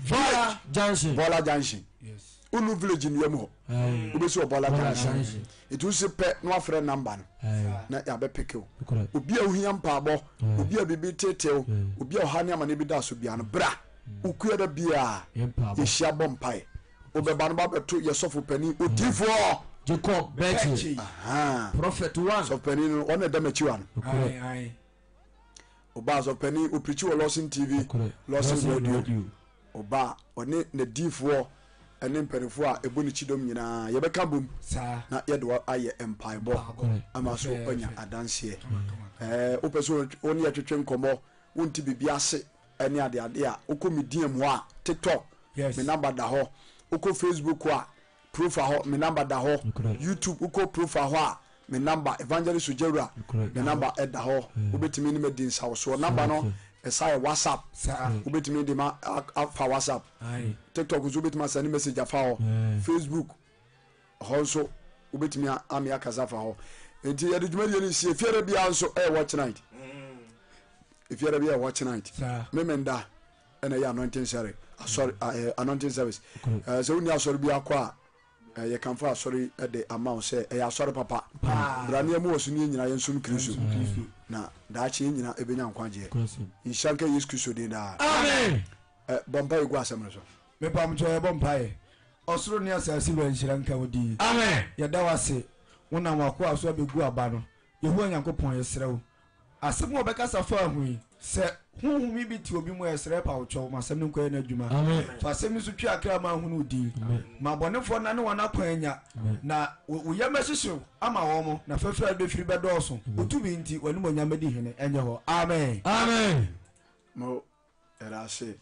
Bola Junction yes unu village ni yemo ubesi Bola Junction itu se pe no afre number na ya be pekew obi a ohia mpaabo obi a bibi tetew obi a ohane amane bi da so bia no bra ukuya da bia ye hia bompai obeba no ba beto ye sofo pani odifo Jacob Betty prophet one so pani no one da machi one oba so pani o preach wo Lawson TV Lawson radio oba one na difo ene mperefo a eboni chidom nyina ye beka bom na ye do aye empire bo ama so onya adanse opeso oni atwetwe nkomo wonti bibia ase ene ade a okomediam ho a TikTok me number da ho oko Facebook a profile ho me number da ho YouTube oko profile ho a me number Evangelist Ujewura me number da ho obetimi ni medin sawo so number no esai WhatsApp ubetimi de ma afa WhatsApp TikTok ubetimi send message afa ho Facebook also ubetimi ami akaza fa ho enti ye de dwumadi ni sie fiere bia nso watch night if you ever watch night memenda ena ya anointing service sorry anointing service so uni asori bia kwa ye kan fa asori de amount say e asori papa brane mu osu ni nyina ye nsum Kristo na da chi nyina ebenya nkwaje inshanka Yesu Kristo de da amen bompa igwa asem so me pam cho bompa e osoro ni asasi lo nhira nka wodi amen ye da wase wona wako aso abegu aba no yehu Nyankopon yesrew asem obeka safa hu se huhumi bi ti obi mu yesre pa ocho masem nko ye na adwuma fa asem su twa akra ma hu no di ma bonefo na ne wana kwanya na uye meshisho ama wo mo na fafra do firi bedoso otubi nti wani mo nyamedi hene enye ho amen mo era se